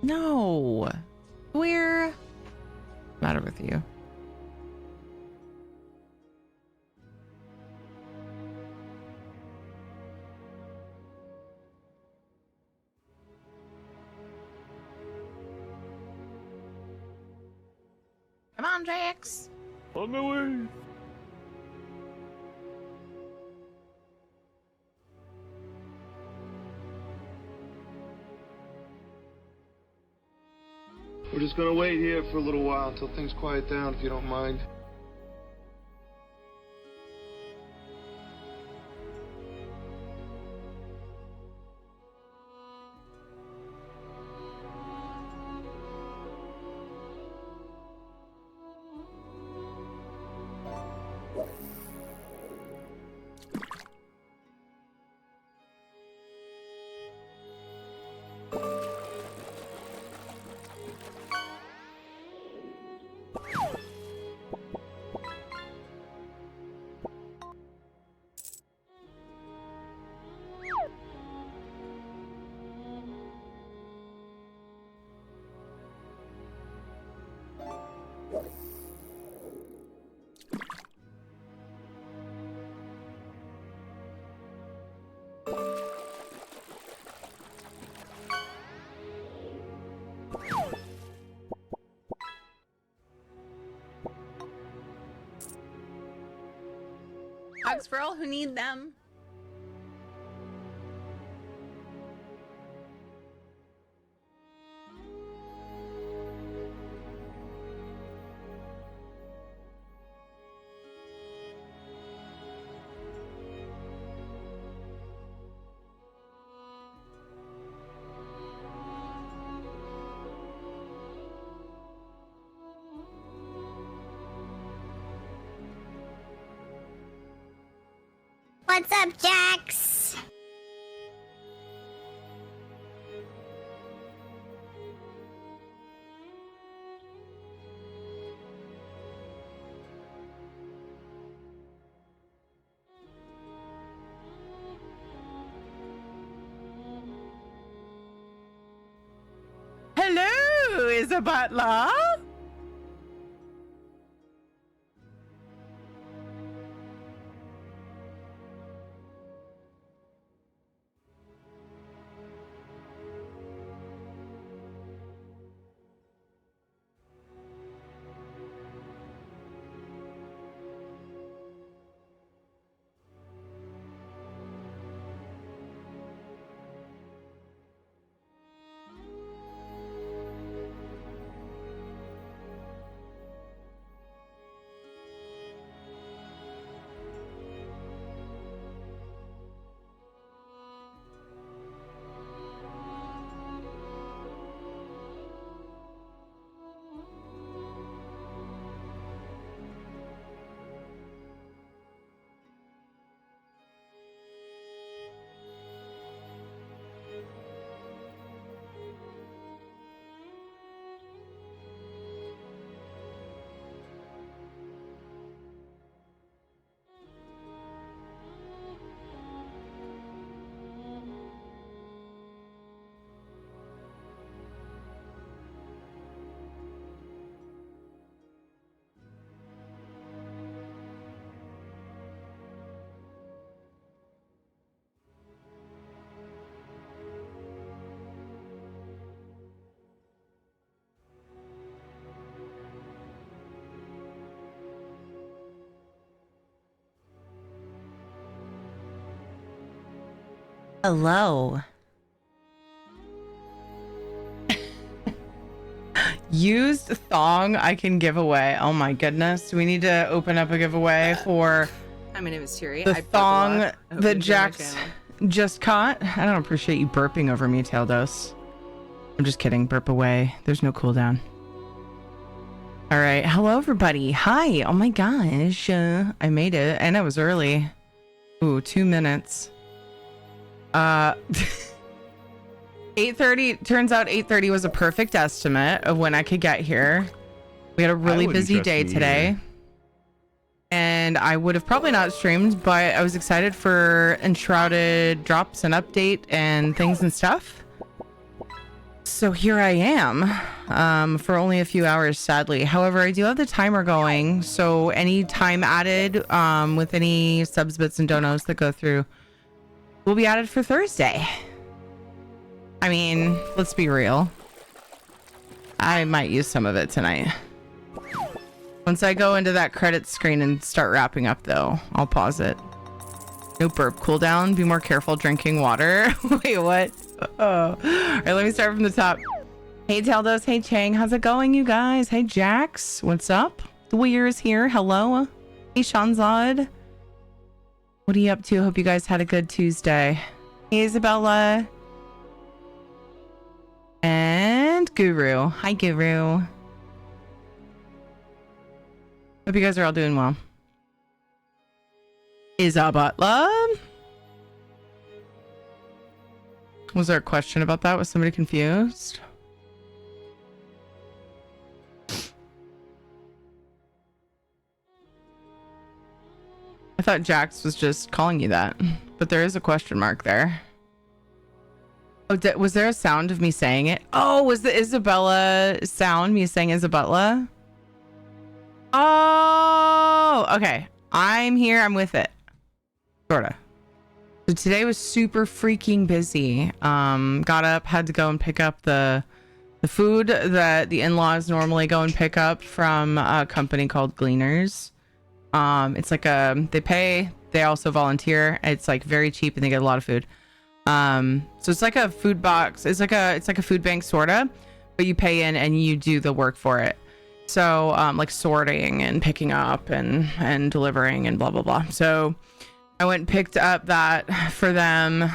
No. What's the matter with you? Come on, Jax. On my way. We're just gonna wait here for a little while until things quiet down, if you don't mind. Hugs for all who need them. What's up, Jax? Hello, is a butler? Hello. Used thong I can give away. Oh my goodness. We need to open up a giveaway for Hi, my name is Terry. the I burp a thong lot. I hope you that enjoy my Jax channel. just caught. I don't appreciate you burping over me, Taildos. I'm just kidding. Burp away. There's no cooldown. All right. Hello, everybody. Hi. Oh my gosh. I made it. And it was early. Ooh, 2 minutes. 8:30. Turns out 8:30 was a perfect estimate of when I could get here. We had a really busy day today. And I would have probably not streamed, but I was excited for Enshrouded drops and update and things and stuff. so here I am, for only a few hours, sadly. However, I do have the timer going, so any time added, with any subs, bits, and donos that go through will be added for Thursday. I mean, let's be real. I might use some of it tonight. Once I go into that credit screen and start wrapping up, though, I'll pause it. No burp cooldown. Be more careful drinking water. Wait, what? Oh. All right, let me start from the top. Hey, Teldos. Hey, Chang. How's it going, you guys? Hey, Jax. What's up? The Weir's here. Hello. Hey, Shanzad. What are you up to? Hope you guys had a good Tuesday. Hey, Isabella. And Guru. Hi, Guru. Hope you guys are all doing well. Isabella? Was there a question about that? Was somebody confused? I thought Jax was just calling you that, but there is a question mark there. Oh, was there a sound of me saying it? Oh, was the Isabella sound me saying Isabella? Oh, okay. I'm here. I'm with it. Sorta. So today was super freaking busy. Got up, had to go and pick up the food that the in-laws normally go and pick up from a company called Gleaners. It's like they also volunteer. It's like very cheap and they get a lot of food. So it's like a food box. It's like a food bank sorta, but you pay in and you do the work for it. So like sorting and picking up and delivering and blah blah blah. So I went and picked up that for them.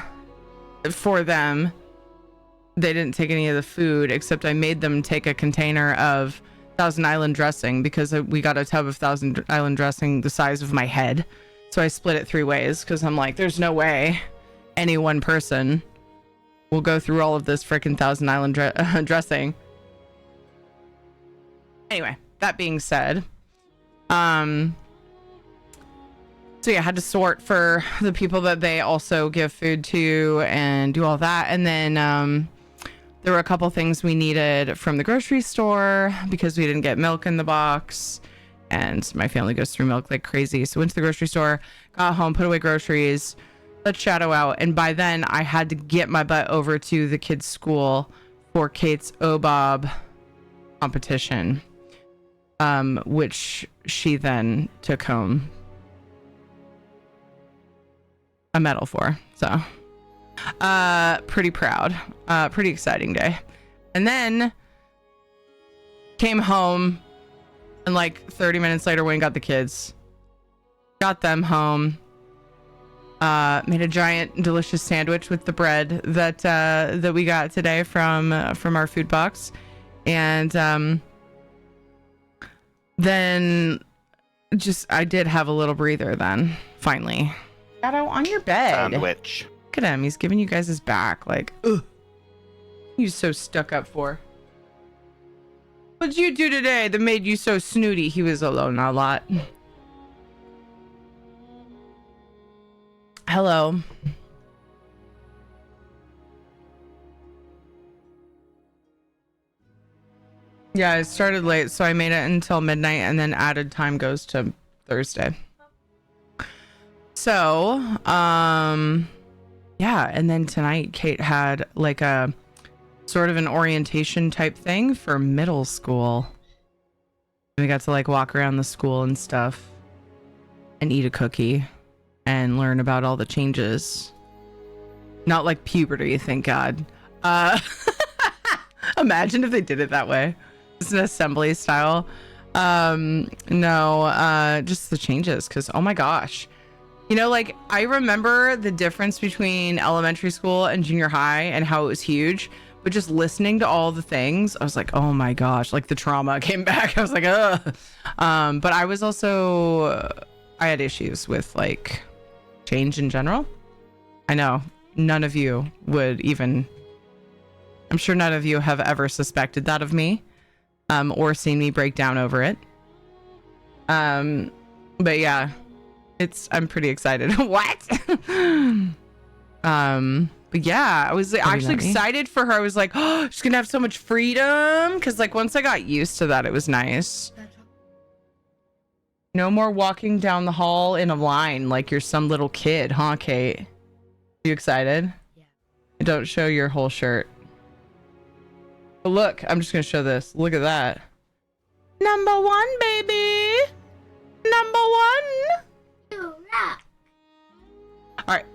They didn't take any of the food, except I made them take a container of Thousand Island dressing because we got a tub of Thousand Island dressing the size of my head. So I split it 3 ways because I'm like, there's no way any one person will go through all of this freaking Thousand Island dressing. Anyway, that being said, so yeah, I had to sort for the people that they also give food to and do all that. And then there were a couple things we needed from the grocery store because we didn't get milk in the box. And my family goes through milk like crazy. So went to the grocery store, got home, put away groceries, let Shadow out. And by then I had to get my butt over to the kids' school for Kate's OBOB competition, which she then took home a medal for. So pretty proud, pretty exciting day. And then came home and like 30 minutes later went and got the kids, got them home, made a giant delicious sandwich with the bread that we got today from our food box. And then I did have a little breather then finally. Shadow on your bed. Sandwich. Look at him. He's giving you guys his back. Like, ugh. He's so stuck up for. What'd you do today that made you so snooty? He was alone a lot. Hello. Yeah, I started late, so I made it until midnight and then added time goes to Thursday. So, yeah, and then tonight Kate had like a sort of an orientation type thing for middle school. We got to like walk around the school and stuff and eat a cookie and learn about all the changes. Not like puberty, thank God. Imagine if they did it that way. It's an assembly style. No, just the changes, because oh my gosh. You know, like, I remember the difference between elementary school and junior high and how it was huge, but just listening to all the things, I was like, oh my gosh, like the trauma came back. I was like, ugh. But I was also, I had issues with like change in general. I know none of you would even, I'm sure none of you have ever suspected that of me, or seen me break down over it. But yeah. I'm pretty excited. What? But yeah, I was actually excited for her. I was like, oh, she's gonna have so much freedom. Cause like once I got used to that, it was nice. No more walking down the hall in a line like you're some little kid, huh, Kate? You excited? Yeah. Don't show your whole shirt. But look, I'm just gonna show this. Look at that. Number 1, baby. Number 1. All right.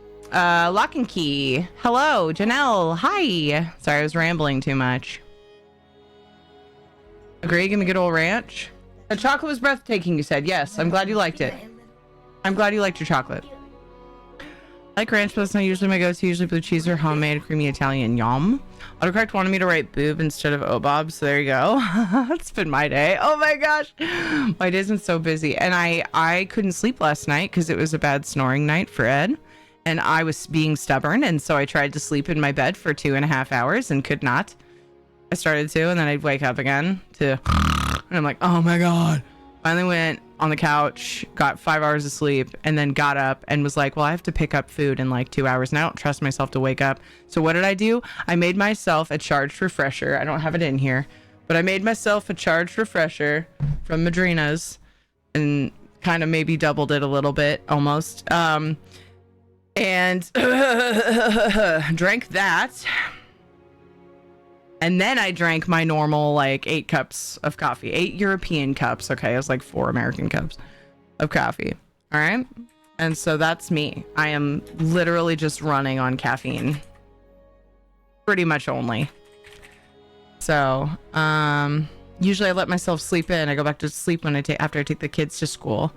Lock and key. Hello, Janelle. Hi. Sorry, I was rambling too much. Agree? Give me good old ranch. The chocolate was breathtaking, you said. Yes, I'm glad you liked it. I'm glad you liked your chocolate. I like ranch, but it's not usually my go-to. Usually blue cheese or homemade creamy Italian. Yum. Autocorrect wanted me to write boob instead of obob, so there you go. It's been my day. Oh my gosh. My day's been so busy. And I couldn't sleep last night because it was a bad snoring night for Ed. And I was being stubborn, and so I tried to sleep in my bed for 2.5 hours and could not. I started to, and then I'd wake up again to... And I'm like, oh my God. Finally went on the couch, got 5 hours of sleep, and then got up and was like, well, I have to pick up food in like 2 hours and I don't trust myself to wake up. So what did I do? I made myself a charged refresher. I don't have it in here, but I made myself a charged refresher from Madrina's and kind of maybe doubled it a little bit almost. And drank that. And then I drank my normal, like, 8 cups of coffee. 8 European cups. Okay, it was like 4 American cups of coffee. All right? And so that's me. I am literally just running on caffeine. Pretty much only. So, usually I let myself sleep in. I go back to sleep when after I take the kids to school.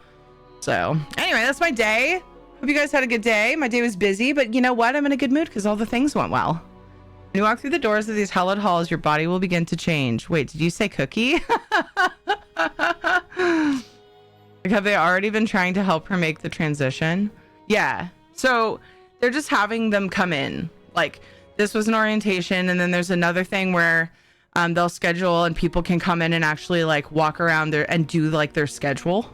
So, anyway, that's my day. Hope you guys had a good day. My day was busy, but you know what? I'm in a good mood because all the things went well. When you walk through the doors of these hallowed halls, your body will begin to change. Wait, did you say cookie? Like, have they already been trying to help her make the transition? Yeah. So they're just having them come in. Like, this was an orientation, and then there's another thing where they'll schedule and people can come in and actually like walk around there and do like their schedule.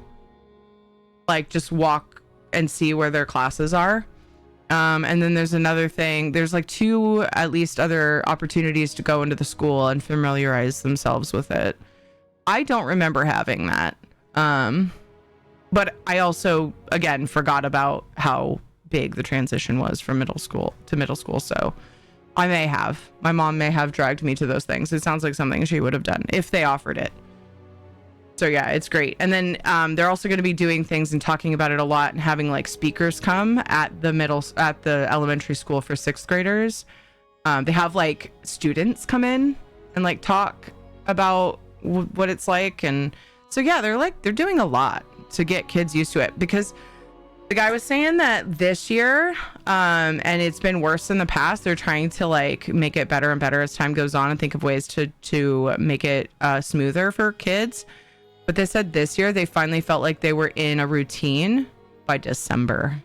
Like just walk and see where their classes are. And then there's another thing. There's like 2 at least other opportunities to go into the school and familiarize themselves with it. I don't remember having that. But I also, again, forgot about how big the transition was from middle school to middle school. So I may have. My mom may have dragged me to those things. It sounds like something she would have done if they offered it. So yeah, it's great. And then they're also going to be doing things and talking about it a lot and having like speakers come at the elementary school for 6th graders. They have like students come in and like talk about what it's like. And so yeah, they're doing a lot to get kids used to it, because the guy was saying that this year, and it's been worse in the past, they're trying to like make it better and better as time goes on and think of ways to make it smoother for kids. But they said this year they finally felt like they were in a routine by December.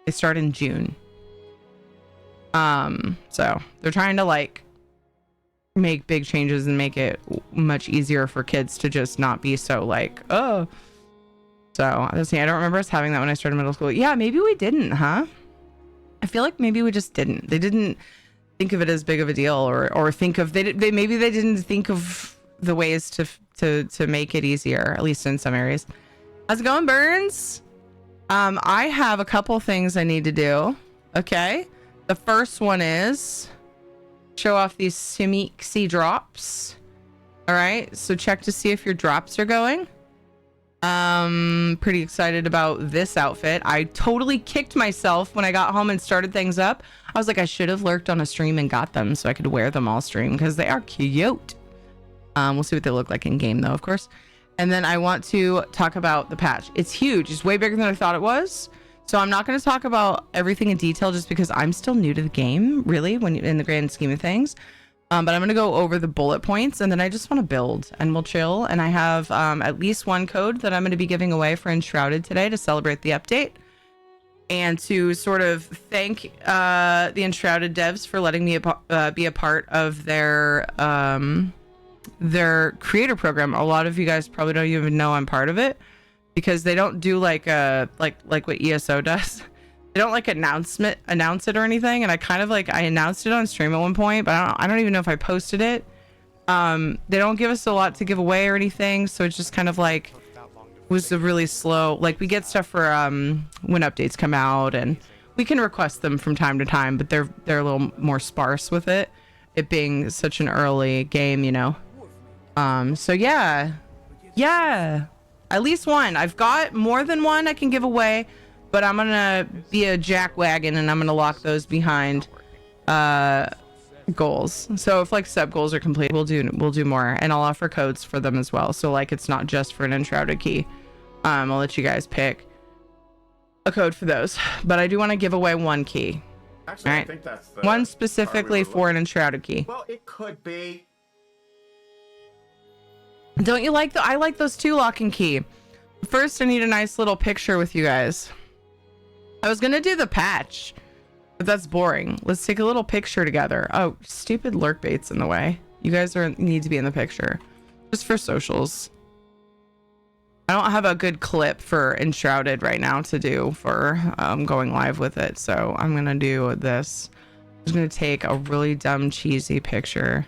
They start in June. So they're trying to like make big changes and make it much easier for kids to just not be so like, oh. So I don't remember us having that when I started middle school. Yeah, maybe we didn't, huh? I feel like maybe we just didn't. They didn't think of it as big of a deal, or think of maybe they didn't think of the ways to make it easier, at least in some areas. How's it going, Burns? I have a couple things I need to do. Okay. The first one is show off these Simixi drops. All right. So check to see if your drops are going. Pretty excited about this outfit. I totally kicked myself when I got home and started things up. I was like, I should have lurked on a stream and got them so I could wear them all stream, because they are cute. We'll see what they look like in game though, of course. And then I want to talk about the patch. It's huge. It's way bigger than I thought it was. So I'm not going to talk about everything in detail just because I'm still new to the game, really, when in the grand scheme of things. But I'm going to go over the bullet points, and then I just want to build and we'll chill. And I have at least one code that I'm going to be giving away for Enshrouded today to celebrate the update, and to sort of thank the Enshrouded devs for letting me be a part of their creator program. A lot of you guys probably don't even know I'm part of it, because they don't do like what ESO does. they don't like announce it or anything. And I kind of like, I announced it on stream at one point, but I don't even know if I posted it. They don't give us a lot to give away or anything. So it's just kind of like, was a really slow, like we get stuff for when updates come out, and we can request them from time to time, but they're a little more sparse with it being such an early game, you know. So yeah, at least one. I've got more than one I can give away, but I'm gonna be a jackwagon and I'm gonna lock those behind goals. So if like sub goals are complete, we'll do more, and I'll offer codes for them as well. So like it's not just for an enshrouded key. I'll let you guys pick a code for those, but I do want to give away one key. Actually, all right, I think that's the one specifically for an enshrouded key. Well, it could be. Don't you like I like those two lock and key. First, I need a nice little picture with you guys. I was gonna do the patch, but that's boring. Let's take a little picture together. Oh, stupid lurk bait's in the way. You guys need to be in the picture, just for socials. I don't have a good clip for Enshrouded right now to do for going live with it, so I'm gonna do this. I'm just gonna take a really dumb cheesy picture,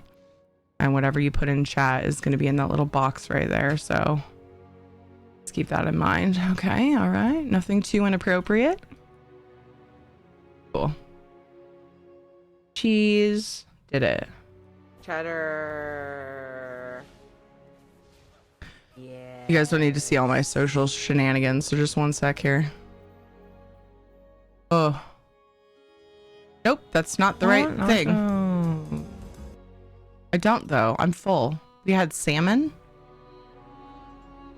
and whatever you put in chat is gonna be in that little box right there, so let's keep that in mind. Okay, all right, nothing too inappropriate. Cool. Cheese did it. Cheddar. Yeah. You guys don't need to see all my social shenanigans, so just one sec here. Oh. Nope, that's not the right thing. I don't though. I'm full. We had salmon.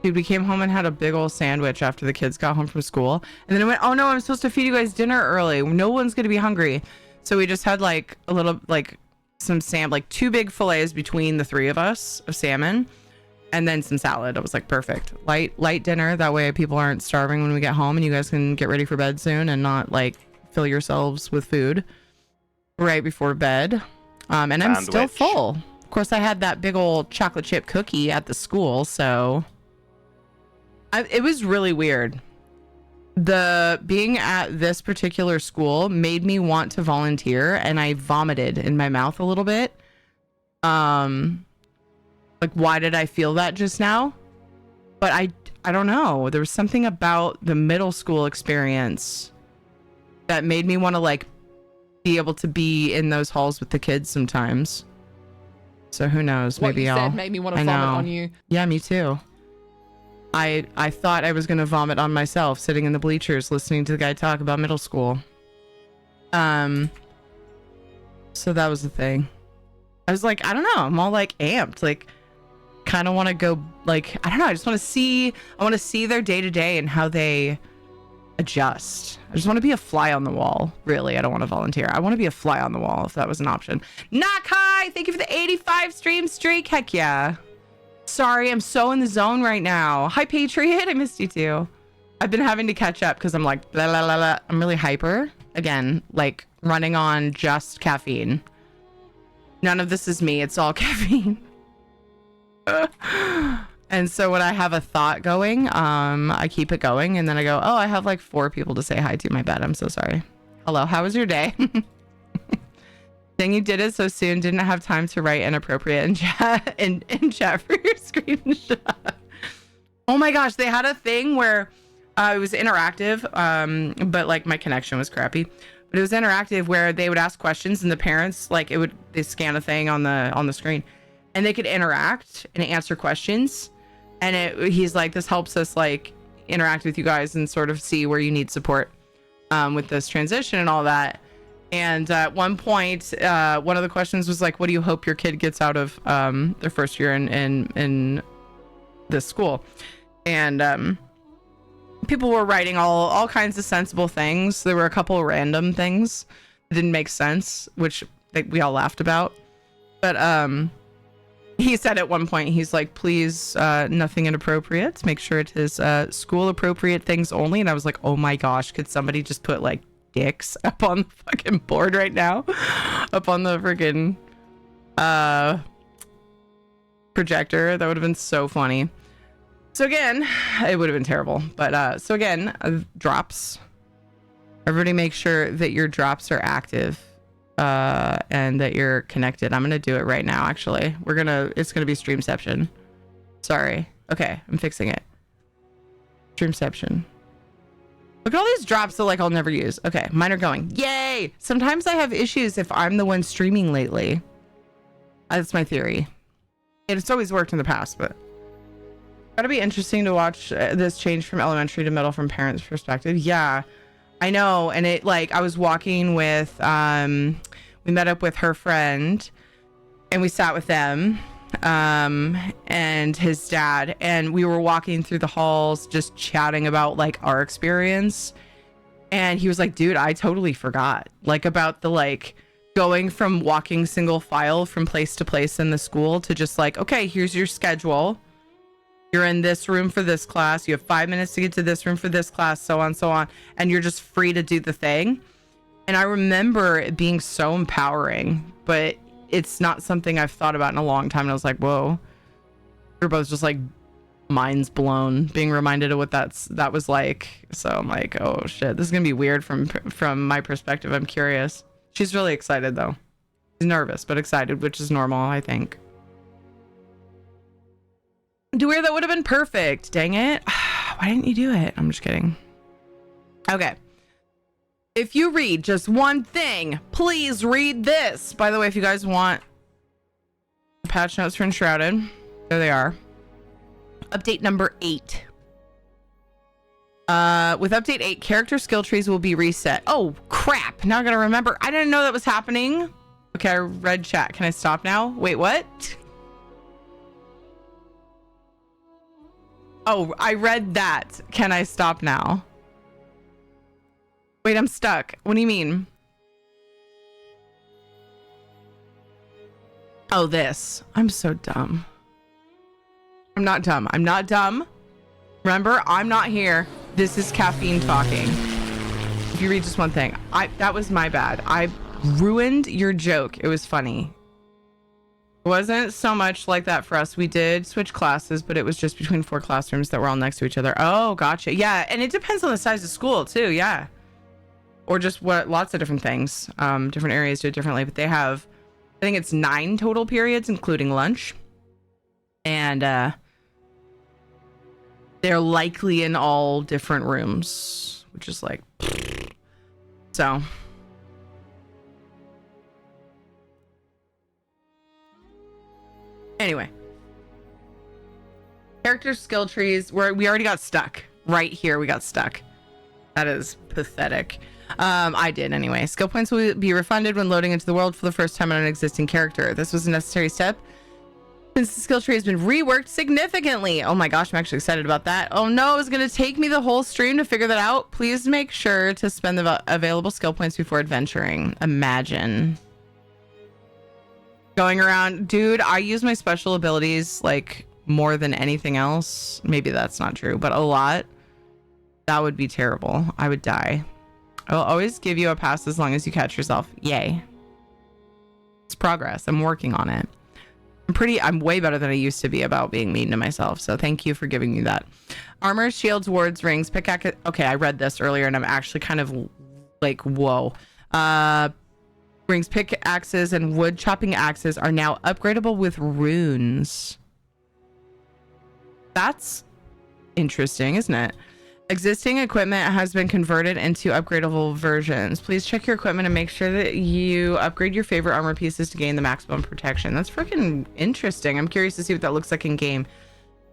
Dude, we came home and had a big old sandwich after the kids got home from school. And then I went, oh no, I'm supposed to feed you guys dinner early. No one's going to be hungry. So we just had like a little, like some like 2 big fillets between the 3 of us of salmon, and then some salad. It was like perfect. Light dinner. That way people aren't starving when we get home, and you guys can get ready for bed soon and not like fill yourselves with food right before bed. And I'm still full. Of course, I had that big old chocolate chip cookie at the school, so it was really weird. The being at this particular school made me want to volunteer, and I vomited in my mouth a little bit. Like, why did I feel that just now? But I don't know. There was something about the middle school experience that made me want to like be able to be in those halls with the kids sometimes. So who knows? What maybe you I'll. said made me want to vomit on you. Yeah, me too. I thought I was gonna vomit on myself sitting in the bleachers listening to the guy talk about middle school. So that was the thing. I was like, I don't know. I'm all like amped. Like, kind of want to go. Like, I don't know. I just want to see. I want to see their day to day and how they adjust. I just want to be a fly on the wall. Really, I don't want to volunteer. I want to be a fly on the wall if that was an option. Nakai, thank you for the 85 stream streak. Heck yeah. Sorry, I'm so in the zone right now. Hi, Patriot. I missed you too. I've been having to catch up because I'm like, blah, blah, blah, blah. I'm really hyper. Again, like running on just caffeine. None of this is me. It's all caffeine. And so when I have a thought going, I keep it going. And then I go, oh, I have like 4 people to say hi to. My bad. I'm so sorry. Hello. How was your day? Dang, you did it so soon. Didn't have time to write inappropriate in chat in chat for your screenshot. Oh my gosh, they had a thing where it was interactive, but like my connection was crappy. But it was interactive where they would ask questions and the parents like they scan a thing on the screen, and they could interact and answer questions. And he's like, this helps us like interact with you guys and sort of see where you need support with this transition and all that. And at one point, one of the questions was like, what do you hope your kid gets out of their first year in this school? And people were writing all kinds of sensible things. There were a couple of random things that didn't make sense, which we all laughed about. But he said at one point, he's like, please, nothing inappropriate. Make sure it is school appropriate things only. And I was like, oh my gosh, could somebody just put like dicks up on the fucking board right now? Up on the freaking projector. That would have been so funny. So again, it would have been terrible. But so again, drops. Everybody make sure that your drops are active and that you're connected. I'm going to do it right now, actually. It's going to be Streamception. Sorry. Okay, I'm fixing it. Streamception. Look at all these drops that like I'll never use. Okay, mine are going. Yay! Sometimes I have issues if I'm the one streaming lately. That's my theory. It's always worked in the past, but gotta be interesting to watch this change from elementary to middle from parents' perspective. Yeah, I know. And it like I was walking with we met up with her friend and we sat with them and his dad, and we were walking through the halls just chatting about like our experience, and he was like, dude, I totally forgot like about the like going from walking single file from place to place in the school to just like, okay, here's your schedule, you're in this room for this class, you have 5 minutes to get to this room for this class, so on, and you're just free to do the thing. And I remember it being so empowering, but it's not something I've thought about in a long time. And I was like, whoa, we're both just like minds blown being reminded of what that was like. So I'm like, oh shit, this is gonna be weird from my perspective. I'm curious. She's really excited though. She's nervous but excited, which is normal, I think. Dewar, that would have been perfect. Dang it. Why didn't you do it? I'm just kidding. Okay. If you read just one thing, please read this. By the way, if you guys want patch notes for Enshrouded, there they are. Update number 8. With update 8, character skill trees will be reset. Oh, crap. Now I gotta remember. I didn't know that was happening. Okay, I read chat. Can I stop now? Wait, what? Oh, I read that. Can I stop now? Wait, I'm stuck. What do you mean? Oh, this. I'm so dumb. I'm not dumb. I'm not dumb. Remember, I'm not here. This is caffeine talking. If you read just one thing. That was my bad. I ruined your joke. It was funny. It wasn't so much like that for us. We did switch classes, but it was just between 4 classrooms that were all next to each other. Oh, gotcha. Yeah, and it depends on the size of school, too. Yeah. Or just lots of different things. Different areas do it differently, but they have, I think it's 9 total periods, including lunch. And they're likely in all different rooms, which is like, so. Anyway. Character skill trees, we already got stuck. Right here, we got stuck. That is pathetic. I did anyway. Skill points will be refunded when loading into the world for the first time on an existing character. This was a necessary step since the skill tree has been reworked significantly. Oh my gosh, I'm actually excited about that. Oh no, it's going to take me the whole stream to figure that out. Please make sure to spend the available skill points before adventuring. Imagine going around. Dude, I use my special abilities like more than anything else. Maybe that's not true, but a lot. That would be terrible. I would die. I'll always give you a pass as long as you catch yourself. Yay. It's progress. I'm working on it. I'm way better than I used to be about being mean to myself. So thank you for giving me that. Armor, shields, wards, rings, pickaxe. Okay, I read this earlier and I'm actually kind of like, whoa. Rings, pickaxes, and wood chopping axes are now upgradable with runes. That's interesting, isn't it? Existing equipment has been converted into upgradable versions. Please check your equipment and make sure that you upgrade your favorite armor pieces to gain the maximum protection. That's freaking interesting. I'm curious to see what that looks like in game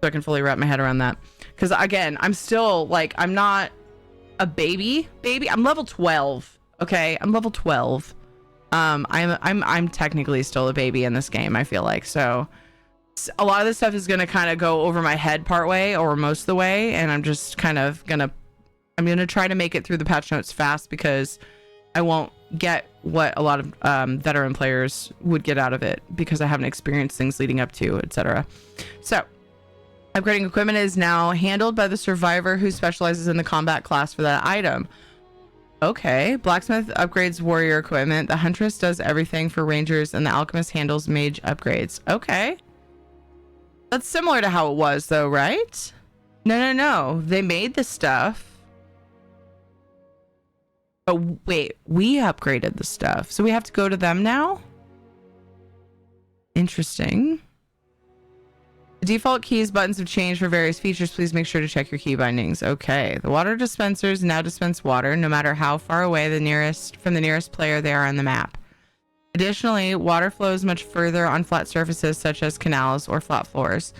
so I can fully wrap my head around that. Because again, I'm still like, I'm not a baby. I'm level 12. Okay, I'm level 12. I'm technically still a baby in this game, I feel like. So a lot of this stuff is going to kind of go over my head part way or most of the way, and I'm just kind of I'm gonna try to make it through the patch notes fast because I won't get what a lot of veteran players would get out of it because I haven't experienced things leading up to, etc. So upgrading equipment is now handled by the survivor who specializes in the combat class for that item. Okay, blacksmith upgrades warrior equipment, the huntress does everything for rangers, and the alchemist handles mage upgrades. Okay. That's similar to how it was, though, right? No. They made the stuff. Oh, wait, we upgraded the stuff. So we have to go to them now? Interesting. The default keys buttons have changed for various features. Please make sure to check your key bindings. Okay. The water dispensers now dispense water no matter how far away from the nearest player they are on the map. Additionally, water flows much further on flat surfaces such as canals or flat floors.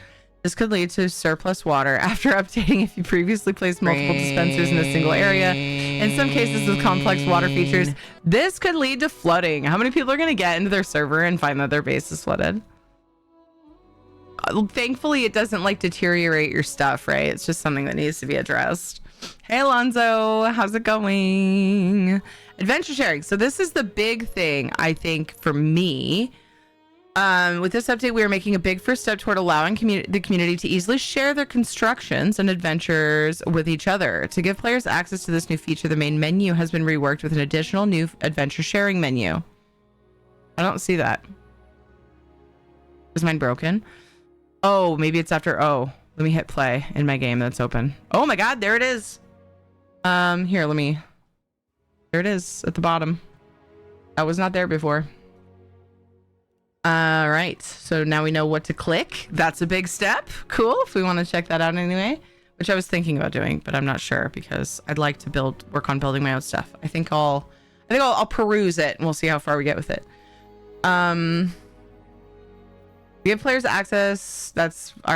This could lead to surplus water after updating if you previously placed multiple dispensers in a single area. In some cases with complex water features, this could lead to flooding. How many people are going to get into their server and find that their base is flooded? Thankfully, it doesn't like deteriorate your stuff, right? It's just something that needs to be addressed. Hey, Alonzo, how's it going? Adventure sharing. So this is the big thing, I think, for me. With this update, we are making a big first step toward allowing the community to easily share their constructions and adventures with each other. To give players access to this new feature, the main menu has been reworked with an additional new adventure sharing menu. I don't see that. Is mine broken? Oh, maybe it's after. Oh, let me hit play in my game that's open. Oh my God, there it is. Here, there it is at the bottom. That was not there before. All right, so now we know what to click. That's a big step. Cool. If we want to check that out anyway, which I was thinking about doing, but I'm not sure because I'd like to work on building my own stuff. I think I'll peruse it and we'll see how far we get with it. Give players access. I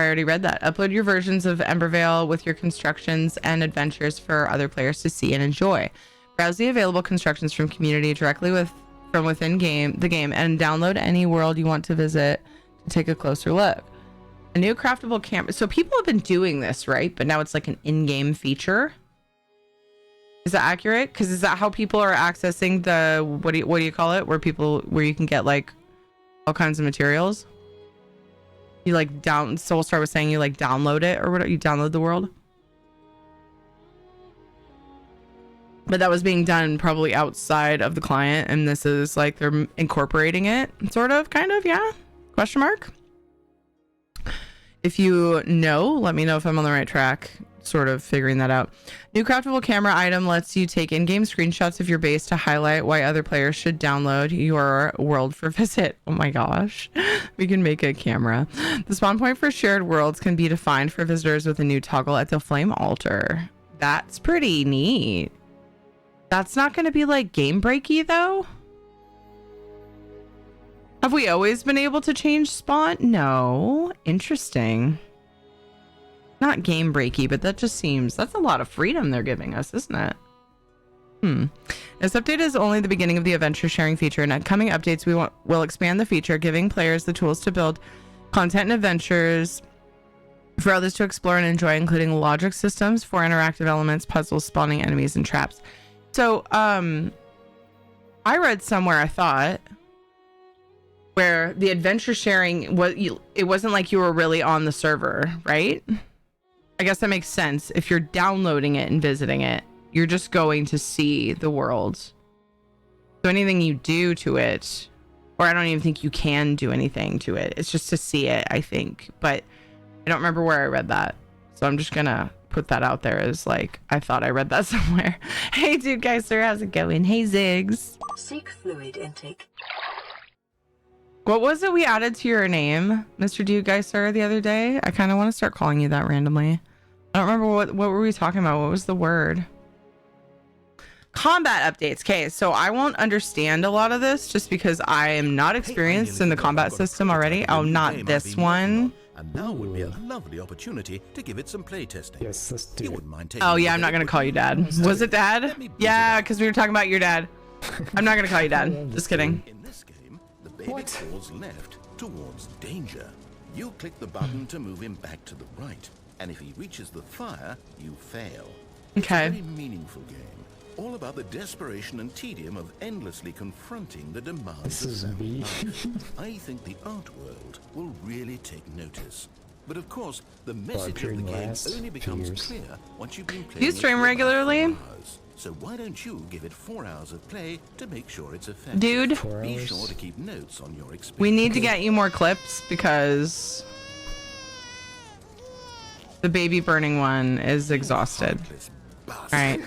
already read that. Upload your versions of Embervale with your constructions and adventures for other players to see and enjoy. Browse the available constructions from community directly from within the game and download any world you want to visit to take a closer look. A new craftable camera. So people have been doing this, right? But now it's like an in-game feature. Is that accurate? Because is that how people are accessing the what do you call it? Where you can get like all kinds of materials? You like Soulstar was saying you like download it or whatever. You download the world. But that was being done probably outside of the client, and this is like they're incorporating it, sort of, kind of, yeah? Question mark? If you know, let me know if I'm on the right track, sort of figuring that out. New craftable camera item lets you take in-game screenshots of your base to highlight why other players should download your world for visit. Oh my gosh, we can make a camera. The spawn point for shared worlds can be defined for visitors with a new toggle at the flame altar. That's pretty neat. That's not going to be like game breaky though. Have we always been able to change spawn? No. Interesting. Not game breaky, but that just seems, that's a lot of freedom they're giving us, isn't it? This update is only the beginning of the adventure sharing feature, and at coming updates will expand the feature, giving players the tools to build content and adventures for others to explore and enjoy, including logic systems, 4 interactive elements, puzzles, spawning enemies, and traps. So, I read somewhere, I thought, where the adventure sharing it wasn't like you were really on the server, right? I guess that makes sense. If you're downloading it and visiting it, you're just going to see the world. So anything you do to it, or I don't even think you can do anything to it. It's just to see it, I think. But I don't remember where I read that. So I'm just gonna put that out there as like, I thought I read that somewhere. Hey, Dude Geister, how's it going? Hey, Ziggs. Seek fluid intake. What was it we added to your name, Mr. Dude Geister, the other day? I kind of want to start calling you that randomly. I don't remember what were we talking about? What was the word? Combat updates. Okay, so I won't understand a lot of this just because I am not experienced in the combat system already. Oh, not this one. And now would be a lovely opportunity to give it some play testing. Yes, let's do You it. wouldn't mind taking Oh a yeah, look I'm not at gonna it? call you Dad. Was it Dad? Yeah, because we were talking about your dad. I'm not gonna call you Dad. Just kidding. In this game, the baby crawls left towards danger. You click the button to move him back to the right, and if he reaches the fire, you fail. It's Okay. a very meaningful game, all about the desperation and tedium of endlessly confronting the demands This of is family me. life. I think the art world will really take notice. But of course, the message of the Bartering game last only becomes years. clear once you've been playing. Do you it stream for about regularly? 4 hours. So why don't you give it 4 hours of play to make sure it's effective? Dude, 4 Be hours. sure to keep notes on your experience. we need to get you more clips because the baby burning one is exhausted. Heartless bust. All right.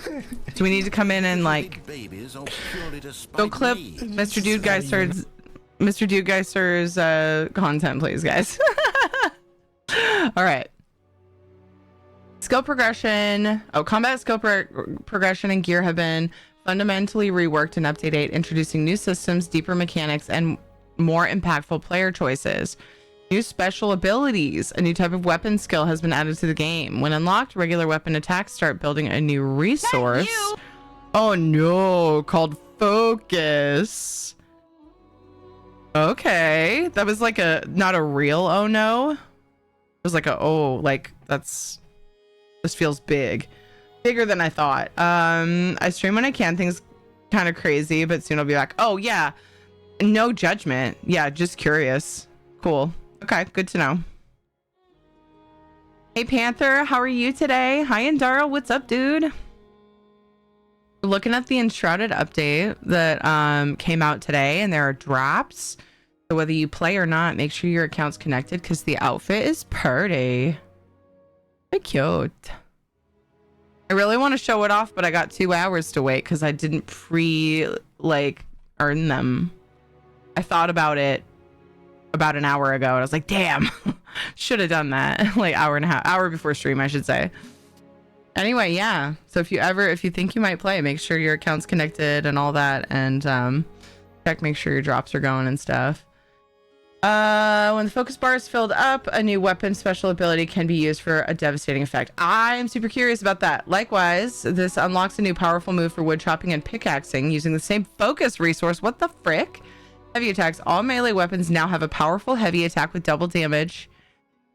Do we need to come in and like Big babies are purely to go spite clip me. Mr. Dude Geister's content, please, guys. All right. Skill progression. Oh, combat skill progression and gear have been fundamentally reworked in Update 8, introducing new systems, deeper mechanics, and more impactful player choices. New special abilities. A new type of weapon skill has been added to the game. When unlocked, regular weapon attacks start building a new resource. Oh no, called Focus. Okay. That was like not a real oh no. It was like this feels big. Bigger than I thought. I stream when I can. Things kind of crazy, but soon I'll be back. Oh yeah. No judgment. Yeah, just curious. Cool. Okay, good to know. Hey Panther, how are you today? Hi Indara, what's up, dude? Looking at the Enshrouded update that came out today, and there are drops. So whether you play or not, make sure your account's connected because the outfit is pretty. Very cute. I really want to show it off, but I got 2 hours to wait because I didn't earn them. I thought about it about an hour ago and I was like, damn, should have done that. Like hour before stream, I should say. Anyway, yeah. So if you think you might play, make sure your account's connected and all that, and make sure your drops are going and stuff. When the focus bar is filled up, a new weapon special ability can be used for a devastating effect. I'm super curious about that. Likewise, this unlocks a new powerful move for wood chopping and pickaxing using the same focus resource. What the frick? Heavy attacks. All melee weapons now have a powerful heavy attack with double damage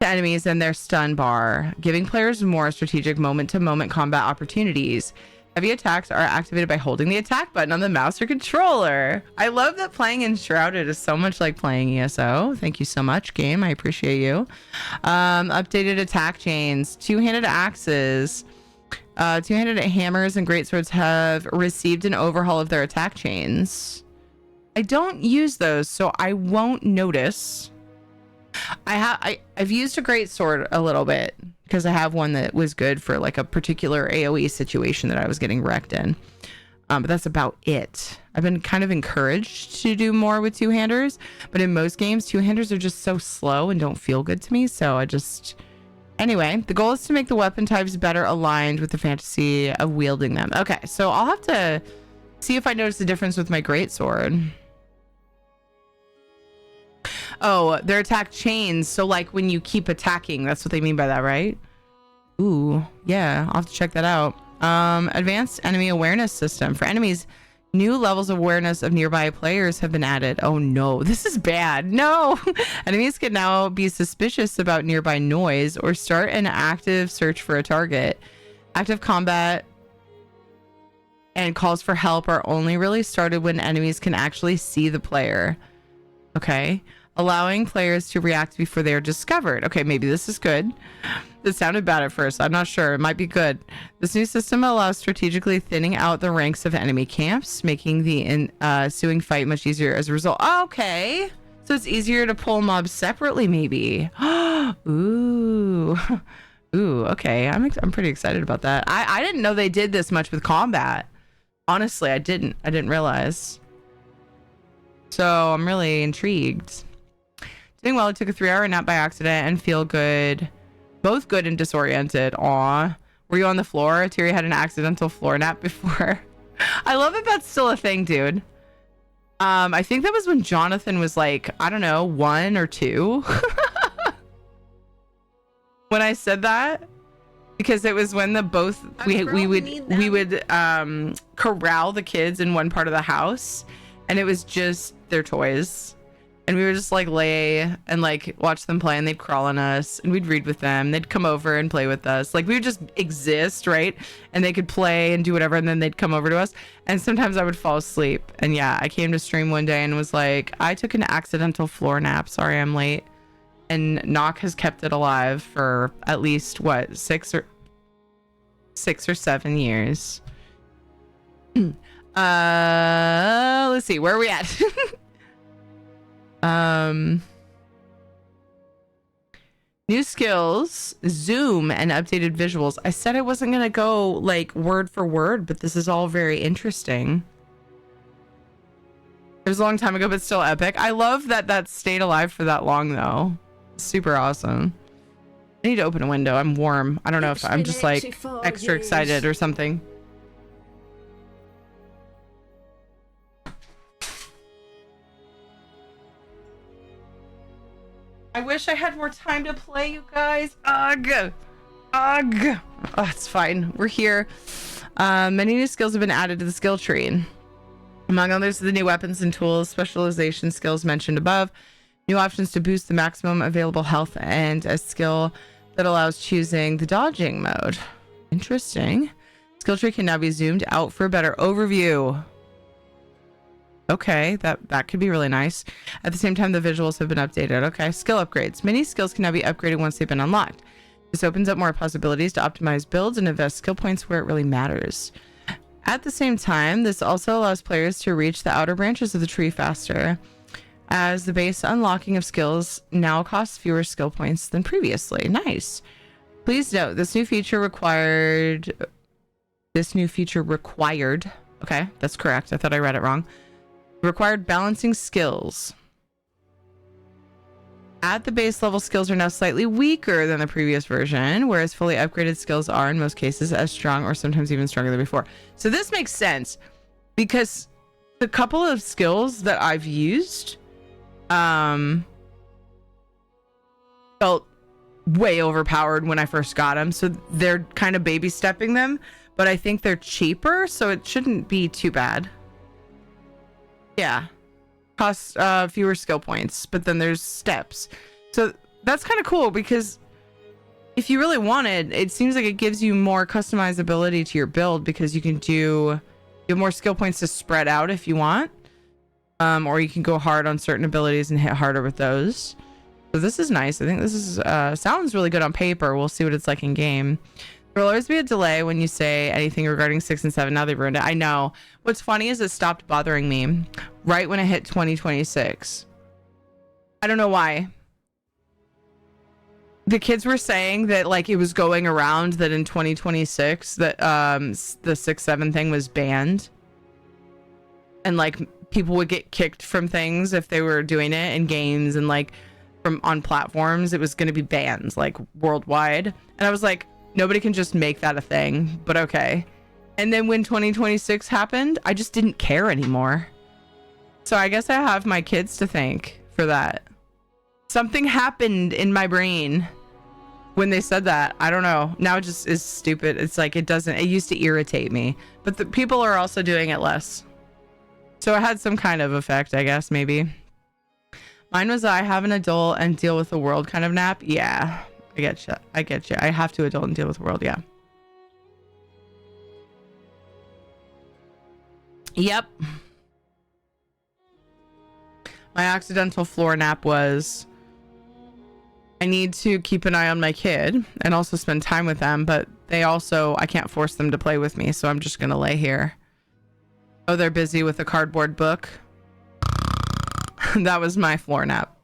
to enemies and their stun bar, giving players more strategic moment-to-moment combat opportunities. Heavy attacks are activated by holding the attack button on the mouse or controller. I love that playing Enshrouded is so much like playing ESO. Thank you so much, game. I appreciate you. Updated attack chains. Two-handed axes. Two-handed hammers and greatswords have received an overhaul of their attack chains. I don't use those, so I won't notice. I've used a greatsword a little bit because I have one that was good for like a particular AoE situation that I was getting wrecked in. But that's about it. I've been kind of encouraged to do more with two-handers, but in most games, two-handers are just so slow and don't feel good to me. So anyway, the goal is to make the weapon types better aligned with the fantasy of wielding them. Okay, so I'll have to see if I notice the difference with my greatsword. Oh, they're attack chains. So like when you keep attacking, that's what they mean by that, right? Ooh, yeah, I'll have to check that out. Advanced enemy awareness system. For enemies, new levels of awareness of nearby players have been added. Oh no, this is bad. No! Enemies can now be suspicious about nearby noise or start an active search for a target. Active combat and calls for help are only really started when enemies can actually see the player. Okay. Allowing players to react before they are discovered. Okay, maybe this is good. This sounded bad at first. I'm not sure. It might be good. This new system allows strategically thinning out the ranks of enemy camps, making the ensuing fight much easier as a result. Okay. So it's easier to pull mobs separately, maybe. Ooh. Ooh, okay. I'm pretty excited about that. I didn't know they did this much with combat. Honestly, I didn't realize. So I'm really intrigued. Doing well. It took a 3-hour nap by accident and feel good. Both good and disoriented. Aw. Were you on the floor? Terry had an accidental floor nap before. I love that that's still a thing, dude. I think that was when Jonathan was like, I don't know, 1 or 2. When I said that. Because it was when we would corral the kids in one part of the house, and it was just their toys, and we would just like lay and like watch them play, and they'd crawl on us, and we'd read with them. They'd come over and play with us. Like we would just exist, right? And they could play and do whatever, and then they'd come over to us. And sometimes I would fall asleep. And yeah, I came to stream one day and was like, I took an accidental floor nap. Sorry, I'm late. And Knock has kept it alive for at least what, 6 or 7 years. Let's see, where are we at? New skills, zoom, and updated visuals. I said I wasn't going to go like word for word, but this is all very interesting. It was a long time ago, but still epic. I love that that stayed alive for that long, though. Super awesome. I need to open a window. I'm warm. I don't know if I'm just like extra excited or something. I wish I had more time to play, you guys. Ugh. Ugh. Oh, it's fine. We're here. Many new skills have been added to the skill tree. Among others, the new weapons and tools, specialization skills mentioned above, new options to boost the maximum available health, and a skill that allows choosing the dodging mode. Interesting. Skill tree can now be zoomed out for a better overview. Okay, that could be really nice. At the same time, the visuals have been updated. Okay, skill upgrades. Many skills can now be upgraded once they've been unlocked. This opens up more possibilities to optimize builds and invest skill points where it really matters. At the same time, this also allows players to reach the outer branches of the tree faster, as the base unlocking of skills now costs fewer skill points than previously. Nice. Please note, this new feature required... Okay, that's correct. I thought I read it wrong. Required balancing skills. At the base level, skills are now slightly weaker than the previous version, whereas fully upgraded skills are in most cases as strong or sometimes even stronger than before. So this makes sense because the couple of skills that I've used felt way overpowered when I first got them. So they're kind of baby stepping them, but I think they're cheaper, so it shouldn't be too bad. Yeah. Costs fewer skill points, but then there's steps. So that's kind of cool because if you really want it seems like it gives you more customizability to your build because you have more skill points to spread out if you want. Or you can go hard on certain abilities and hit harder with those. So this is nice. I think this is sounds really good on paper. We'll see what it's like in game. There will always be a delay when you say anything regarding 6 and 7. Now they've ruined it. I know. What's funny is it stopped bothering me right when it hit 2026. I don't know why. The kids were saying that like it was going around that in 2026 that the 6-7 thing was banned. And like people would get kicked from things if they were doing it in games and like from on platforms. It was going to be banned like worldwide. And I was like, nobody can just make that a thing, but okay. And then when 2026 happened, I just didn't care anymore. So I guess I have my kids to thank for that. Something happened in my brain when they said that. I don't know. Now it just is stupid. It's like it used to irritate me, but the people are also doing it less. So it had some kind of effect, I guess, maybe. Mine was I have an adult and deal with the world kind of nap. Yeah. I get you. I have to adult and deal with the world. Yeah. Yep. My accidental floor nap was I need to keep an eye on my kid and also spend time with them, but I can't force them to play with me, so I'm just going to lay here. Oh, they're busy with a cardboard book. That was my floor nap.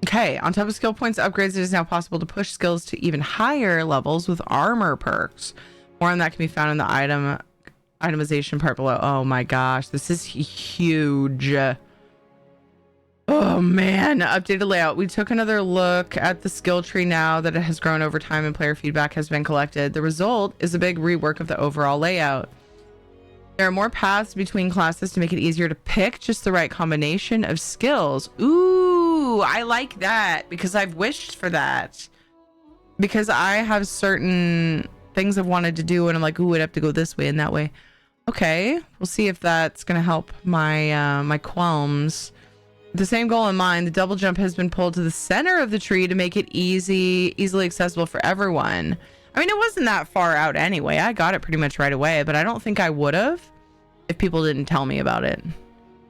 Okay, on top of skill points upgrades, it is now possible to push skills to even higher levels with armor perks. More on that can be found in the itemization part below. Oh my gosh, this is huge. Oh man, updated layout. We took another look at the skill tree now that it has grown over time and player feedback has been collected. The result is a big rework of the overall layout. There are more paths between classes to make it easier to pick just the right combination of skills. Ooh, I like that because I've wished for that. Because I have certain things I've wanted to do and I'm like, ooh, I'd have to go this way and that way. Okay, we'll see if that's going to help my my qualms. With the same goal in mind, the double jump has been pulled to the center of the tree to make it easily accessible for everyone. I mean, it wasn't that far out anyway. I got it pretty much right away, but I don't think I would have if people didn't tell me about it.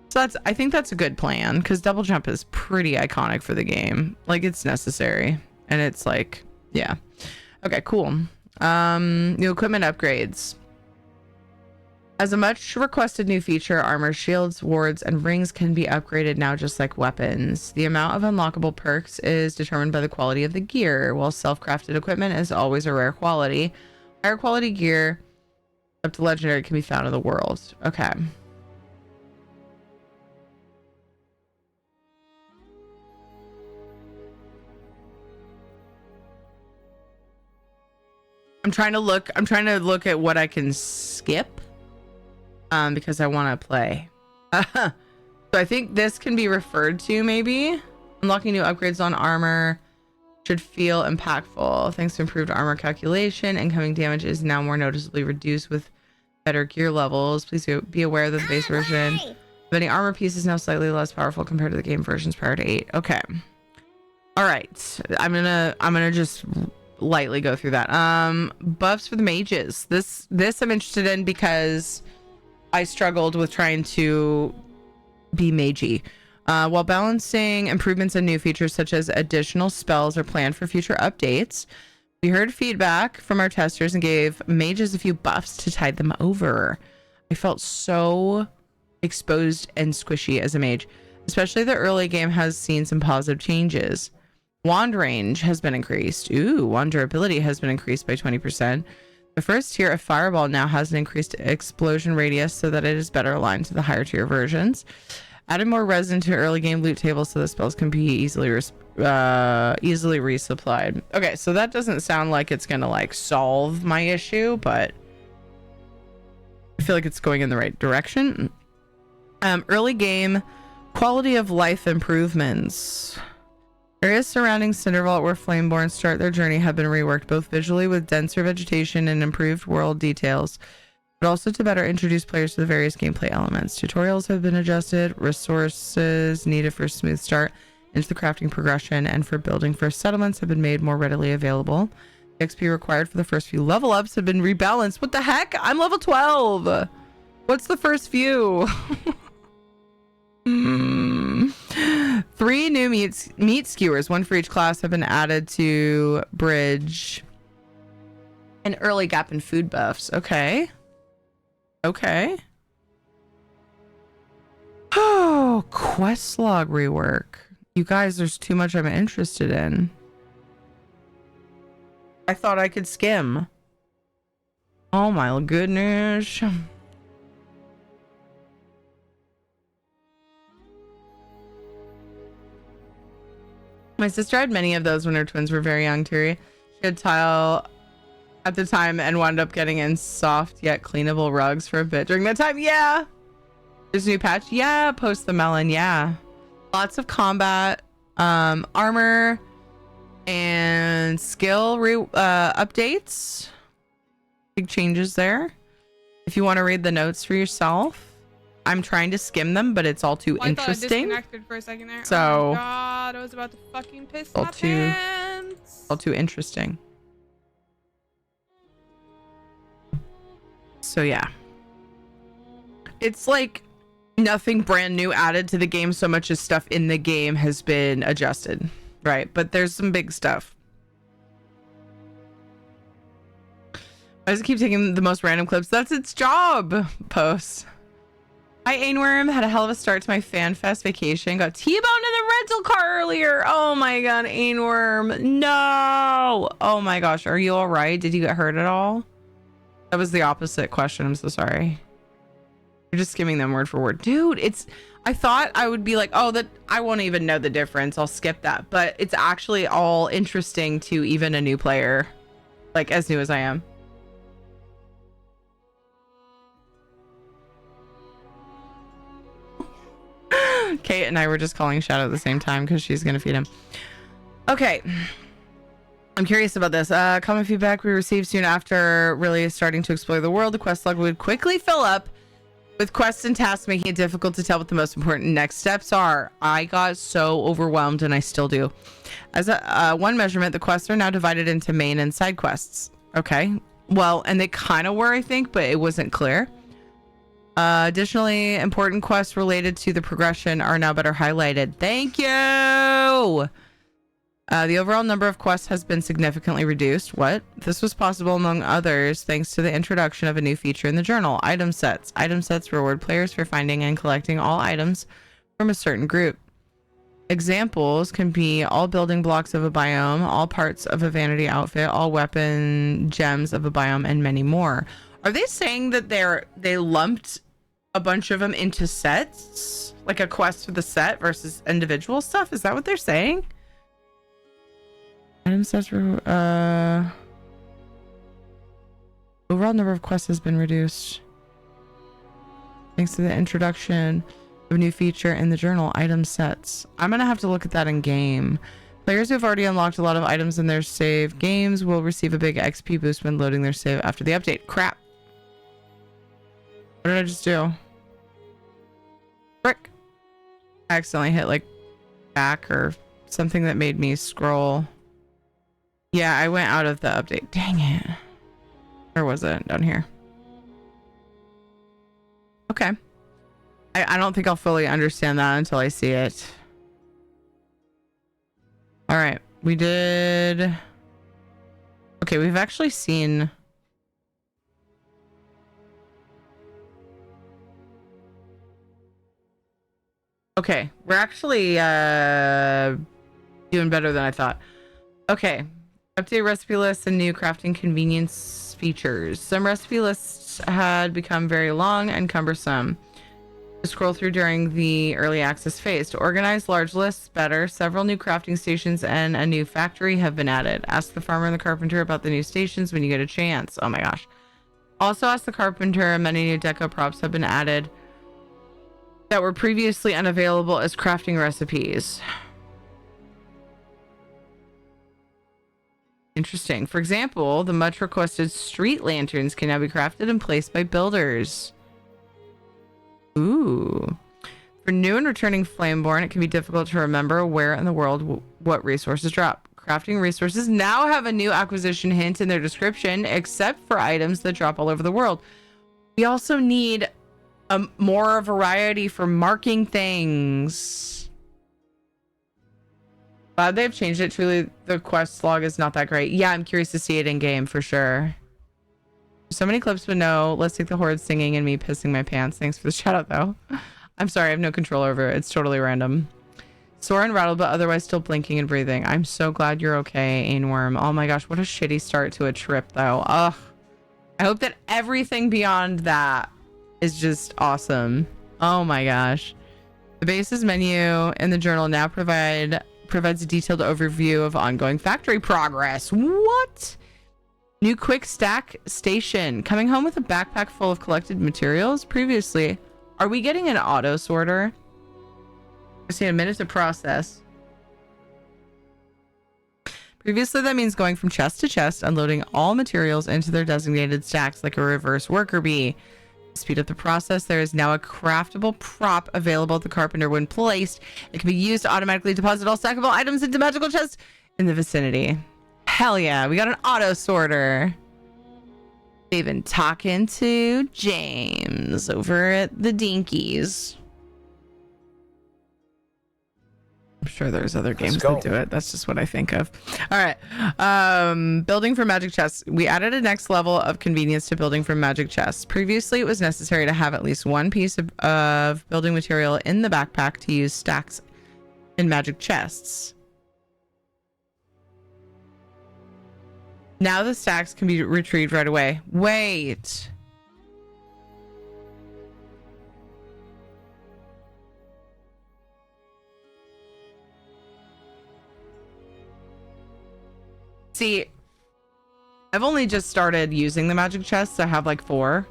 So I think that's a good plan because double jump is pretty iconic for the game. Like it's necessary and it's like, yeah. Okay, cool. New equipment upgrades. As a much requested new feature, armor, shields, wards, and rings can be upgraded now just like weapons. The amount of unlockable perks is determined by the quality of the gear, while self-crafted equipment is always a rare quality. Higher quality gear up to legendary can be found in the world. Okay. I'm trying to look at what I can skip. Because I want to play. So I think this can be referred to maybe. Unlocking new upgrades on armor should feel impactful. Thanks to improved armor calculation, incoming damage is now more noticeably reduced with better gear levels. Please be aware that the base version of any armor piece is now slightly less powerful compared to the game versions prior to 8. Okay. All right. I'm gonna just lightly go through that. Buffs for the mages. This I'm interested in because I struggled with trying to be magey. While balancing improvements and new features such as additional spells are planned for future updates, we heard feedback from our testers and gave mages a few buffs to tide them over. I felt so exposed and squishy as a mage. Especially the early game has seen some positive changes. Wand range has been increased. Ooh, wand durability has been increased by 20%. The first tier of Fireball now has an increased explosion radius so that it is better aligned to the higher tier versions. Added more resin to early game loot tables so the spells can be easily resupplied. Okay, so that doesn't sound like it's gonna like solve my issue, but I feel like it's going in the right direction. Early game quality of life improvements. Areas surrounding Cindervault where Flameborn start their journey have been reworked both visually with denser vegetation and improved world details, but also to better introduce players to the various gameplay elements. Tutorials have been adjusted, resources needed for a smooth start into the crafting progression and for building first settlements have been made more readily available. The XP required for the first few level ups have been rebalanced. What the heck? I'm level 12. What's the first few? 3 new meat skewers, 1 for each class, have been added to bridge an early gap in food buffs. Okay. Oh, quest log rework. You guys, there's too much I'm interested in. I thought I could skim. Oh my goodness. My sister had many of those when her twins were very young, Terry. She had tile at the time and wound up getting in soft yet cleanable rugs for a bit during that time. Yeah. There's a new patch. Yeah. Post the melon. Yeah. Lots of combat, armor, and skill updates. Big changes there. If you want to read the notes for yourself. I'm trying to skim them, but it's all too interesting. I thought I disconnected for a second there. So, oh my god, I was about to fucking piss my pants. All too interesting. So yeah. It's like nothing brand new added to the game so much as stuff in the game has been adjusted. Right, but there's some big stuff. Why does it keep taking the most random clips? That's its job. Post. Hi, Ainworm. Had a hell of a start to my FanFest vacation. Got T-boned in the rental car earlier. Oh my god, Ainworm. No. Oh my gosh. Are you all right? Did you get hurt at all? That was the opposite question. I'm so sorry. You're just skimming them word for word. Dude, I thought I would be like, oh, that I won't even know the difference. I'll skip that. But it's actually all interesting to even a new player. Like as new as I am. Kate and I were just calling Shadow at the same time because she's gonna feed him. Okay, I'm curious about this. Common feedback we received soon after really starting to explore the world. The quest log would quickly fill up with quests and tasks, making it difficult to tell what the most important next steps are. I got so overwhelmed, and I still do. As one measurement, the quests are now divided into main and side quests. Okay, well, and they kind of were, I think, but it wasn't clear. Additionally, important quests related to the progression are now better highlighted. Thank you. The overall number of quests has been significantly reduced. What? This was possible, among others, thanks to the introduction of a new feature in the journal, item sets. Item sets reward players for finding and collecting all items from a certain group. Examples can be all building blocks of a biome, all parts of a vanity outfit, all weapon gems of a biome, and many more. Are they saying that they lumped a bunch of them into sets? Like a quest for the set versus individual stuff? Is that what they're saying? Item sets overall number of quests has been reduced thanks to the introduction of a new feature in the journal, item sets. I'm gonna have to look at that in game. Players who have already unlocked a lot of items in their save games will receive a big XP boost when loading their save after the update. Crap. What did I just do? Frick. I accidentally hit like back or something that made me scroll. Yeah, I went out of the update. Dang it. Where was it? Down here. Okay. I don't think I'll fully understand that until I see it. All right. We did... Okay, we've actually seen... Okay, we're actually doing better than I thought. Okay. Update recipe lists and new crafting convenience features. Some recipe lists had become very long and cumbersome to scroll through during the early access phase. To organize large lists better, several new crafting stations and a new factory have been added. Ask the farmer and the carpenter about the new stations when you get a chance. Oh my gosh. Also ask the carpenter, many new deco props have been added that were previously unavailable as crafting recipes. Interesting. For example, the much requested street lanterns can now be crafted and placed by builders. Ooh. For new and returning Flameborn, it can be difficult to remember where in the world what resources drop. Crafting resources now have a new acquisition hint in their description, except for items that drop all over the world. We also need more variety for marking things. They've changed it. Truly, the quest log is not that great. Yeah, I'm curious to see it in game for sure. So many clips, but no. Let's take the horde singing and me pissing my pants. Thanks for the shout out, though. I'm sorry, I have no control over it. It's totally random. Sore and rattled, but otherwise still blinking and breathing. I'm so glad you're okay, Ainworm. Oh my gosh, what a shitty start to a trip, though. Ugh. I hope that everything beyond that is just awesome. Oh my gosh. The base's menu in the journal now provides a detailed overview of ongoing factory progress. What? New quick stack station. Coming home with a backpack full of collected materials. Previously, are we getting an auto sorter? I see a minute to process. Previously, that means going from chest to chest, unloading all materials into their designated stacks like a reverse worker bee. To speed up the process, there is now a craftable prop available at the carpenter. When placed, it can be used to automatically deposit all stackable items into magical chests in the vicinity. Hell yeah, we got an auto sorter. They've been talking to James over at the Dinkies. I'm sure there's other games that do it. That's just what I think of. All right. Building for magic chests. We added a next level of convenience to building from magic chests. Previously, it was necessary to have at least one piece of building material in the backpack to use stacks in magic chests. Now the stacks can be retrieved right away. Wait. See, I've only just started using the magic chests. I have like 4.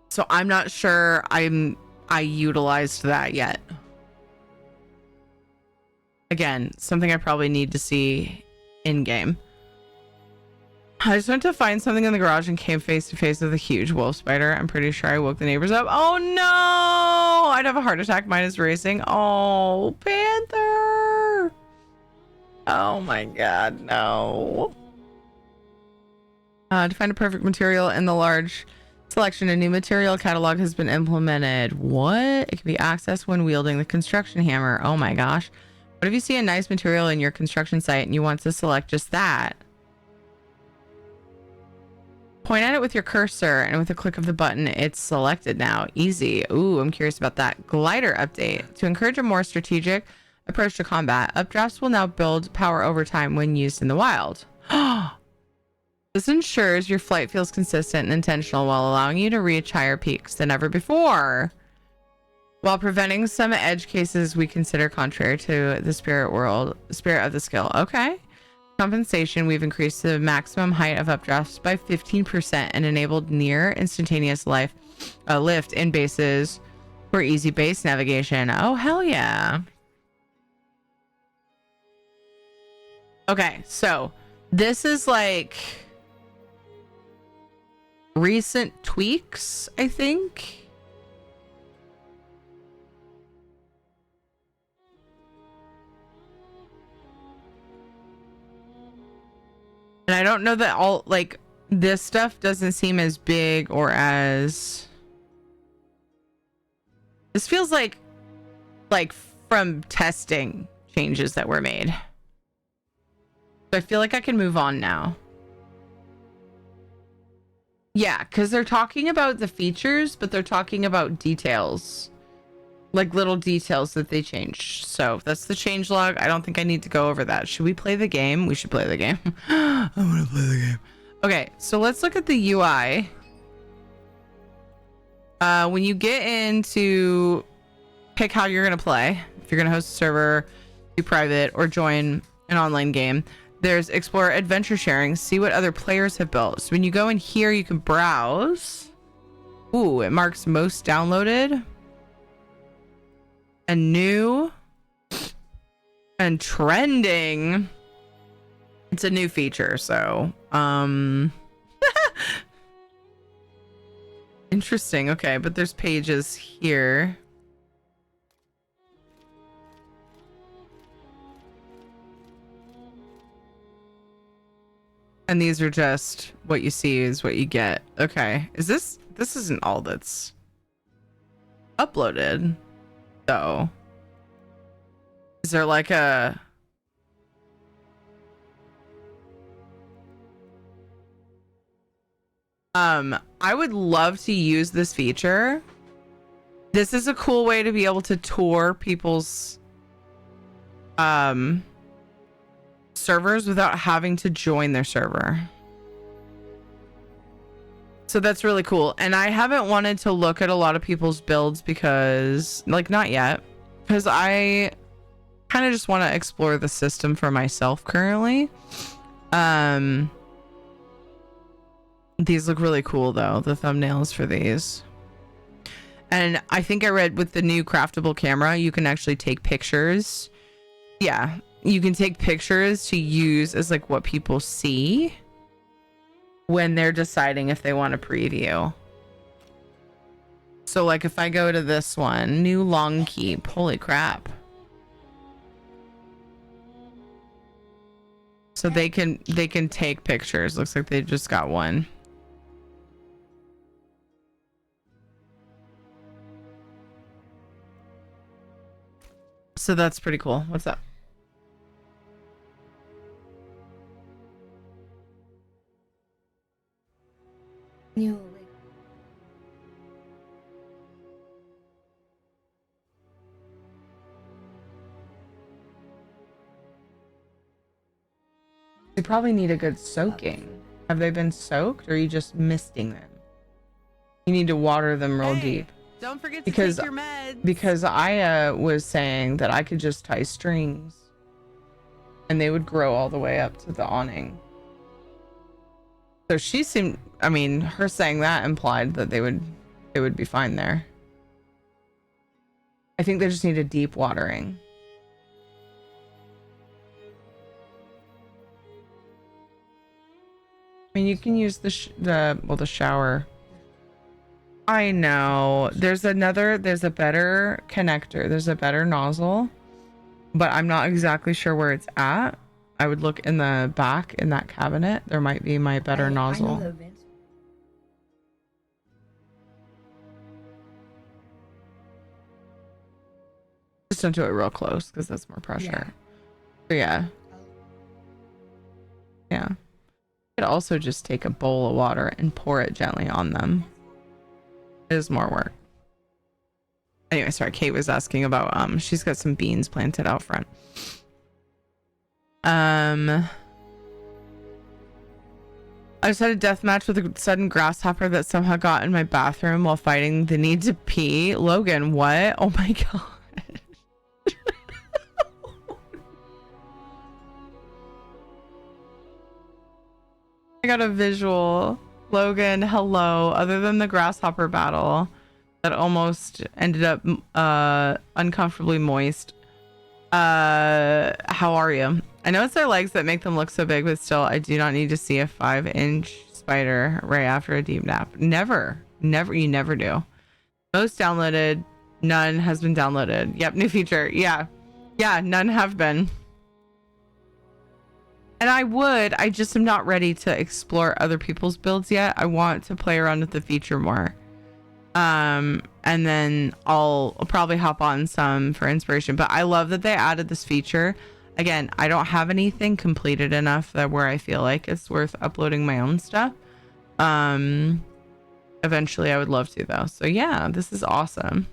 So I'm not sure I utilized that yet. Again, something I probably need to see in game. I just went to find something in the garage and came face to face with a huge wolf spider. I'm pretty sure I woke the neighbors up. Oh no! I'd have a heart attack. Mine is racing. Oh, Panther! Oh my god, no. To find a perfect material in the large selection, a new material catalog has been implemented. What? It can be accessed when wielding the construction hammer. Oh my gosh. What if you see a nice material in your construction site and you want to select just that? Point at it with your cursor, and with a click of the button, it's selected now. Easy. Ooh, I'm curious about that. Glider update. To encourage a more strategic approach to combat, updrafts will now build power over time when used in the wild. This ensures your flight feels consistent and intentional while allowing you to reach higher peaks than ever before, while preventing some edge cases we consider contrary to the spirit of the skill. Okay. Compensation, we've increased the maximum height of updrafts by 15% and enabled near instantaneous lift in bases for easy base navigation. Oh, hell yeah. Okay, so this is like recent tweaks, I think. And I don't know that all, like, this stuff doesn't seem as big or as... This feels like from testing changes that were made. So I feel like I can move on now. Yeah, because they're talking about the features, but they're talking about details. Like little details that they changed. So that's the change log. I don't think I need to go over that. Should we play the game? We should play the game. I want to play the game. Okay, so let's look at the UI. When you get into pick how you're going to play, if you're going to host a server, do private, or join an online game, there's explore adventure sharing, see what other players have built. So when you go in here, you can browse. Ooh, it marks most downloaded. And new and trending. It's a new feature, so interesting. Okay, but there's pages here. And these are just what you see is what you get. Okay, this isn't all that's uploaded. So, is there like a... I would love to use this feature. This is a cool way to be able to tour people's servers without having to join their server. So that's really cool. And I haven't wanted to look at a lot of people's builds because, like, not yet, because I kind of just want to explore the system for myself currently. These look really cool though, the thumbnails for these. And I think I read with the new craftable camera, you can actually take pictures. Yeah, you can take pictures to use as like what people see when they're deciding if they want to preview. So like if I go to this one, new long keep, holy crap. So they can take pictures. Looks like they just got one. So that's pretty cool. What's up? New. They probably need a good soaking. Have they been soaked or are you just misting them? You need to water them real deep. Don't forget to take your meds. Because Aya was saying that I could just tie strings and they would grow all the way up to the awning. So she seemed, I mean, her saying that implied that they would be fine there. I think they just need a deep watering. I mean, you can use the shower. I know. There's a better connector. There's a better nozzle, but I'm not exactly sure where it's at. I would look in the back in that cabinet. There might be my better nozzle. Just don't do it real close because that's more pressure. Yeah. Yeah. You could also just take a bowl of water and pour it gently on them. It is more work. Anyway, sorry, Kate was asking about she's got some beans planted out front. I just had a death match with a sudden grasshopper that somehow got in my bathroom while fighting the need to pee. Logan, what? Oh my god. I got a visual. Logan, hello. Other than the grasshopper battle that almost ended up uncomfortably moist. How are you? I know it's their legs that make them look so big, but still, I do not need to see a 5-inch spider right after a deep nap. Never. You never do. Most downloaded. None has been downloaded. Yep, new feature. Yeah, none have been. And I just am not ready to explore other people's builds yet. I want to play around with the feature more. And then I'll probably hop on some for inspiration. But I love that they added this feature. Again, I don't have anything completed enough that where I feel like it's worth uploading my own stuff. Eventually I would love to though. So yeah, this is awesome.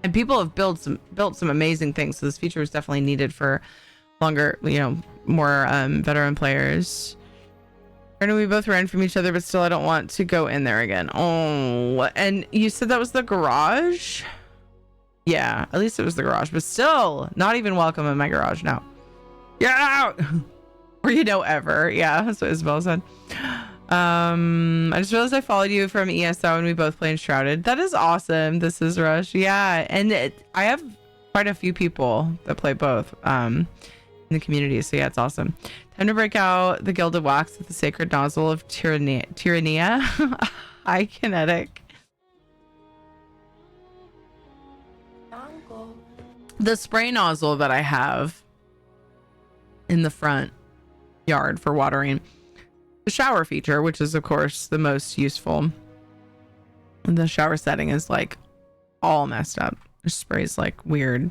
And people have built some amazing things. So this feature was definitely needed for longer, more veteran players. And we both ran from each other, but still I don't want to go in there again. Oh, and you said that was the garage? Yeah, at least it was the garage, but still not even welcome in my garage now. Get out! Or ever. Yeah, that's what Isabel said. I just realized I followed you from ESO and we both play Enshrouded. That is awesome. This is Rush. Yeah, and I have quite a few people that play both in the community, so yeah, it's awesome. Time to break out the Gilded Wax with the Sacred Nozzle of Tyrannia. Hi, Kinetic. The spray nozzle that I have in the front yard for watering the shower feature, which is of course the most useful. The shower setting is like all messed up. It sprays like weird.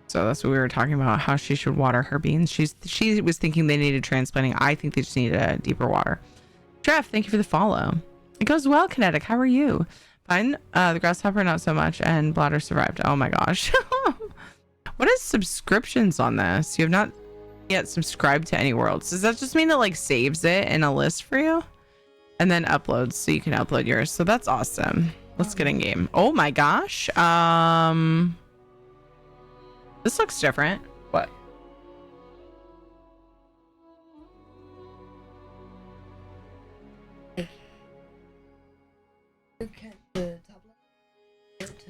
So that's what we were talking about, how she should water her beans. She was thinking they needed transplanting. I think they just needed a deeper water. Jeff, thank you for the follow. It goes well, Kinetic. How are you? Fine. The grasshopper, not so much, and bladder survived. Oh my gosh. What is subscriptions on this? You have not yet subscribed to any worlds. Does that just mean it like saves it in a list for you and then uploads so you can upload yours? So that's awesome. Let's get in game. Oh my gosh. This looks different. What? Okay, the top left.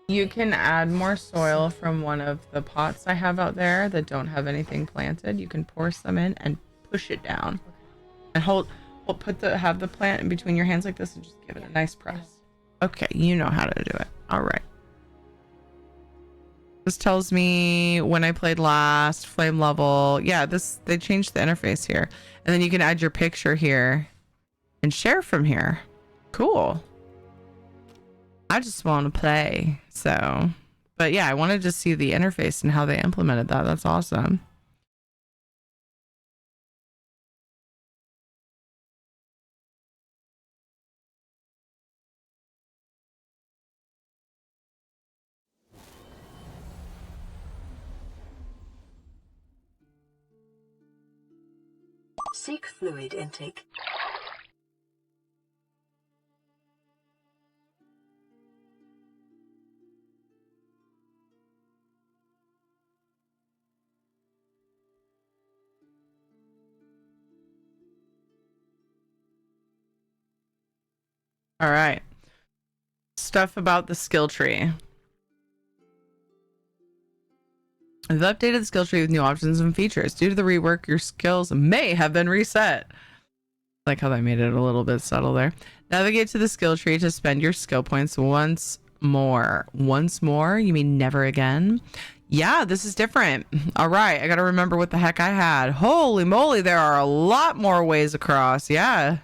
You can add more soil from one of the pots I have out there that don't have anything planted. You can pour some in and push it down. And have the plant in between your hands like this and just give it a nice press. Okay, you know how to do it. All right. This tells me when I played last, flame level. Yeah, they changed the interface here. And then you can add your picture here and share from here. Cool. I just want to play. So, but yeah, I wanted to see the interface and how they implemented that. That's awesome. Seek fluid intake. All right. Stuff about the skill tree. They've updated the skill tree with new options and features. Due to the rework, your skills may have been reset. I like how they made it a little bit subtle there. Navigate to the skill tree to spend your skill points once more. Once more? You mean never again? Yeah, this is different. All right, I gotta remember what the heck I had. Holy moly, there are a lot more ways across. Yeah.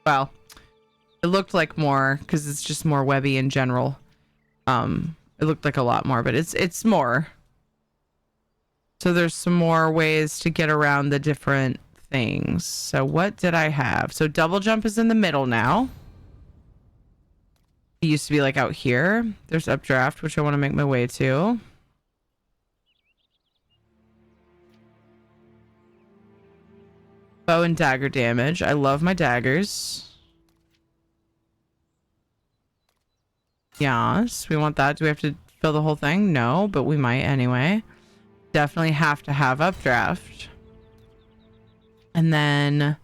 Well, It looked like more because it's just more webby in general. It looked like a lot more, but it's more. So there's some more ways to get around the different things. So what did I have? So double jump is in the middle now. It used to be like out here. There's updraft, which I want to make my way to. Bow and dagger damage. I love my daggers. Yes, we want that. Do we have to fill the whole thing? No, but we might anyway. Definitely have to have updraft. And then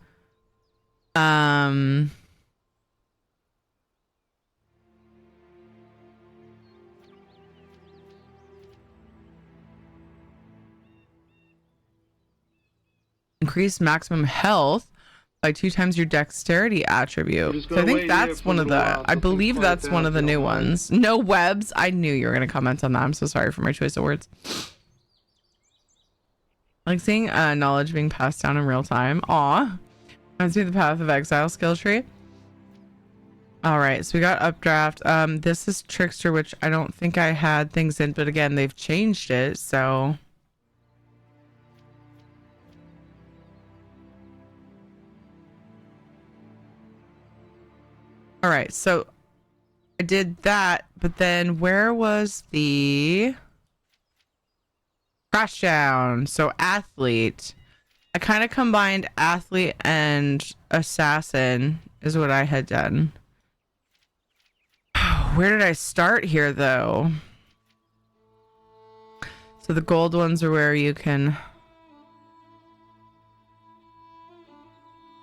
increase maximum health by 2 times your dexterity attribute. So I think that's one of the, I believe that's one of the new ones. No webs. I knew you were going to comment on that. I'm so sorry for my choice of words. I like seeing knowledge being passed down in real time. Aw. Reminds me of the Path of Exile skill tree. All right, so we got updraft. This is Trickster, which I don't think I had things in, but again, they've changed it, so... All right, so I did that, but then where was the crash down? So athlete. I kind of combined athlete and assassin is what I had done. Where did I start here though? So the gold ones are where you can...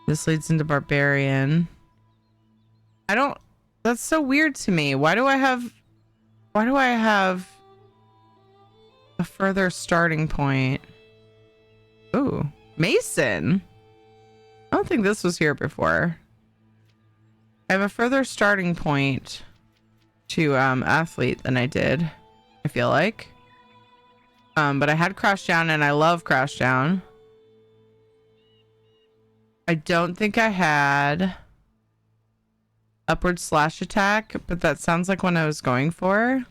This leads into barbarian. I don't... That's so weird to me. Why do I have a further starting point? Ooh, Mason. I don't think this was here before. I have a further starting point to athlete than I did, I feel like. But I had crash down and I love crash down. I don't think I had upward slash attack, but that sounds like what I was going for.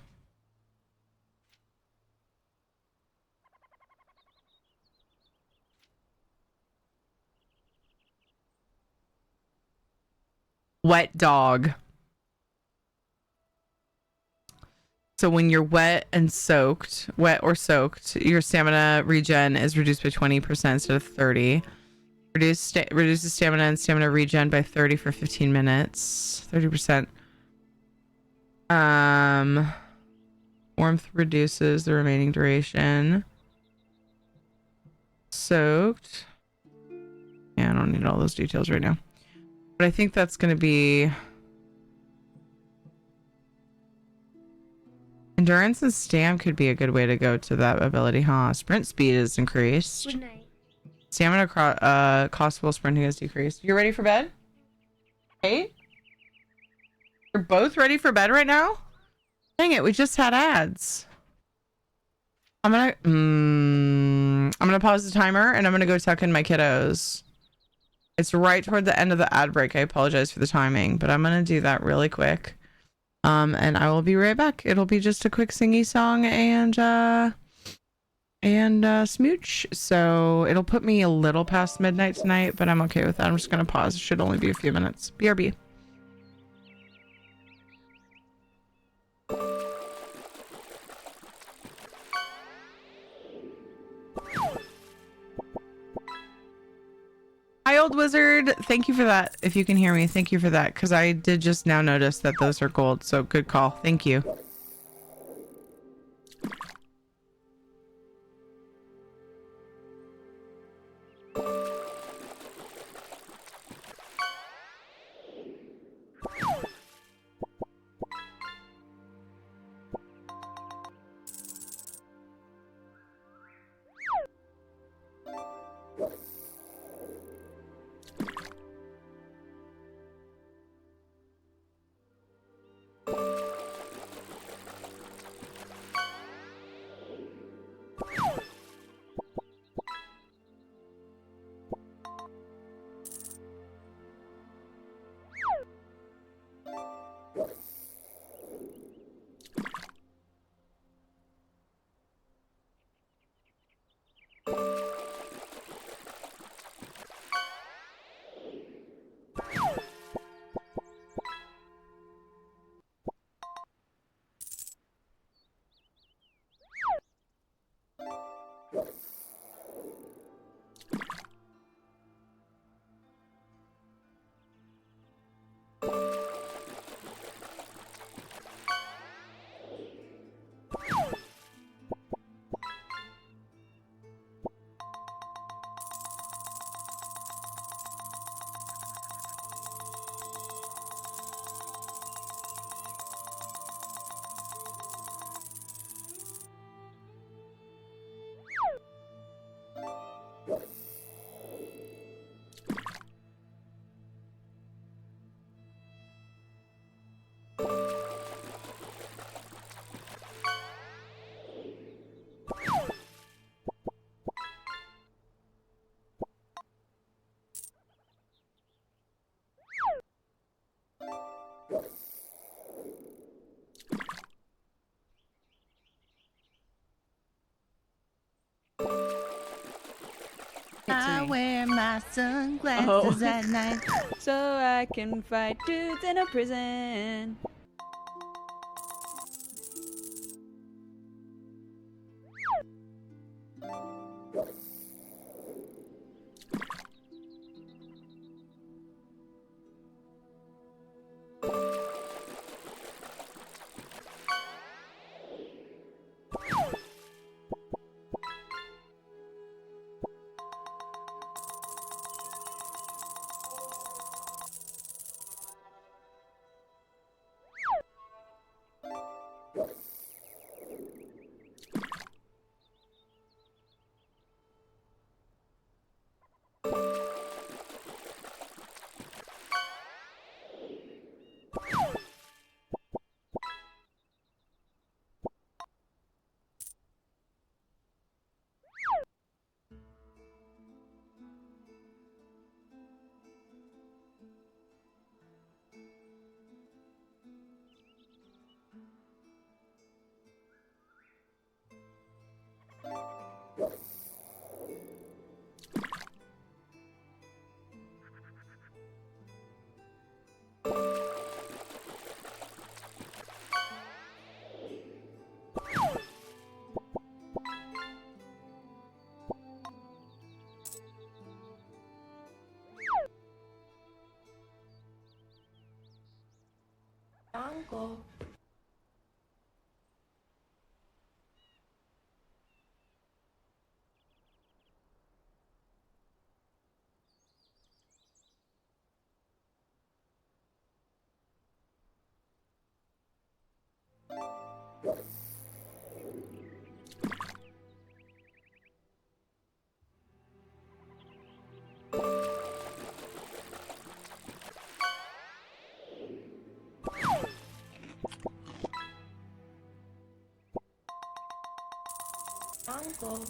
Wet dog. So when you're wet or soaked, your stamina regen is reduced by 20% instead of 30. Reduces stamina and stamina regen by 30 for 15 minutes. 30%. Warmth reduces the remaining duration. Soaked. Yeah, I don't need all those details right now. But I think that's going to be... Endurance and stam could be a good way to go to that ability, huh? Sprint speed is increased. Good night. Stamina cost while sprinting is decreased. You ready for bed? Hey? You're both ready for bed right now? Dang it, we just had ads. I'm gonna pause the timer and I'm gonna go tuck in my kiddos. It's right toward the end of the ad break. I apologize for the timing, but I'm gonna do that really quick. And I will be right back. It'll be just a quick singy song and smooch. So it'll put me a little past midnight tonight, but I'm okay with that. I'm just gonna pause. It should only be a few minutes. BRB. Hi, old wizard. Thank you for that. If you can hear me, thank you for that. Because I did just now notice that those are gold. So good call. Thank you. I wear my sunglasses at night. so I can fight dudes in a prison. Uncle. Uncle.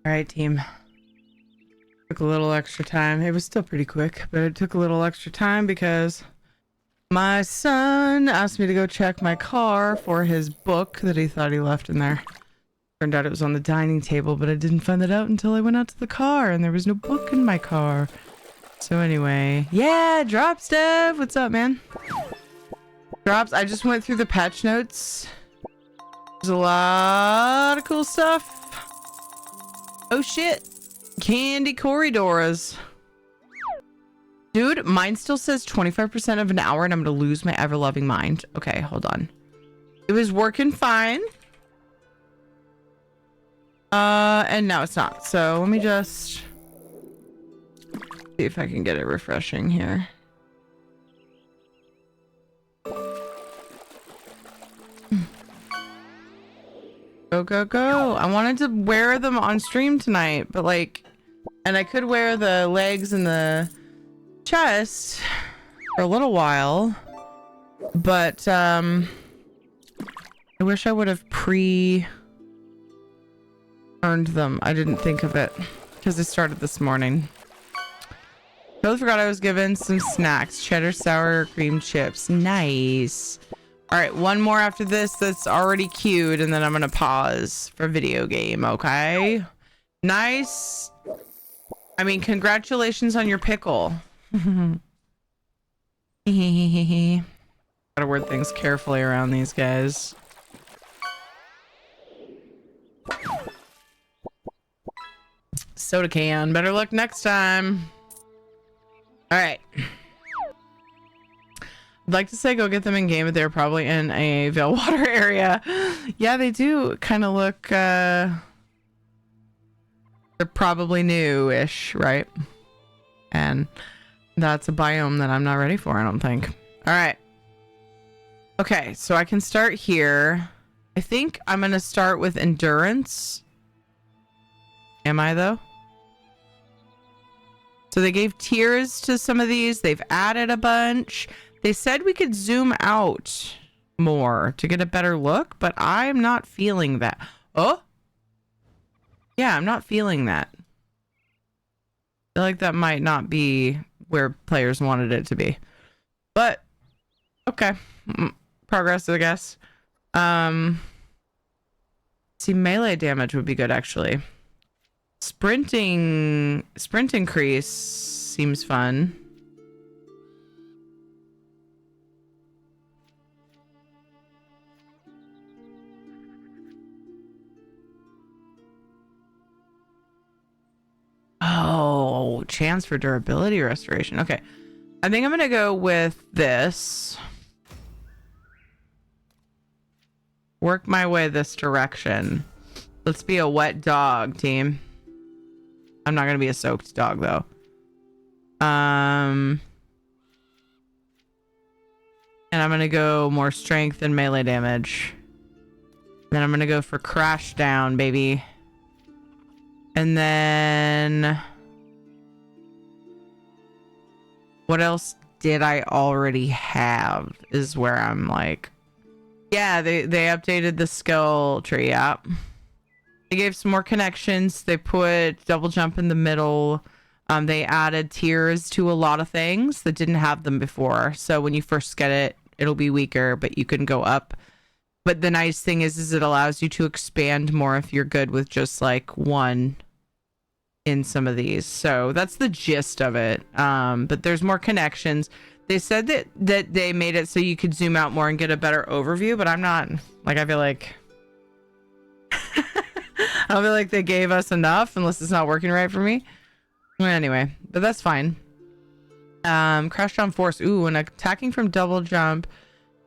All right, team. Took a little extra time. It was still pretty quick, but it took a little extra time because my son asked me to go check my car for his book that he thought he left in there. Turned out it was on the dining table, but I didn't find that out until I went out to the car and there was no book in my car. So anyway, yeah, Drop Steph. What's up, man? Drops, I just went through the patch notes. There's a lot of cool stuff. Oh shit. Candy corridors. Dude, mine still says 25% of an hour and I'm gonna lose my ever-loving mind. Okay, hold on. It was working fine. And now it's not. So let me just see if I can get it refreshing here. Go, go, go. I wanted to wear them on stream tonight, but like, and I could wear the legs and the chest for a little while, but I wish I would have pre-earned them. I didn't think of it because I started this morning. Totally forgot I was given some snacks. Cheddar sour cream chips. Nice. All right, one more after this that's already queued, and then I'm gonna pause for video game, okay? Nice. I mean, congratulations on your pickle. Gotta word things carefully around these guys. Soda can. Better luck next time. All right. I'd like to say go get them in game, but they're probably in a Veilwater area. Yeah, they do kind of look, they're probably new-ish, right? And that's a biome that I'm not ready for, I don't think. All right. Okay, so I can start here. I think I'm going to start with endurance. Am I, though? So they gave tiers to some of these. They've added a bunch. They said we could zoom out more to get a better look, but I'm not feeling that. Oh? Yeah, I'm not feeling that. I feel like that might not be where players wanted it to be. But, okay. Progress, I guess. See, melee damage would be good, actually. Sprint increase seems fun. Oh, chance for durability restoration. Okay. I think I'm going to go with this. Work my way this direction. Let's be a wet dog, team. I'm not going to be a soaked dog, though. And I'm going to go more strength and melee damage. Then I'm going to go for crash down, baby. And then what else did I already have is where I'm like, yeah, they updated the skill tree app. They gave some more connections. They put double jump in the middle. They added tiers to a lot of things that didn't have them before. So when you first get it, it'll be weaker, but you can go up. But the nice thing is it allows you to expand more if you're good with just like one in some of these. So that's the gist of it. But there's more connections. They said that they made it so you could zoom out more and get a better overview, but I'm not like, I feel like I don't feel like they gave us enough unless it's not working right for me. Anyway, but that's fine. Crash down force. Ooh, and attacking from double jump.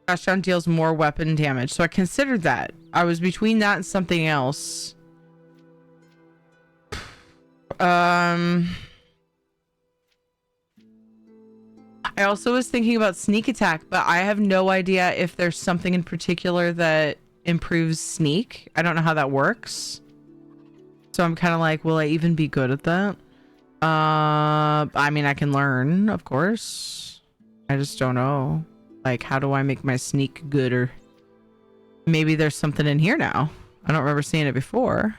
Crash down deals more weapon damage. So I considered that. I was between that and something else. I also was thinking about sneak attack, but I have no idea if there's something in particular that improves sneak. I don't know how that works. So I'm kind of like, will I even be good at that? I mean, I can learn, of course. I just don't know. Like, how do I make my sneak gooder? Maybe there's something in here now. I don't remember seeing it before.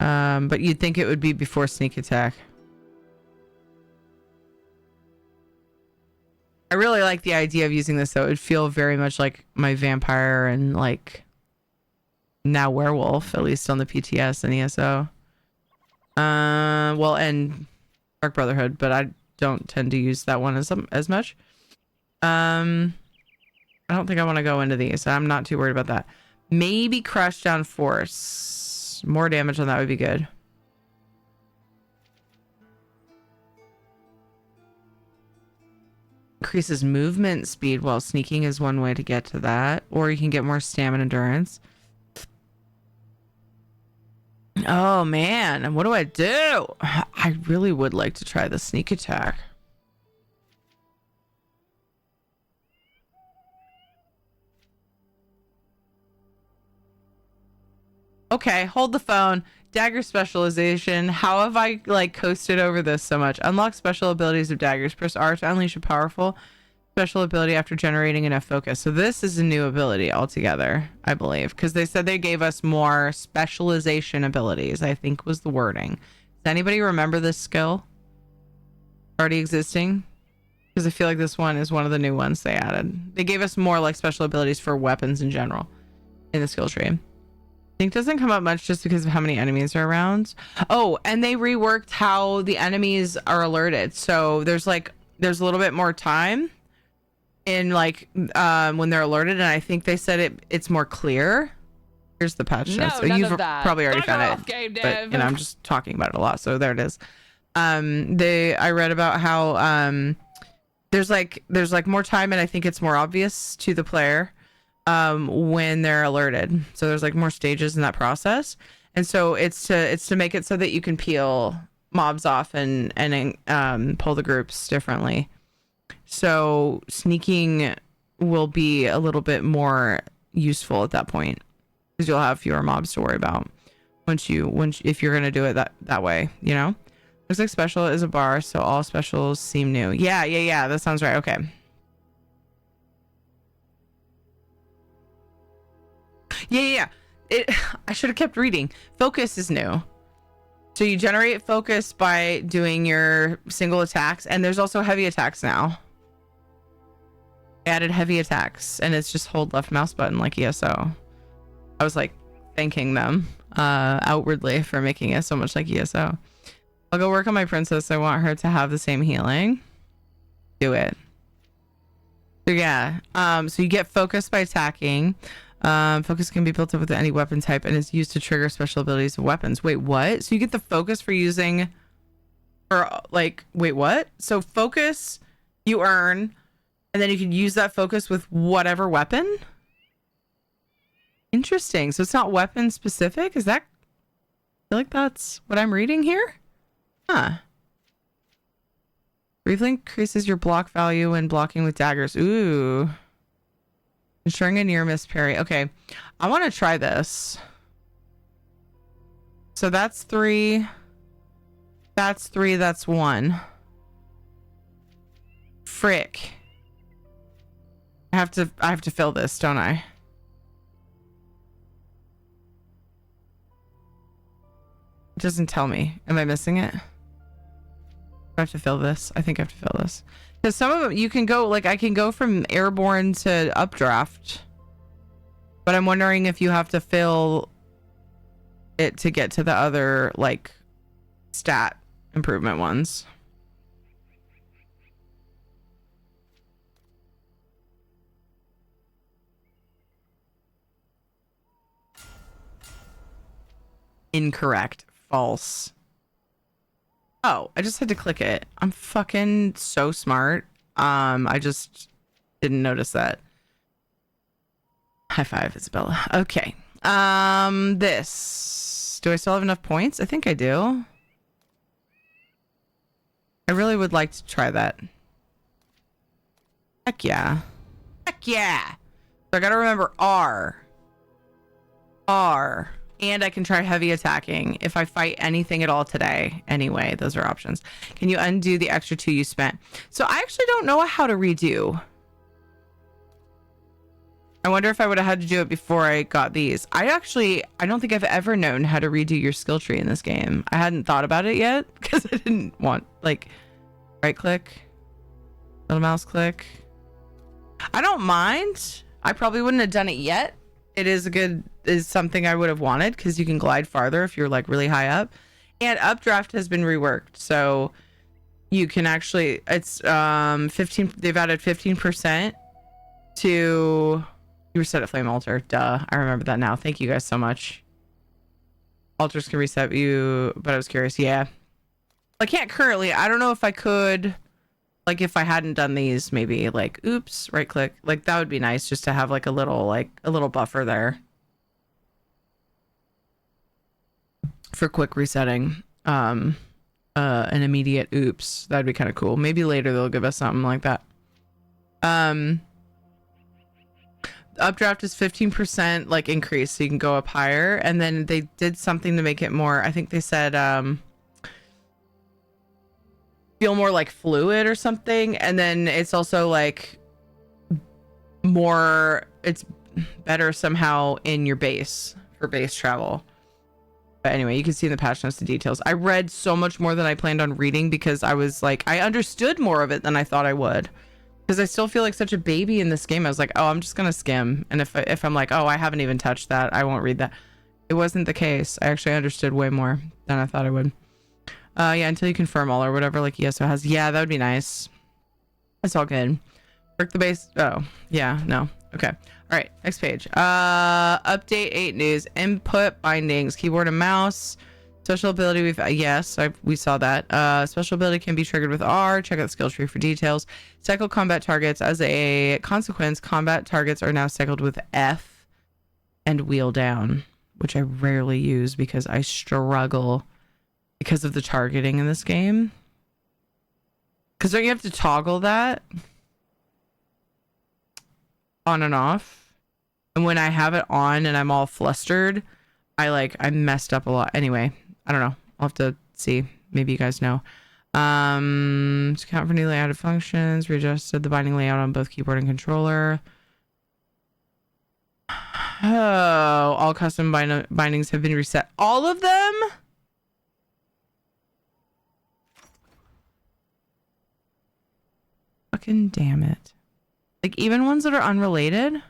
But you'd think it would be before sneak attack. I really like the idea of using this though. It would feel very much like my vampire and like now werewolf, at least on the PTS and ESO. Well, and Dark Brotherhood, but I don't tend to use that one as much. I don't think I want to go into these. I'm not too worried about that. Maybe Crash Down Force. More damage on that would be good. Increases movement speed while sneaking is one way to get to that. Or you can get more stamina endurance. Oh man, what do I do? I really would like to try the sneak attack. Okay, hold the phone. Dagger specialization. How have I like coasted over this so much? Unlock special abilities of daggers. Press R to unleash a powerful special ability after generating enough focus. So this is a new ability altogether, I believe, because they said they gave us more specialization abilities, I think was the wording. Does anybody remember this skill already existing? Because I feel like this one is one of the new ones they added. They gave us more like special abilities for weapons in general in the skill tree. I think doesn't come up much just because of how many enemies are around. Oh, and they reworked how the enemies are alerted. So there's a little bit more time in like when they're alerted, and I think they said it's more clear. Here's the patch notes. So you've probably already found it, but I'm just talking about it a lot. So there it is. I read about how there's like more time, and I think it's more obvious to the player when they're alerted. So there's like more stages in that process, and so it's to make it so that you can peel mobs off and pull the groups differently. So sneaking will be a little bit more useful at that point because you'll have fewer mobs to worry about if you're gonna do it that way, you know. Looks like special is a bar, so all specials seem new. Yeah, that sounds right. Okay. Yeah. I should have kept reading. Focus is new. So you generate focus by doing your single attacks, and there's also heavy attacks now. Added heavy attacks, and it's just hold left mouse button like ESO. I was like thanking them outwardly for making it so much like ESO. I'll go work on my princess. I want her to have the same healing. Do it. So yeah, so you get focus by attacking. Focus can be built up with any weapon type and is used to trigger special abilities of weapons. Wait, what? So you get the focus for using, or like, wait, what? So focus you earn, and then you can use that focus with whatever weapon? Interesting. So it's not weapon specific? Is that, I feel like that's what I'm reading here? Huh. Briefly increases your block value when blocking with daggers. Ooh. Ensuring a near miss parry. Okay. I want to try this. So that's 3. That's 3. That's 1. Frick. I have to fill this, don't I? It doesn't tell me. Am I missing it? I have to fill this. I think I have to fill this. Because some of them, you can go, like, I can go from airborne to updraft. But I'm wondering if you have to fill it to get to the other, like, stat improvement ones. Incorrect. False. Oh, I just had to click it. I'm fucking so smart. I just didn't notice that. High five, Isabella. Okay. This. Do I still have enough points? I think I do. I really would like to try that. Heck yeah. Heck yeah. So I gotta remember R. And I can try heavy attacking if I fight anything at all today. Anyway, those are options. Can you undo the extra 2 you spent? So I actually don't know how to redo. I wonder if I would have had to do it before I got these. I don't think I've ever known how to redo your skill tree in this game. I hadn't thought about it yet because I didn't want, like, right click, little mouse click. I don't mind. I probably wouldn't have done it yet. It is something I would have wanted because you can glide farther if you're like really high up. And updraft has been reworked. So you can actually, it's 15, they've added 15% to, you reset a flame altar. Duh. I remember that now. Thank you guys so much. Altars can reset you, but I was curious. Yeah. I can't currently. I don't know if I could, like if I hadn't done these, maybe like, oops, right click. Like that would be nice just to have like a little buffer there for quick resetting. An immediate oops. That'd be kind of cool. Maybe later they'll give us something like that. Updraft is 15% like increase, so you can go up higher. And then they did something to make it more, I think they said feel more like fluid or something. And then it's also like more, it's better somehow in your base for base travel. But anyway, you can see in the patch notes the details. I read so much more than I planned on reading because I was like, I understood more of it than I thought I would. Because I still feel like such a baby in this game. I was like, oh, I'm just going to skim. And if I'm like, oh, I haven't even touched that, I won't read that. It wasn't the case. I actually understood way more than I thought I would. Yeah, until you confirm all or whatever, like ESO has. Yeah, that would be nice. It's all good. Work the base. Oh, yeah, no. Okay. All right, next page. Update 8 news. Input bindings. Keyboard and mouse. Special ability. We saw that. Special ability can be triggered with R. Check out the skill tree for details. Cycle combat targets. As a consequence, combat targets are now cycled with F and wheel down, which I rarely use because I struggle because of the targeting in this game. Because don't you have to toggle that on and off? And when I have it on and I'm all flustered, I messed up a lot. Anyway, I don't know. I'll have to see. Maybe you guys know. To account for newly added functions, readjusted the binding layout on both keyboard and controller. Oh, all custom bindings have been reset. All of them? Fucking damn it. Like even ones that are unrelated?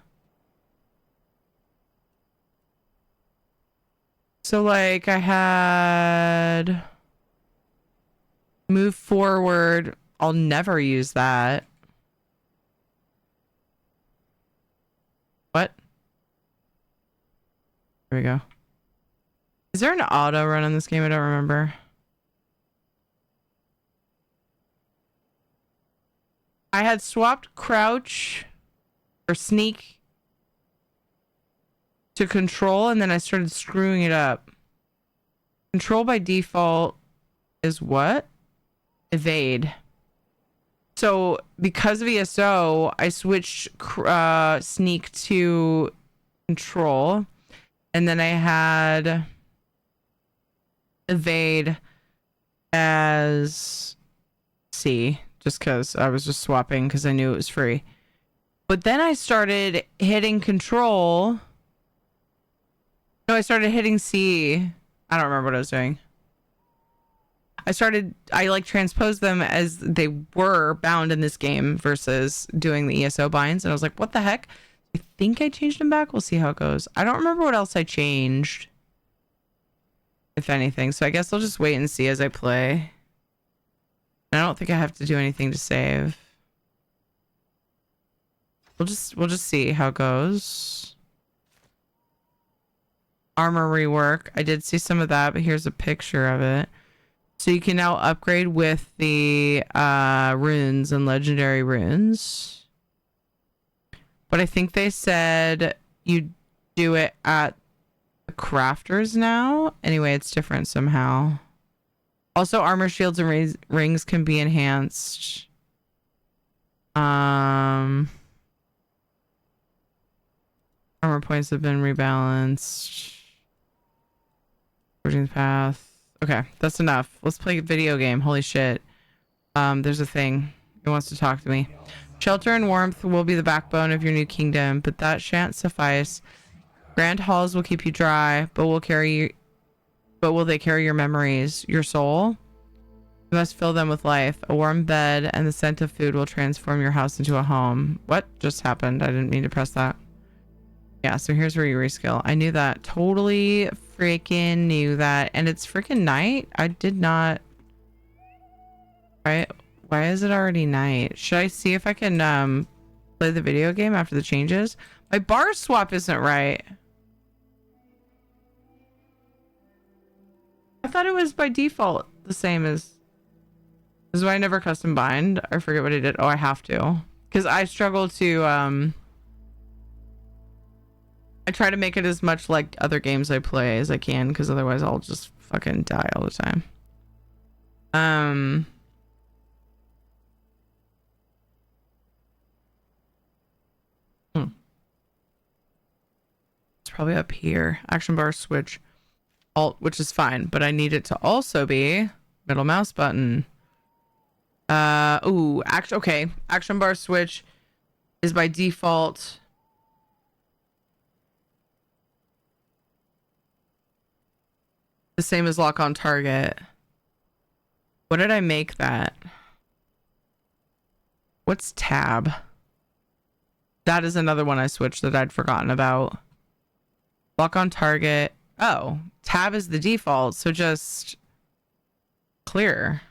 So like I had move forward. I'll never use that. What? Here we go. Is there an auto run in this game? I don't remember. I had swapped crouch or sneak to control, and then I started screwing it up. Control by default is what? Evade. So because of ESO, I switched sneak to control, and then I had evade as C, just because I was just swapping because I knew it was free. But then I started hitting control. No, I started hitting C. I don't remember what I was doing. I like transposed them as they were bound in this game versus doing the ESO binds. And I was like, what the heck? I think I changed them back. We'll see how it goes. I don't remember what else I changed, if anything. So I guess I'll just wait and see as I play. I don't think I have to do anything to save. We'll just see how it goes. Armor rework. I did see some of that, but here's a picture of it. So you can now upgrade with the runes and legendary runes. But I think they said you do it at the crafters now. Anyway, it's different somehow. Also, armor shields and rings can be enhanced. Armor points have been rebalanced. Forging path. Okay, that's enough. Let's play a video game. Holy shit. There's a thing. It wants to talk to me. Shelter and warmth will be the backbone of your new kingdom, but that shan't suffice. Grand halls will keep you dry, but will they carry your memories, your soul? You must fill them with life. A warm bed and the scent of food will transform your house into a home. What just happened? I didn't mean to press that. Yeah, so here's where you reskill. I knew that. Totally freaking knew that. And it's freaking night? I did not... Right? Why is it already night? Should I see if I can play the video game after the changes? My bar swap isn't right. I thought it was by default the same as... This is why I never custom bind. I forget what I did. Oh, I have to. Because I struggle to... I try to make it as much like other games I play as I can, because otherwise I'll just fucking die all the time. It's probably up here. Action bar switch. Alt, which is fine, but I need it to also be middle mouse button. Okay. Action bar switch is by default. The same as lock on target. What did I make that? What's tab? That is another one I switched that I'd forgotten about. Lock on target. Oh, tab is the default, so just clear.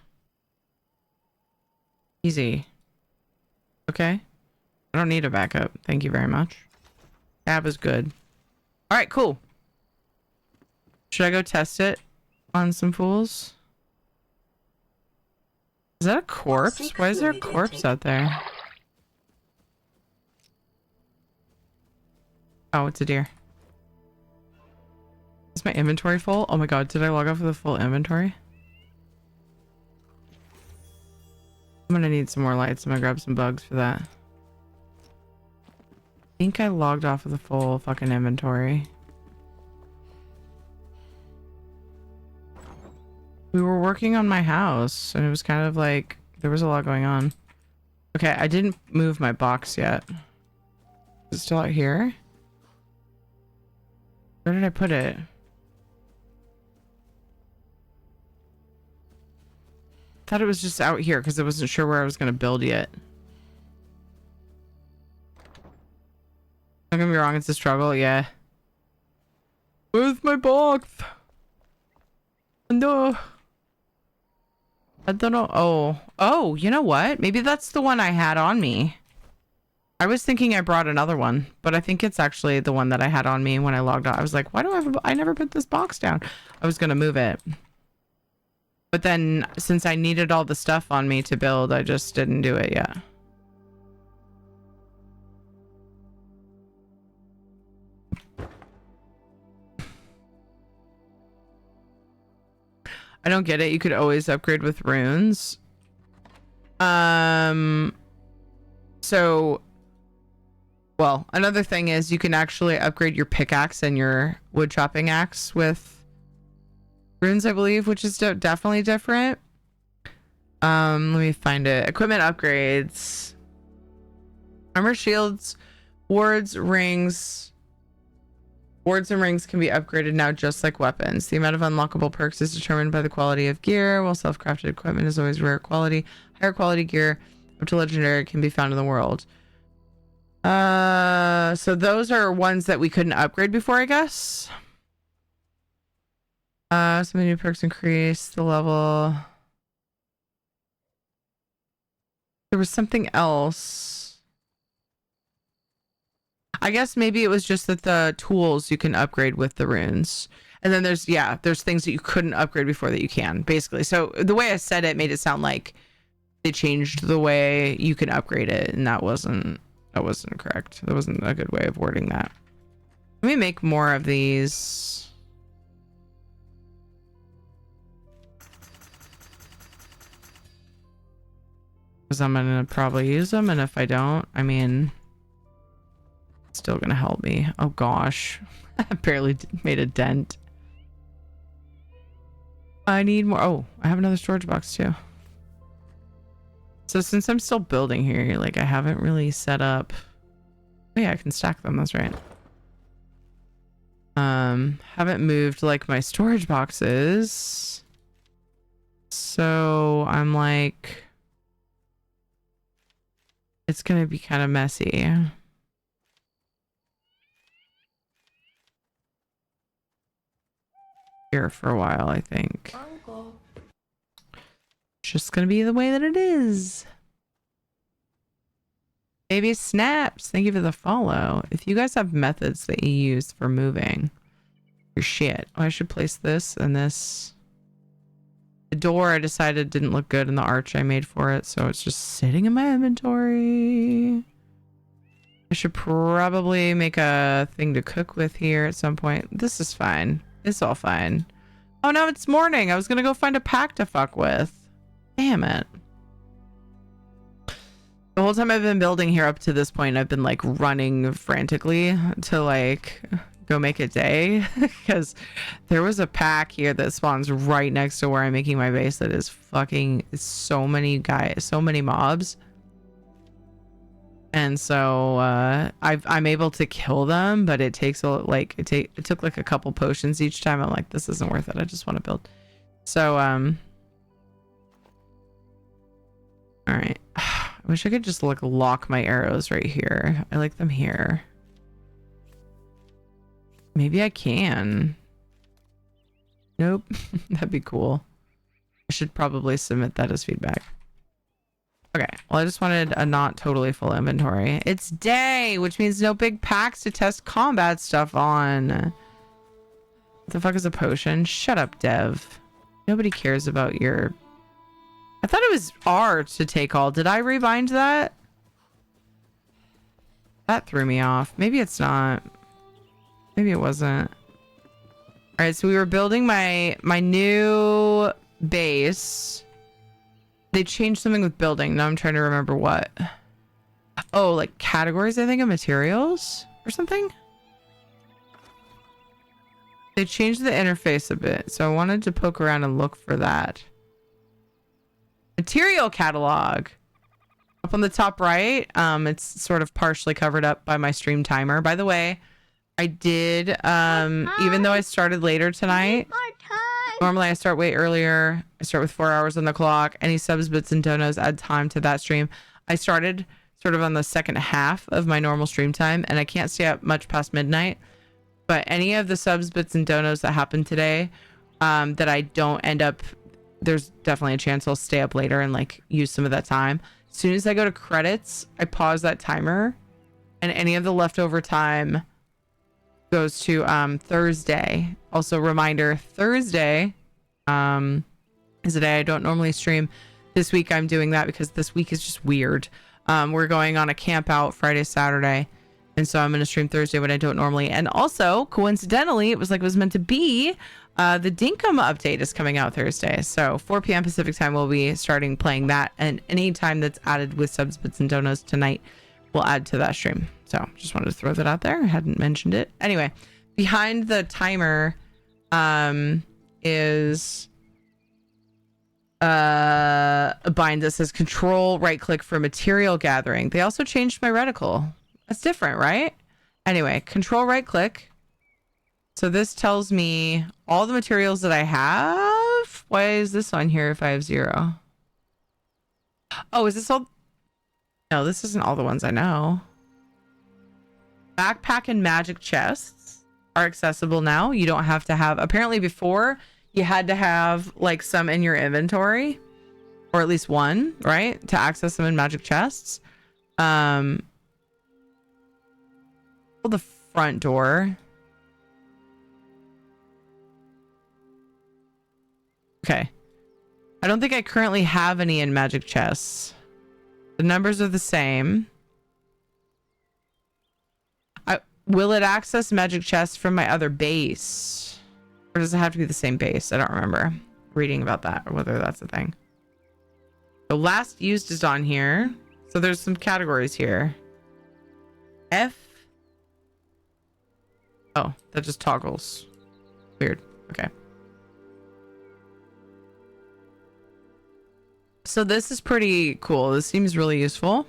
Easy. Okay. I don't need a backup. Thank you very much. Tab is good. All right, cool. Should I go test it on some fools? Is that a corpse? Why is there a corpse out there? Oh, it's a deer. Is my inventory full? Oh my god, did I log off with a full inventory? I'm gonna need some more lights. I'm gonna grab some bugs for that. I think I logged off with a full fucking inventory. We were working on my house and it was kind of like there was a lot going on. Okay, I didn't move my box yet. Is it still out here? Where did I put it? Thought it was just out here because I wasn't sure where I was going to build yet. Don't get me wrong, it's a struggle, yeah. Where's my box? No. I don't know. Oh, you know what? Maybe that's the one I had on me. I was thinking I brought another one, but I think it's actually the one that I had on me when I logged out. I was like, why do I never put this box down? I was going to move it. But then since I needed all the stuff on me to build, I just didn't do it yet. I don't get it. You could always upgrade with runes. So, well, another thing is you can actually upgrade your pickaxe and your wood chopping axe with runes, I believe, which is definitely different. Let me find it. Equipment upgrades. Armor, shields, wards, rings. Wards and rings can be upgraded now just like weapons. The amount of unlockable perks is determined by the quality of gear, while self-crafted equipment is always rare quality. Higher quality gear up to legendary can be found in the world. So those are ones that we couldn't upgrade before, I guess. Some new perks increase the level. There was something else. I guess maybe it was just that the tools you can upgrade with the runes. And then there's things that you couldn't upgrade before that you can, basically. So the way I said it made it sound like they changed the way you can upgrade it, and that wasn't correct. That wasn't a good way of wording that. Let me make more of these. Because I'm gonna probably use them, and if I don't, I mean, it's still gonna help me. Oh gosh, I barely made a dent. I need more. Oh, I have another storage box too. So since I'm still building here, like I haven't really set up. Oh yeah, I can stack them. That's right. Haven't moved like my storage boxes. So I'm like, it's gonna be kind of messy. Here for a while, I think. Uncle. It's just gonna be the way that it is. Baby Snaps, thank you for the follow. If you guys have methods that you use for moving your shit, oh, I should place this and this. The door I decided didn't look good in the arch I made for it, so it's just sitting in my inventory. I should probably make a thing to cook with here at some point. This is fine. It's all fine. Oh no, it's morning. I was gonna go find a pack to fuck with. Damn it. The whole time I've been building here up to this point, I've been like running frantically to like go make a day because there was a pack here that spawns right next to where I'm making my base that is fucking so many guys, so many mobs. And so I'm able to kill them, but it takes it took like a couple potions each time. I'm like, this isn't worth it. I just want to build. So all right. I wish I could just like lock my arrows right here. I like them here. Maybe I can. Nope. That'd be cool. I should probably submit that as feedback. Okay. Well, I just wanted a not totally full inventory. It's day, which means no big packs to test combat stuff on. What the fuck is a potion? Shut up, Dev. Nobody cares about your... I thought it was R to take all. Did I rebind that? That threw me off. Maybe it's not. Maybe it wasn't. All right, so we were building my new base. They changed something with building. Now I'm trying to remember what. Oh, like categories, I think, of materials or something. They changed the interface a bit, so I wanted to poke around and look for that. Material catalog. Up on the top right, it's sort of partially covered up by my stream timer. By the way, I did, even though I started later tonight, normally I start way earlier. I start with 4 hours on the clock. Any subs, bits, and donos add time to that stream. I started sort of on the second half of my normal stream time, and I can't stay up much past midnight. But any of the subs, bits, and donos that happen today, that I don't end up, there's definitely a chance I'll stay up later and like use some of that time. As soon as I go to credits, I pause that timer, and any of the leftover time goes to Thursday. Also, reminder, Thursday is a day I don't normally stream. This week I'm doing that because this week is just weird. We're going on a camp out Friday, Saturday, and so I'm going to stream Thursday when I don't normally. And also, coincidentally, it was like it was meant to be. The Dinkum update is coming out Thursday, so 4 p.m. Pacific time we'll be starting playing that, and any time that's added with subs, bits, and donos tonight will add to that stream. So just wanted to throw that out there. I hadn't mentioned it. Anyway, behind the timer is a bind that says control right click for material gathering. They also changed my reticle. That's different, right? Anyway, control right click. So this tells me all the materials that I have. Why is this on here if I have 0? Oh, is this all? No, this isn't all the ones I know. Backpack and magic chests are accessible now. You don't have to have, apparently before you had to have like some in your inventory, or at least one, right? To access them in magic chests. The front door. Okay. I don't think I currently have any in magic chests. The numbers are the same. Will it access magic chests from my other base? Or does it have to be the same base? I don't remember reading about that or whether that's a thing. The last used is on here. So there's some categories here. F. Oh, that just toggles. Weird. Okay. So this is pretty cool. This seems really useful.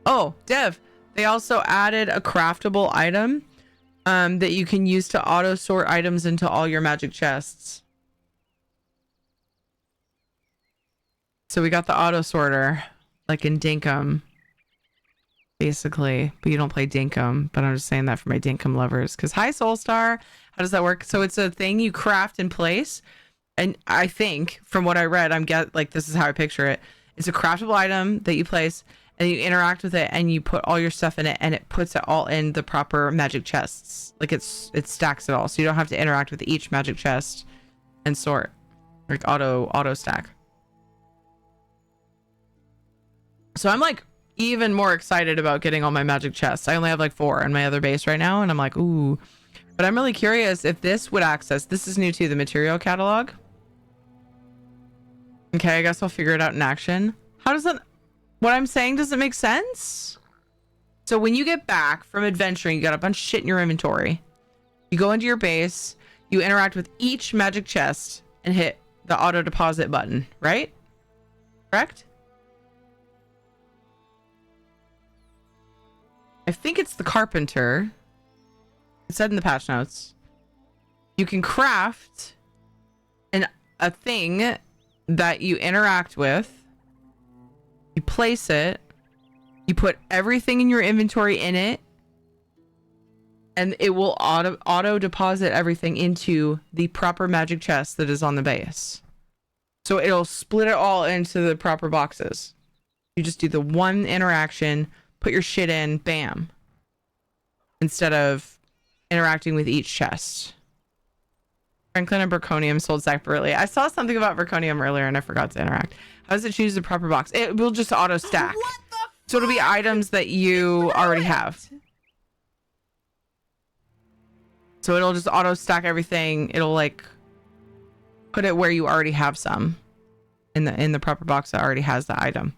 Oh, Dev, they also added a craftable item that you can use to auto sort items into all your magic chests. So we got the auto sorter, like in Dinkum, basically. But you don't play Dinkum, but I'm just saying that for my Dinkum lovers. Because hi, Soulstar. How does that work? So it's a thing you craft in place. And I think, from what I read, this is how I picture it. It's a craftable item that you place, and you interact with it, and you put all your stuff in it, and it puts it all in the proper magic chests. Like it stacks it all, so you don't have to interact with each magic chest and sort, like auto stack. So I'm like even more excited about getting all my magic chests. I only have like 4 in my other base right now, and I'm like, ooh. But I'm really curious if this would access. This is new to the material catalog. Okay, I guess I'll figure it out in action. How does that... What I'm saying doesn't make sense? So when you get back from adventuring, you got a bunch of shit in your inventory. You go into your base, you interact with each magic chest, and hit the auto deposit button, right? Correct? I think it's the carpenter. It said in the patch notes. You can craft a thing that you interact with. You place it. You put everything in your inventory in it. And it will auto deposit everything into the proper magic chest that is on the base. So it'll split it all into the proper boxes. You just do the one interaction, put your shit in, bam. Instead of interacting with each chest. Franklin and Braconium sold separately. I saw something about Braconium earlier and I forgot to interact. How does it choose the proper box? It will just auto stack. So it'll be items that you already have. So it'll just auto stack everything. It'll like put it where you already have some in the proper box that already has the item.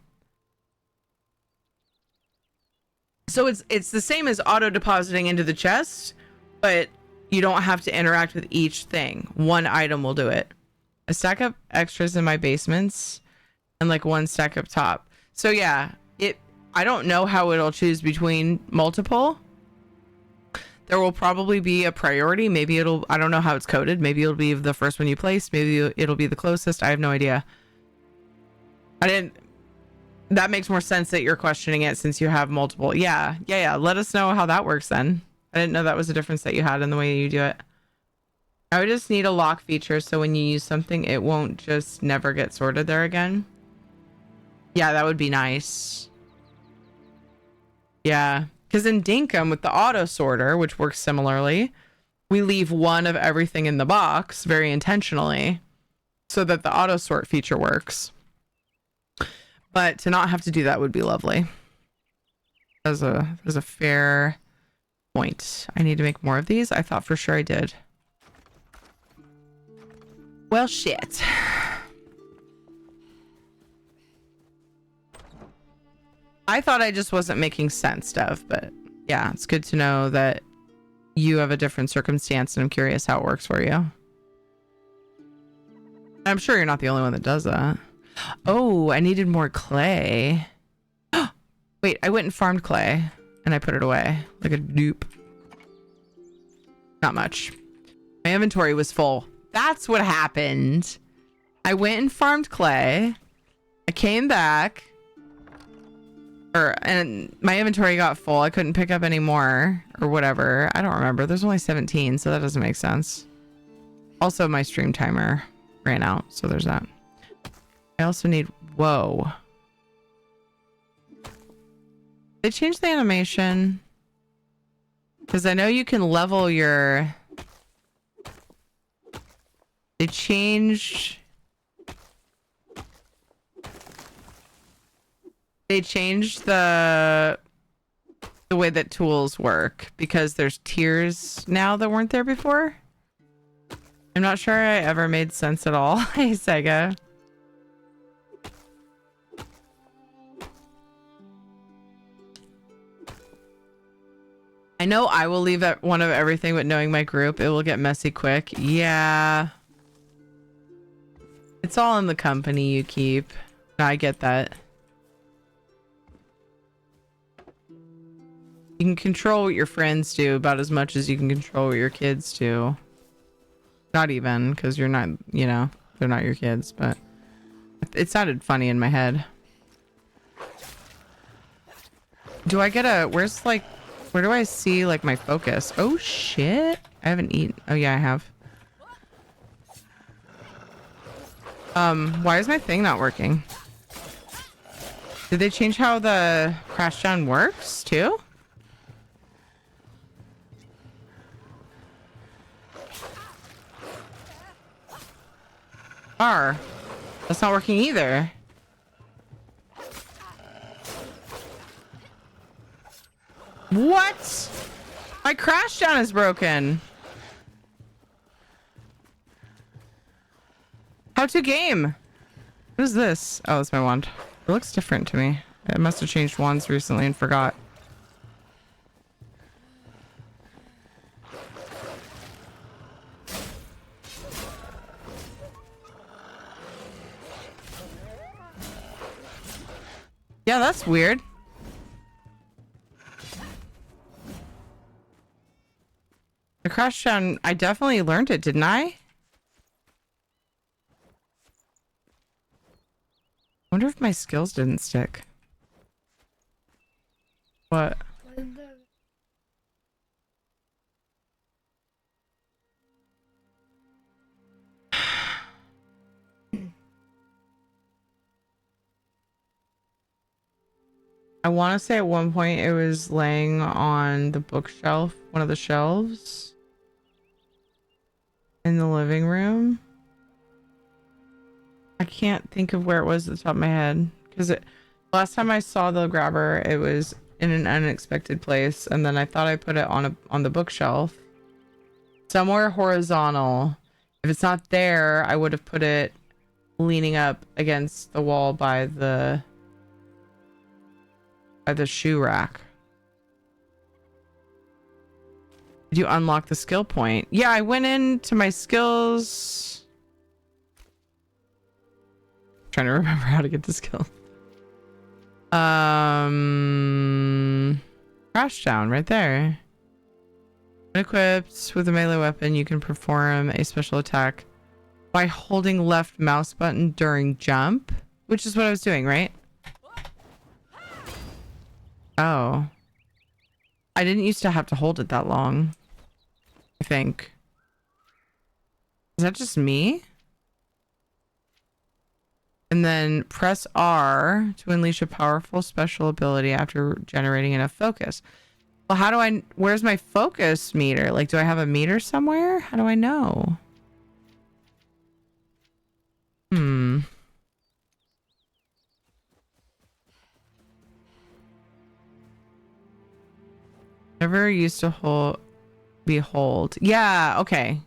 So it's the same as auto depositing into the chest, but you don't have to interact with each thing. One item will do it. I stack up extras in my basements and like one stack up top. So yeah, I don't know how it'll choose between multiple. There will probably be a priority. Maybe I don't know how it's coded. Maybe it'll be the first one you place. Maybe it'll be the closest. I have no idea. That makes more sense that you're questioning it since you have multiple. Yeah. Let us know how that works then. I didn't know that was a difference that you had in the way you do it. I would just need a lock feature so when you use something, it won't just never get sorted there again. Yeah, that would be nice. Yeah, because in Dinkum with the auto sorter, which works similarly, we leave one of everything in the box very intentionally so that the auto sort feature works. But to not have to do that would be lovely. As a fair point. I need to make more of these. I thought for sure I did. Well, shit. I thought I just wasn't making sense, Dev, but yeah, it's good to know that you have a different circumstance and I'm curious how it works for you. I'm sure you're not the only one that does that. Oh, I needed more clay. Wait, I went and farmed clay and I put it away like a dupe. Not much. My inventory was full. That's what happened. I went and farmed clay. I came back. And my inventory got full. I couldn't pick up any more or whatever. I don't remember. There's only 17, so that doesn't make sense. Also, my stream timer ran out, so there's that. I also need... Whoa. They changed the animation. Because I know you can level your... They changed... They changed the way that tools work because there's tiers now that weren't there before. I'm not sure I ever made sense at all. Hey, Sega. I know I will leave one of everything, but knowing my group, it will get messy quick. Yeah. It's all in the company you keep. I get that. You can control what your friends do about as much as you can control what your kids do. Not even, because you're not, you know, they're not your kids, but it sounded funny in my head. Do I get a, where's like, where do I see like my focus? Oh shit. I haven't eaten. Oh yeah, I have. Why is my thing not working? Did they change how the crash down works too? R. That's not working either. What? My crash down is broken. How to game? What is this? Oh, it's my wand. It looks different to me. I must have changed wands recently and forgot. Yeah, that's weird. The crash down, I definitely learned it, didn't I? I wonder if my skills didn't stick. What? I want to say at one point it was laying on the bookshelf, one of the shelves in the living room. I can't think of where it was at the top of my head because last time I saw the grabber, it was in an unexpected place, and then I thought I put it on the bookshelf somewhere horizontal. If it's not there, I would have put it leaning up against the wall by the shoe rack. Did you unlock the skill point? Yeah, I went into my skills. Trying to remember how to get the skill. Crash down right there. When equipped with a melee weapon, you can perform a special attack by holding left mouse button during jump, which is what I was doing, right? Oh. I didn't used to have to hold it that long, I think. Is that just me? And then press R to unleash a powerful special ability after generating enough focus. Well, how do I... Where's my focus meter? Like, do I have a meter somewhere? How do I know? Never used to hold. Yeah, okay.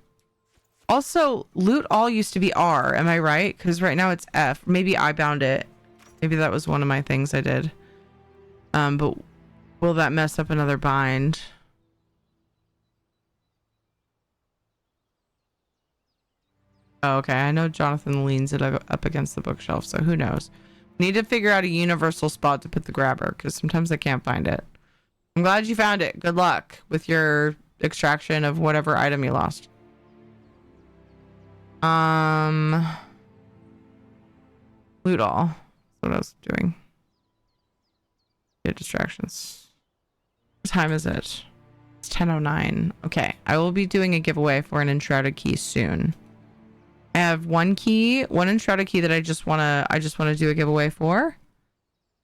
Also, loot all used to be R. Am I right? Because right now it's F. Maybe I bound it. Maybe that was one of my things I did. But will that mess up another bind? Oh, okay. I know Jonathan leans it up against the bookshelf, so who knows? Need to figure out a universal spot to put the grabber, because sometimes I can't find it. I'm glad you found it. Good luck with your extraction of whatever item you lost. Loot all. That's what I was doing. Get distractions. What time is it? It's 10:09. Okay, I will be doing a giveaway for an enshrouded key soon. I have one enshrouded key that I just wanna do a giveaway for.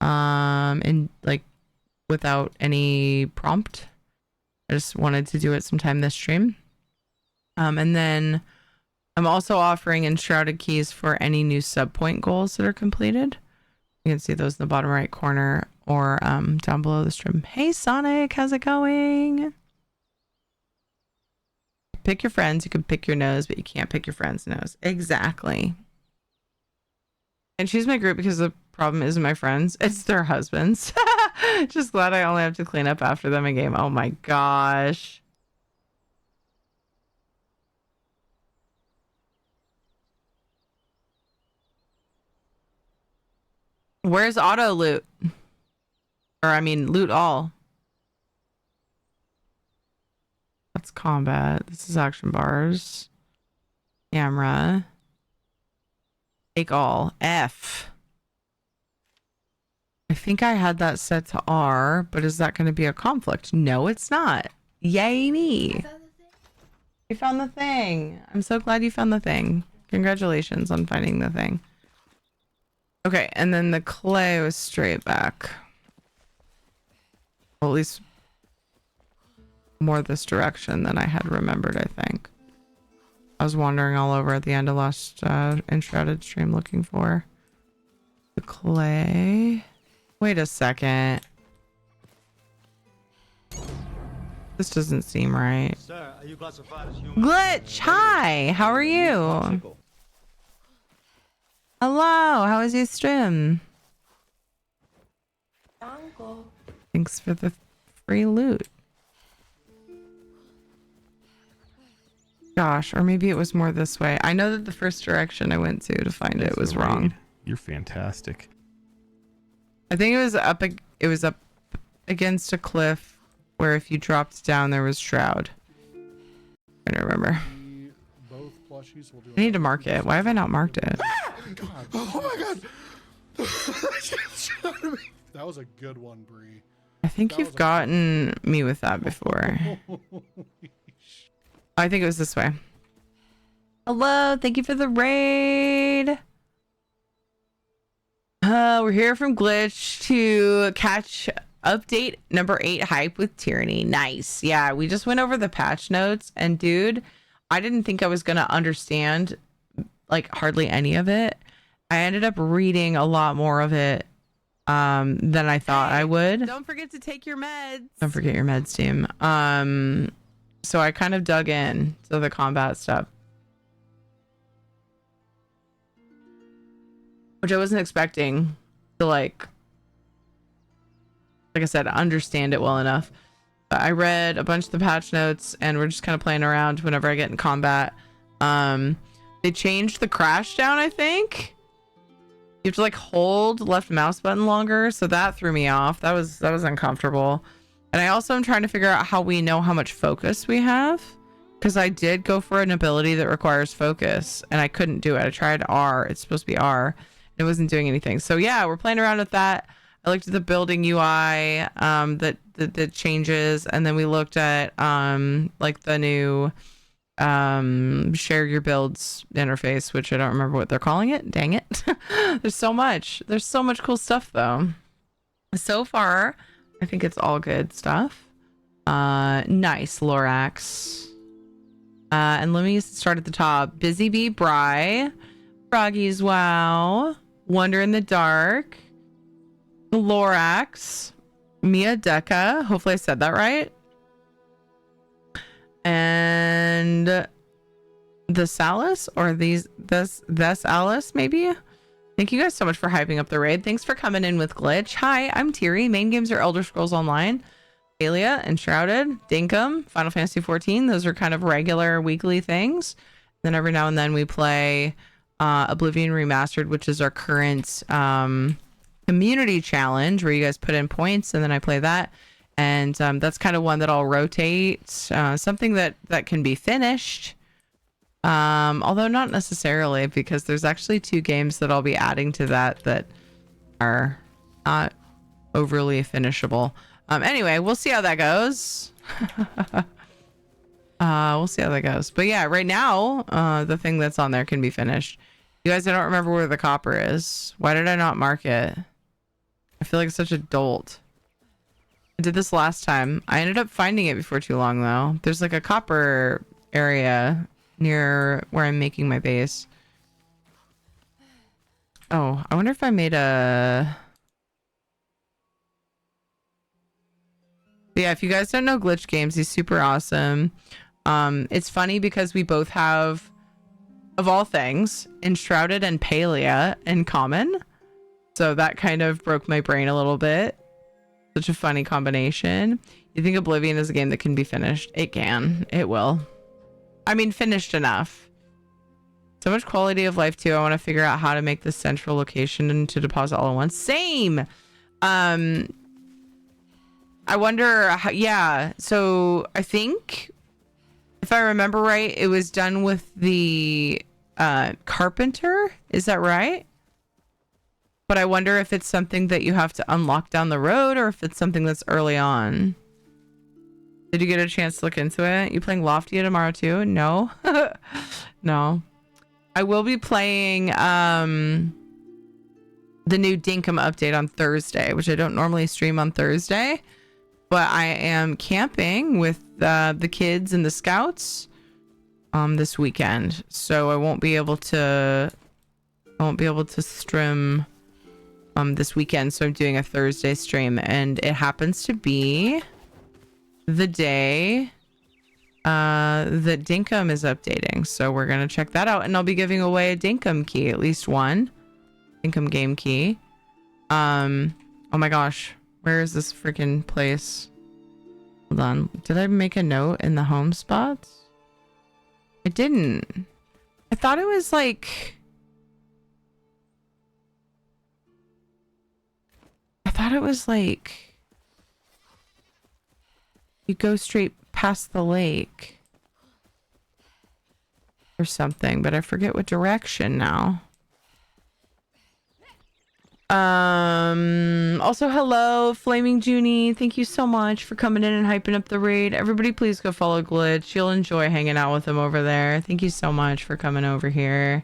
And like without any prompt. I just wanted to do it sometime this stream. And then I'm also offering enshrouded keys for any new sub point goals that are completed. You can see those in the bottom right corner or down below the stream. Hey Sonic, how's it going? Pick your friends. You can pick your nose, but you can't pick your friend's nose. Exactly. And choose my group because the problem isn't my friends. It's their husbands. Just glad I only have to clean up after them in game. Oh my gosh. Where's auto loot? Or I mean, loot all. That's combat. This is action bars. Camera. Take all. F. I think I had that set to R, but is that going to be a conflict? No, it's not. Yay me. You found the thing. I'm so glad you found the thing. Congratulations on finding the thing. Okay, and then the clay was straight back. Well, at least more this direction than I had remembered, I think. I was wandering all over at the end of last Enshrouded stream looking for the clay. Wait a second. This doesn't seem right. Sir, are you classified as human? Glitch, hi, how are you? Hello, how was your stream? Uncle. Thanks for the free loot. Gosh, or maybe it was more this way. I know that the first direction I went to find it was wrong. You're fantastic. I think it was up against a cliff where if you dropped down there was Shroud. I don't remember. Both plushies will do. I need to mark it. Why have I not marked it? Oh my god! That was a good one, Bree. I think you've gotten me with that before. I think it was this way. Hello, thank you for the raid. We're here from Glitch to catch update number 8 hype with Tyranny. Nice. Yeah, we just went over the patch notes and dude, I didn't think I was going to understand like hardly any of it. I ended up reading a lot more of it than I thought I would. Don't forget to take your meds. Don't forget your meds, team. So I kind of dug in to the combat stuff, which I wasn't expecting to like I said, understand it well enough. But I read a bunch of the patch notes and we're just kind of playing around whenever I get in combat. They changed the crash down, I think. You have to like hold left mouse button longer, so that threw me off. That was uncomfortable. And I also am trying to figure out how we know how much focus we have, because I did go for an ability that requires focus and I couldn't do it. I tried R. It's supposed to be R. It wasn't doing anything. So yeah, we're playing around with that. I looked at the building UI that changes, and then we looked at like the new share your builds interface, which I don't remember what they're calling it. Dang it. There's so much cool stuff though. So far I think it's all good stuff. Nice, Lorax. And let me start at the top. Busy Bee Bry, Froggy's Wow, Wonder in the Dark, Lorax, Mia Deca, hopefully I said that right, and the Salus, or this Alice maybe. Thank you guys so much for hyping up the raid. Thanks for coming in with Glitch. Hi, I'm Tiri. Main games are Elder Scrolls Online, Alia, Enshrouded, Dinkum, Final Fantasy 14. Those are kind of regular weekly things. Then every now and then we play Oblivion Remastered, which is our current community challenge where you guys put in points and then I play that. And that's kind of one that I'll rotate. Something that can be finished. Although not necessarily, because there's actually 2 games that I'll be adding to that are not overly finishable. Anyway, we'll see how that goes. We'll see how that goes. But yeah, right now, the thing that's on there can be finished. You guys, I don't remember where the copper is. Why did I not mark it? I feel like such a dolt. I did this last time. I ended up finding it before too long, though. There's like a copper area near where I'm making my base. Oh, I wonder if I made a... But yeah, if you guys don't know Glitch Games, he's super awesome. It's funny because we both have, of all things, Enshrouded and Palia in common. So that kind of broke my brain a little bit. Such a funny combination. You think Oblivion is a game that can be finished? It can. It will. I mean, finished enough So much quality of life too. I want to figure out how to make this central location and to deposit all at once. Same. I wonder how, yeah. So I think if I remember right, it was done with the carpenter. Is that right? But I wonder if it's something that you have to unlock down the road or if it's something that's early on. Did you get a chance to look into it? You playing Loftia tomorrow too? No. No. I will be playing the new Dinkum update on Thursday, which I don't normally stream on Thursday, but I am camping with the kids and the scouts this weekend, so I won't be able to stream this weekend. So I'm doing a Thursday stream, and it happens to be the day that Dinkum is updating, so we're gonna check that out, and I'll be giving away a Dinkum key, at least one Dinkum game key. Oh my gosh, where is this freaking place? Hold on, did I make a note in the home spots? I didn't. I thought it was like, you go straight past the lake or something, but I forget what direction now. Also, hello, Flaming Junie. Thank you so much for coming in and hyping up the raid. Everybody, please go follow Glitch. You'll enjoy hanging out with him over there. Thank you so much for coming over here.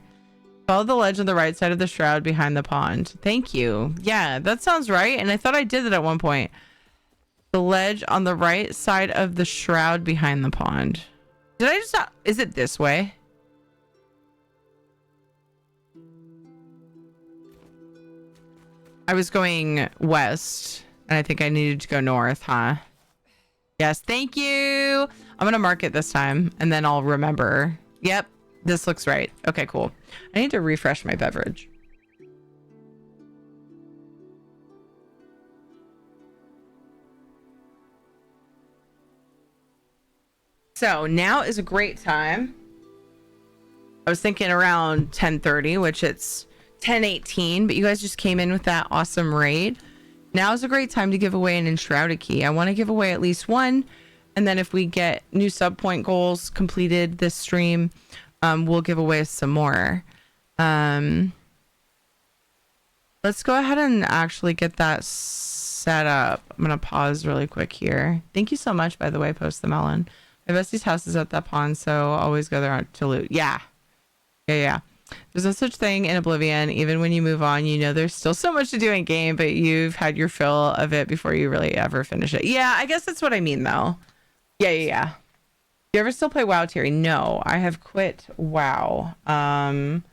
Follow the ledge on the right side of the shroud behind the pond. Thank you. Yeah, that sounds right. And I thought I did it at one point. The ledge on the right side of the shroud behind the pond. Did I just not? Is it this way? I was going west, and I think I needed to go north, huh? Yes, thank you. I'm going to mark it this time, and then I'll remember. Yep, this looks right. Okay, cool. I need to refresh my beverage. So now is a great time. I was thinking around 10:30, which it's 10:18, but you guys just came in with that awesome raid. Now is a great time to give away an Enshrouded key. I want to give away at least one, and then if we get new sub point goals completed this stream, we'll give away some more. Let's go ahead and actually get that set up. I'm gonna pause really quick here. Thank you so much, by the way, Post the Melon. My bestie's house is at that pond, so always go there to loot. Yeah. There's no such thing in Oblivion. Even when you move on, you know there's still so much to do in game, but you've had your fill of it before you really ever finish it. Yeah, I guess that's what I mean, though. Yeah. You ever still play WoW, Terry? No, I have quit WoW. Long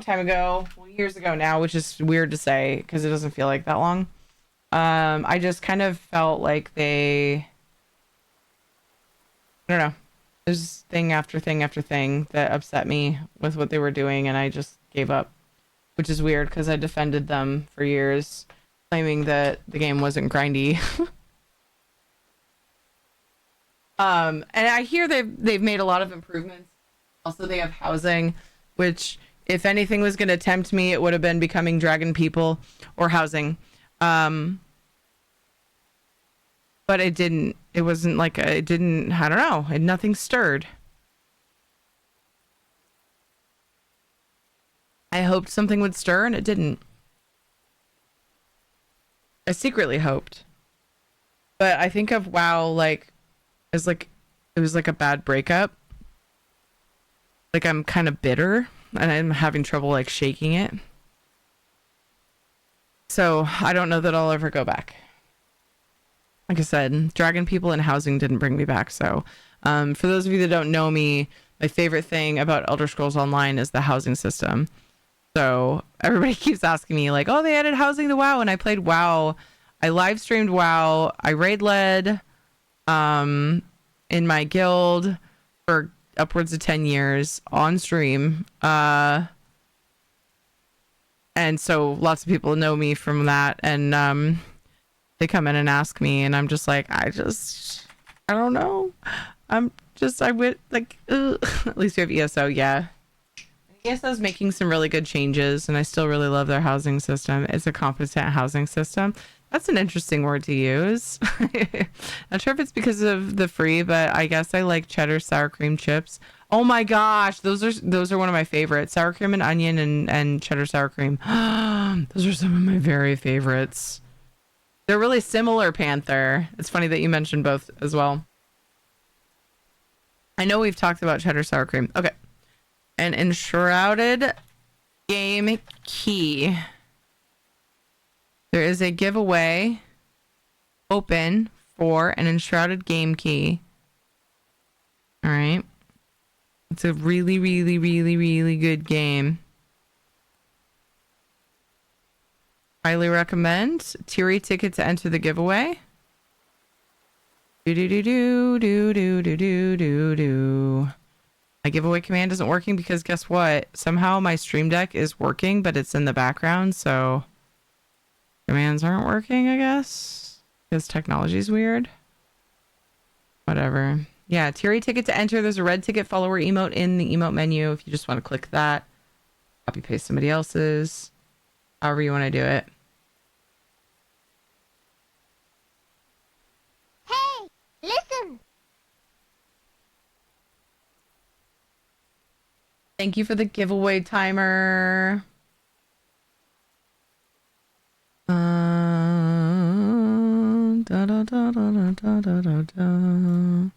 time ago, well, years ago now, which is weird to say because it doesn't feel like that long. I just kind of felt like I don't know. There's thing after thing after thing that upset me with what they were doing, and I just gave up, which is weird because I defended them for years, claiming that the game wasn't grindy. And I hear they've made a lot of improvements. Also, they have housing, which, if anything was going to tempt me, it would have been becoming Dragon People or housing. But it didn't. It wasn't like it didn't. I don't know. Nothing stirred. I hoped something would stir, and it didn't. I secretly hoped. But I think of WoW as like it was like a bad breakup. Like I'm kind of bitter, and I'm having trouble shaking it. So I don't know that I'll ever go back. Like I said, Dragon People and housing didn't bring me back. So for those of you that don't know me, my favorite thing about Elder Scrolls Online is the housing system. So everybody keeps asking me oh, they added housing to WoW, and I played WoW. I live streamed WoW. I raid led in my guild for upwards of 10 years on stream. And so lots of people know me from that, and they come in and ask me, and I'm just I don't know. I would at least we have ESO. Yeah. ESO is making some really good changes, and I still really love their housing system. It's a competent housing system. That's an interesting word to use. Not sure if it's because of the free, but I guess I like cheddar sour cream chips. Oh my gosh, those are one of my favorites. Sour cream and onion and cheddar sour cream. Those are some of my very favorites. They're really similar, Panther. It's funny that you mentioned both as well. I know we've talked about cheddar sour cream. Okay. An enshrouded game key. There is a giveaway open for an enshrouded game key. All right. It's a really, really, really, really good game. Highly recommend. Tier ticket to enter the giveaway. Do. My giveaway command isn't working because guess what? Somehow my Stream Deck is working, but it's in the background, so commands aren't working, I guess. Because technology is weird. Whatever. Yeah, tier ticket to enter. There's a red ticket follower emote in the emote menu if you just want to click that. Copy paste somebody else's. However you want to do it. Hey, listen. Thank you for the giveaway timer. Da, da, da, da, da, da, da, da.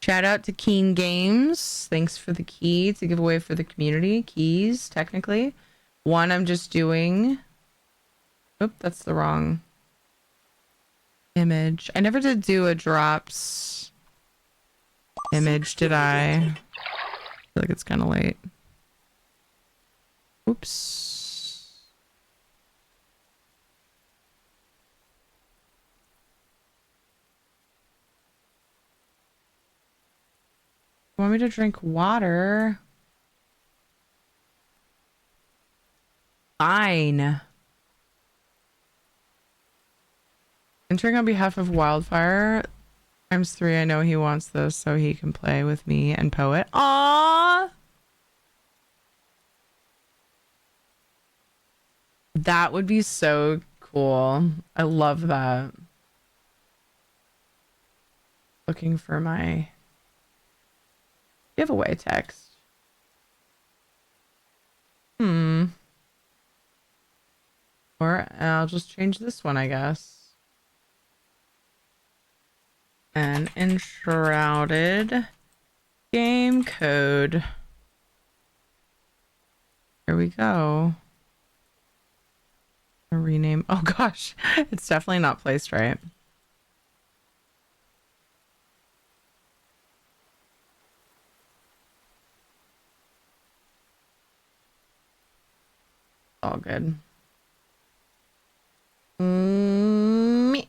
Shout out to Keen Games. Thanks for the key to give away for the community. Keys, technically. One I'm just doing. Oop, that's the wrong image. I never did do a drops image, did I? I feel like it's kind of late. Oops. Want me to drink water? Fine. Entering on behalf of Wildfire ×3. I know he wants this so he can play with me and Poet. Aww. That would be so cool. I love that. Looking for my giveaway text. Or I'll just change this one, I guess. An enshrouded game code. Here we go. A rename. Oh gosh, it's definitely not placed right. All good. Me.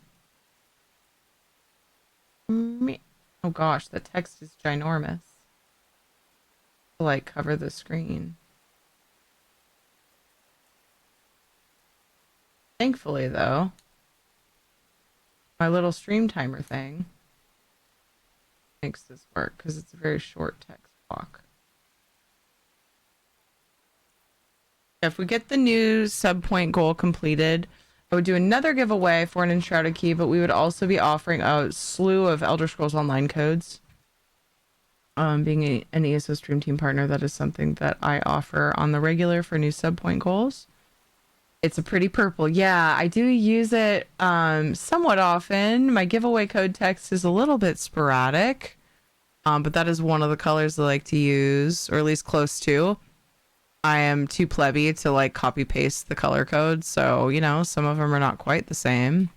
Oh gosh, the text is ginormous. To like cover the screen. Thankfully though, my little stream timer thing makes this work because it's a very short text block. If we get the new sub point goal completed, I would do another giveaway for an enshrouded key, but we would also be offering a slew of Elder Scrolls Online codes. Being an ESO Stream Team partner, that is something that I offer on the regular for new sub point goals. It's a pretty purple. Yeah, I do use it somewhat often. My giveaway code text is a little bit sporadic, but that is one of the colors I like to use, or at least close to. I am too plebby to like copy paste the color code, so you know some of them are not quite the same.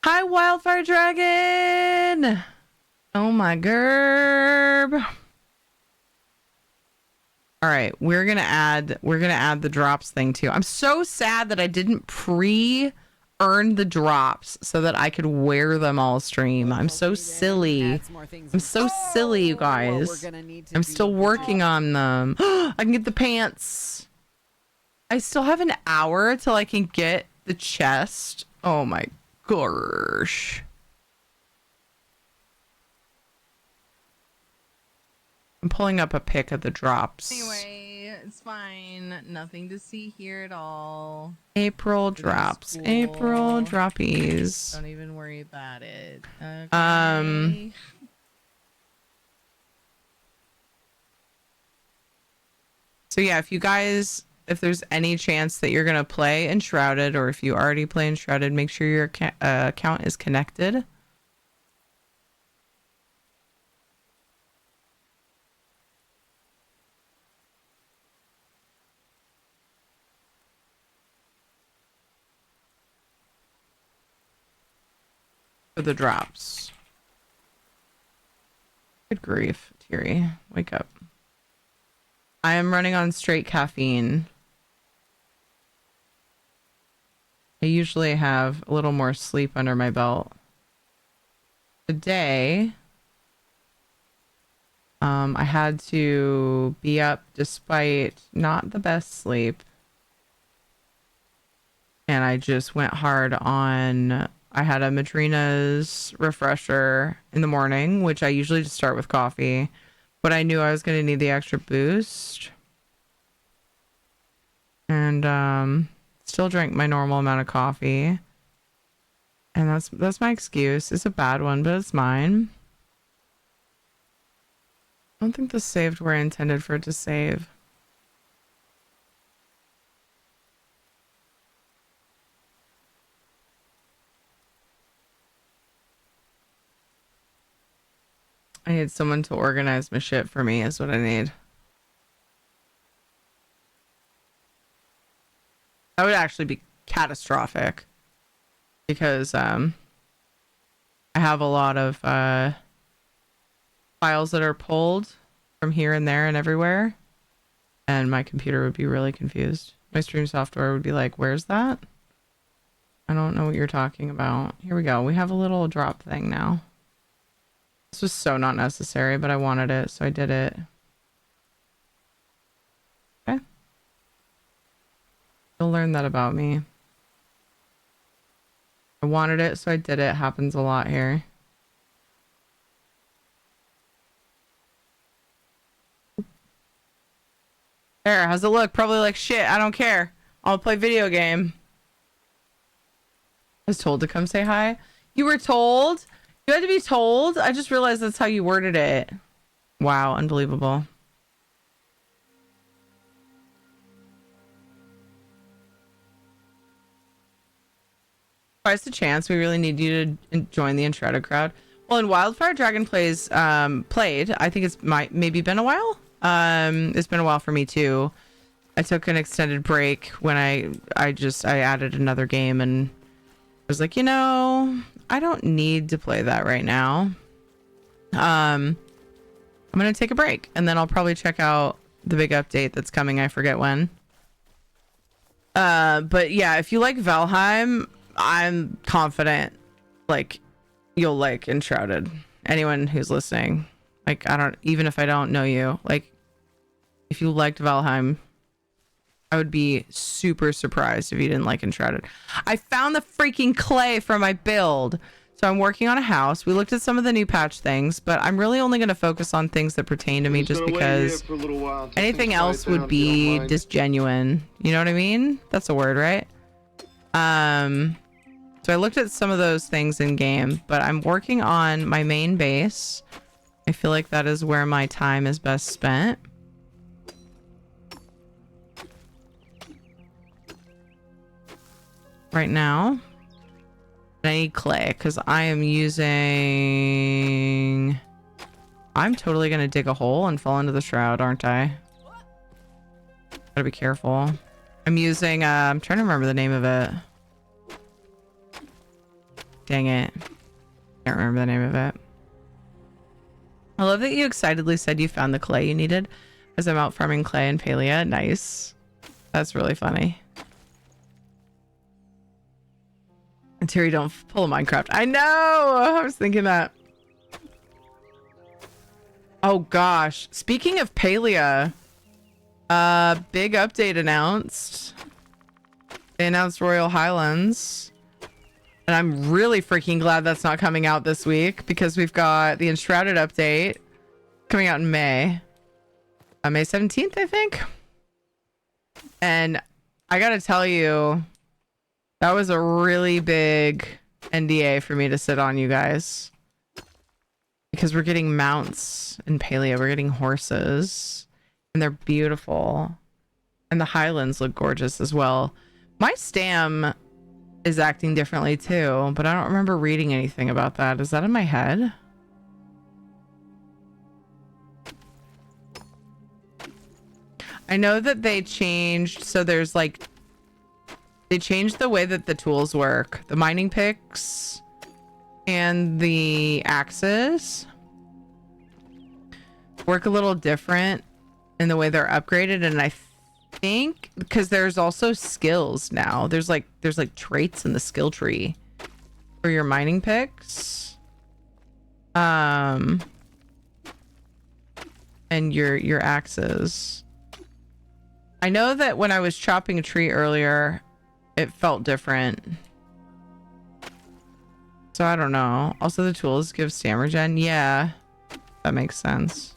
Hi, Wildfire Dragon! Oh my gerb! All right, we're gonna add the drops thing too. I'm so sad that I didn't earn the drops so that I could wear them all stream. I'm so silly. I'm so silly, you guys. I'm still working on them. I can get the pants. I still have an hour till I can get the chest. Oh my gosh. I'm pulling up a pic of the drops. Anyway, it's fine. Nothing to see here at all. April drops. Cool. April droppies. Don't even worry about it. Okay. So yeah, if you guys, if there's any chance that you're going to play Enshrouded, or if you already play Enshrouded, make sure your account is connected. For the drops. Good grief, Thierry. Wake up. I am running on straight caffeine. I usually have a little more sleep under my belt. Today, I had to be up despite not the best sleep. And I just went hard on... I had a Madrina's refresher in the morning, which I usually just start with coffee. But I knew I was going to need the extra boost. And still drank my normal amount of coffee. And that's my excuse. It's a bad one, but it's mine. I don't think this saved where I intended for it to save. I need someone to organize my shit for me is what I need. That would actually be catastrophic. Because I have a lot of files that are pulled from here and there and everywhere. And my computer would be really confused. My stream software would be like, where's that? I don't know what you're talking about. Here we go. We have a little drop thing now. This was so not necessary, but I wanted it, so I did it. Okay. You'll learn that about me. I wanted it, so I did it. Happens a lot here. There, how's it look? Probably like shit. I don't care. I'll play video game. I was told to come say hi. You were told? You had to be told? I just realized that's how you worded it. Wow, unbelievable. Twice the chance. We really need you to join the Enshrouded crowd. Well, in Wildfire Dragon played. I think it's maybe been a while. It's been a while for me too. I took an extended break when I added another game and I was like, you know, I don't need to play that right now. I'm gonna take a break and then I'll probably check out the big update that's coming. I forget when. But yeah, if you like Valheim, I'm confident like you'll like Enshrouded. Anyone who's listening, like even if I don't know you, like if you liked Valheim, I would be super surprised if you didn't like Enshrouded. I found the freaking clay for my build. So I'm working on a house. We looked at some of the new patch things, but I'm really only going to focus on things that pertain to me just because anything else would be disgenuine. You know what I mean? That's a word, right? So I looked at some of those things in game, but I'm working on my main base. I feel like that is where my time is best spent. Right now. I need clay because I am using... I'm totally going to dig a hole and fall into the shroud, aren't I? Gotta be careful. I'm using... I'm trying to remember the name of it. Dang it. Can't remember the name of it. I love that you excitedly said you found the clay you needed as I'm out farming clay in Palia. Nice. That's really funny. And Terry, don't pull a Minecraft. I know! I was thinking that. Oh gosh. Speaking of Palia, big update announced. They announced Royal Highlands. And I'm really freaking glad that's not coming out this week because we've got the Enshrouded update coming out in May. May 17th, I think. And I gotta tell you, that was a really big NDA for me to sit on, you guys. Because we're getting mounts in Palia. We're getting horses. And they're beautiful. And the Highlands look gorgeous as well. My Stam is acting differently too, but I don't remember reading anything about that. Is that in my head? I know that they changed, so there's like, they changed the way that the tools work. The mining picks and the axes work a little different in the way they're upgraded, and I think because there's also skills now. There's like traits in the skill tree for your mining picks. And your axes. I know that when I was chopping a tree earlier, it felt different. So I don't know. Also, the tools give stamina gen. Yeah, that makes sense.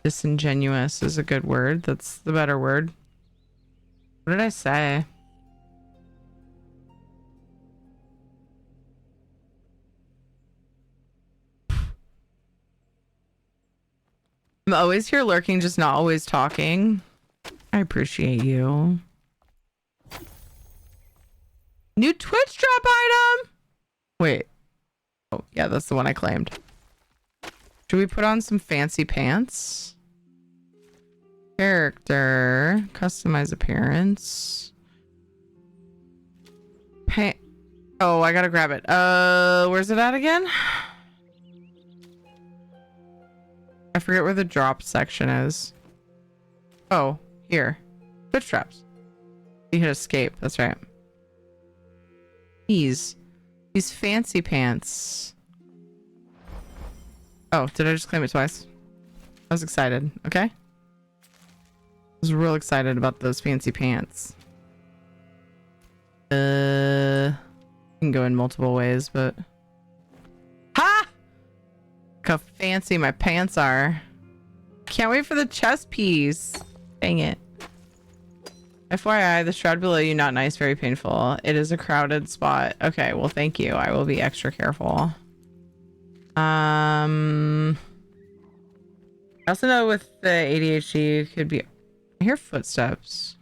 Disingenuous is a good word. That's the better word. What did I say? I'm always here lurking, just not always talking. I appreciate you. New Twitch drop item! Wait. Oh, yeah, that's the one I claimed. Should we put on some fancy pants? Character. Customize appearance. Oh, I gotta grab it. Where's it at again? I forget where the drop section is. Oh, here. Twitch traps. You hit escape. That's right. These fancy pants. Oh, did I just claim it twice? I was excited. Okay. I was real excited about those fancy pants. You can go in multiple ways, but ha! Look how fancy my pants are. Can't wait for the chest piece. Dang it. FYI, the shroud below you, not nice, very painful. It is a crowded spot. Okay, well, thank you. I will be extra careful. I also know with the ADHD, you could be... I hear footsteps.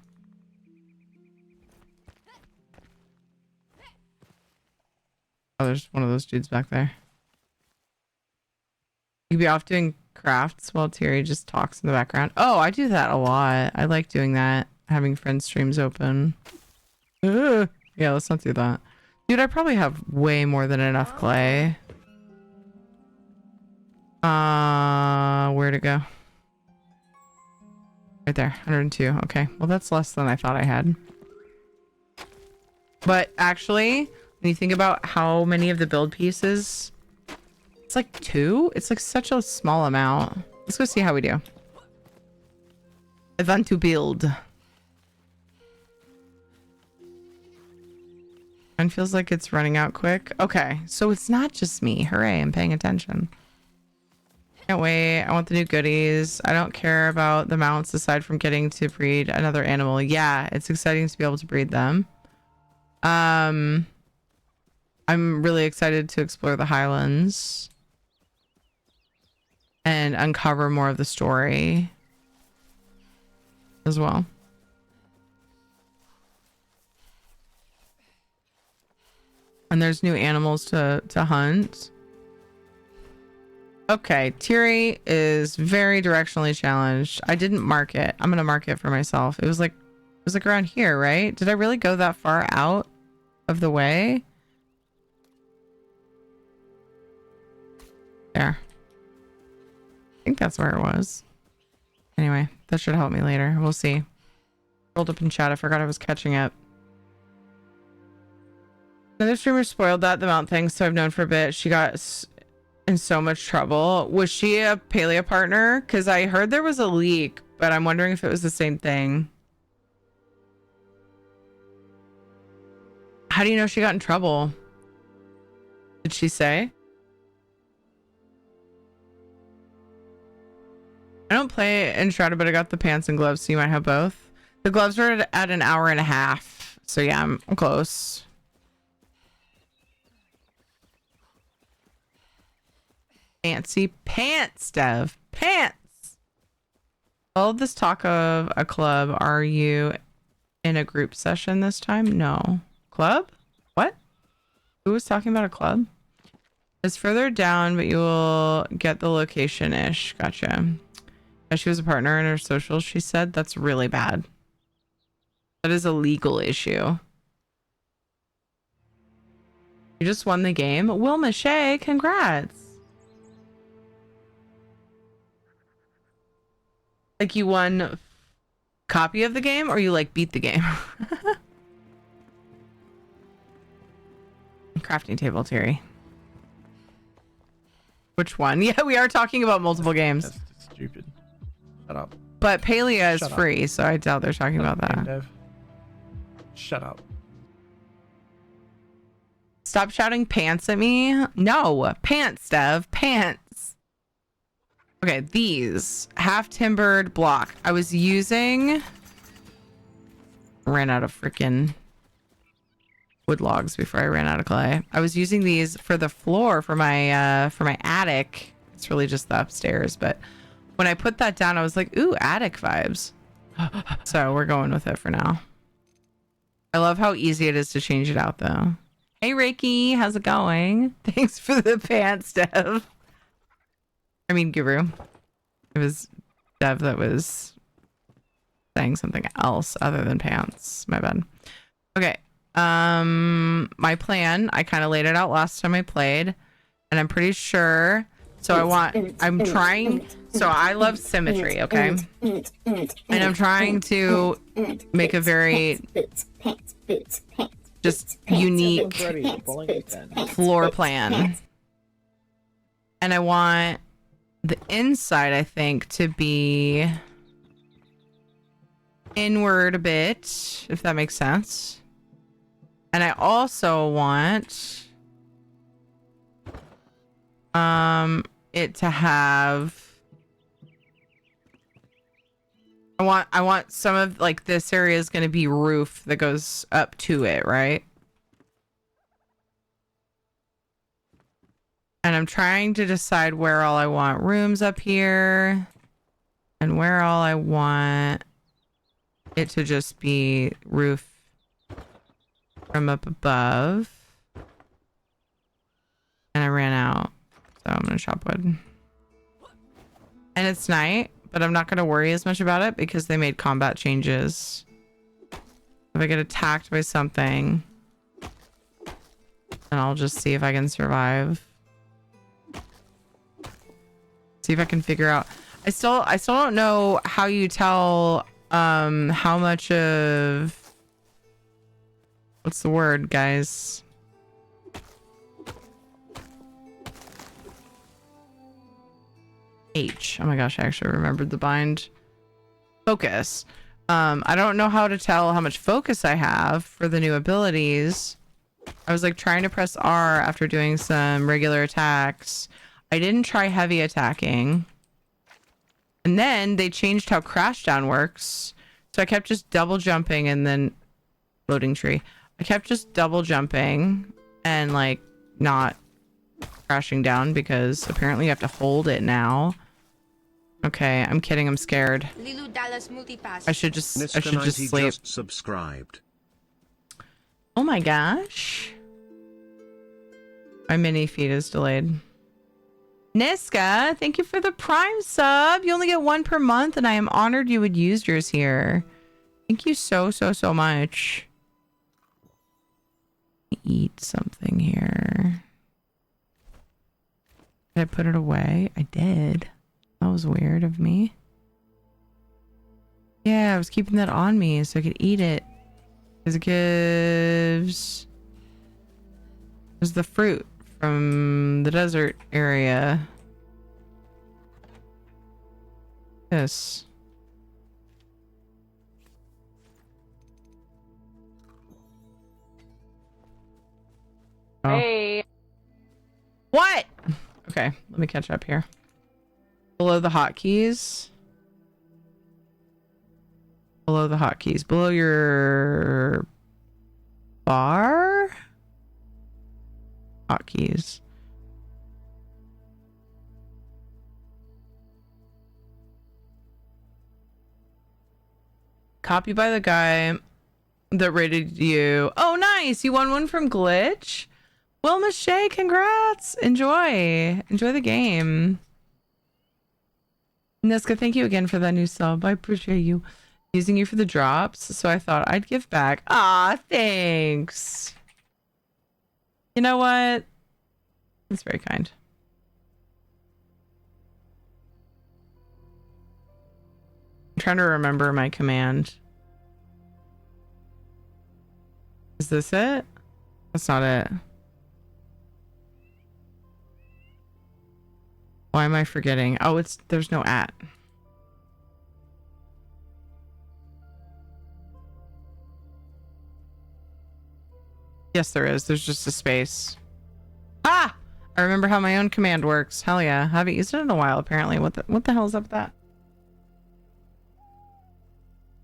Oh, there's one of those dudes back there. You could be off doing crafts while Terry just talks in the background. Oh, I do that a lot. I like doing that. Having friend streams open. Ugh. Yeah, let's not do that. Dude, I probably have way more than enough clay. Where'd it go? Right there, 102. Okay, well that's less than I thought I had. But actually, when you think about how many of the build pieces, it's like 2. It's like such a small amount. Let's go see how we do. I want to build. And feels like it's running out quick. Okay, so it's not just me. Hooray, I'm paying attention. Can't wait. I want the new goodies. I don't care about the mounts aside from getting to breed another animal. Yeah, it's exciting to be able to breed them. I'm really excited to explore the Highlands and uncover more of the story as well. And there's new animals to hunt. Okay, Tiri is very directionally challenged. I didn't mark it. I'm gonna mark it for myself. It was like around here, right? Did I really go that far out of the way? There. I think that's where it was. Anyway, that should help me later. We'll see. Rolled up in chat. I forgot I was catching up. Another streamer spoiled the mount thing, so I've known for a bit. She got in so much trouble. Was she a Palia partner? Because I heard there was a leak but I'm wondering if it was the same thing. How do you know she got in trouble? Did she say? I don't play Enshrouded, but I got the pants and gloves, so you might have both. The gloves are at an hour and a half. So yeah, I'm close. Fancy pants, Dev. Pants! All of this talk of a club, are you in a group session this time? No. Club? What? Who was talking about a club? It's further down, but you will get the location-ish. Gotcha. Yeah, she was a partner in her socials, she said. That's really bad. That is a legal issue. You just won the game. Wilma Shea, congrats. Like you won copy of the game or you like beat the game? Crafting table theory. Which one? Yeah, we are talking about multiple games. That's stupid. Shut up. But Palia is Shut up. free, so I doubt they're talking about that. Dev. Shut up. Stop shouting pants at me. No, pants, Dev. Pants. Okay, these. Half timbered block. I was using... Ran out of freaking wood logs before I ran out of clay. I was using these for the floor for my attic. It's really just the upstairs, but when I put that down, I was like, ooh, attic vibes. So we're going with it for now. I love how easy it is to change it out though. Hey Reiki, how's it going? Thanks for the pants, Dev. I mean, Guru. It was Dev that was saying something else other than pants. My bad. Okay. My plan, I kind of laid it out last time I played, and I'm pretty sure. So I'm trying. So I love symmetry, okay? And I'm trying to make a very just unique floor plan. And I want the inside, I think, to be inward a bit, if that makes sense. And I also want it to have I want some of like this area is going to be roof that goes up to it, right? And I'm trying to decide where all I want rooms up here and where all I want it to just be roof from up above. And I ran out, so I'm gonna chop wood. And it's night, but I'm not gonna worry as much about it because they made combat changes. If I get attacked by something, then I'll just see if I can survive. See if I can figure out. I still don't know how you tell how much of, what's the word, guys? H. Oh my gosh, I actually remembered the bind. Focus. I don't know how to tell how much focus I have for the new abilities. I was like trying to press R after doing some regular attacks. I didn't try heavy attacking. And then they changed how crash down works. So I kept just double jumping and then loading tree. I kept just double jumping and like not crashing down because apparently you have to hold it now. Okay, I'm kidding. I'm scared. Lilu Dallas Multipass. I should just sleep. Just subscribed. Oh my gosh. My mini feed is delayed. Niska, thank you for the Prime sub. You only get one per month, and I am honored you would use yours here. Thank you so much. Eat something here. Did I put it away? I did. That was weird of me. Yeah, I was keeping that on me so I could eat it. Because it gives... There's the fruit from the desert area. Yes. Oh. Hey. What? Okay, let me catch up here. Below the hotkeys. Below the hotkeys. Below your bar? Hotkeys. Copy by the guy that rated you. Oh, nice. You won one from Glitch. Wilma Shea, congrats. Enjoy the game. Niska, thank you again for that new sub. I appreciate you using you for the drops, so I thought I'd give back. Ah, thanks. You know what? That's very kind. I'm trying to remember my command. Is this it? That's not it. Why am I forgetting? Oh, there's no at. Yes, there is. There's just a space. Ah! I remember how my own command works. Hell yeah. I haven't used it in a while, apparently. What the hell is up with that?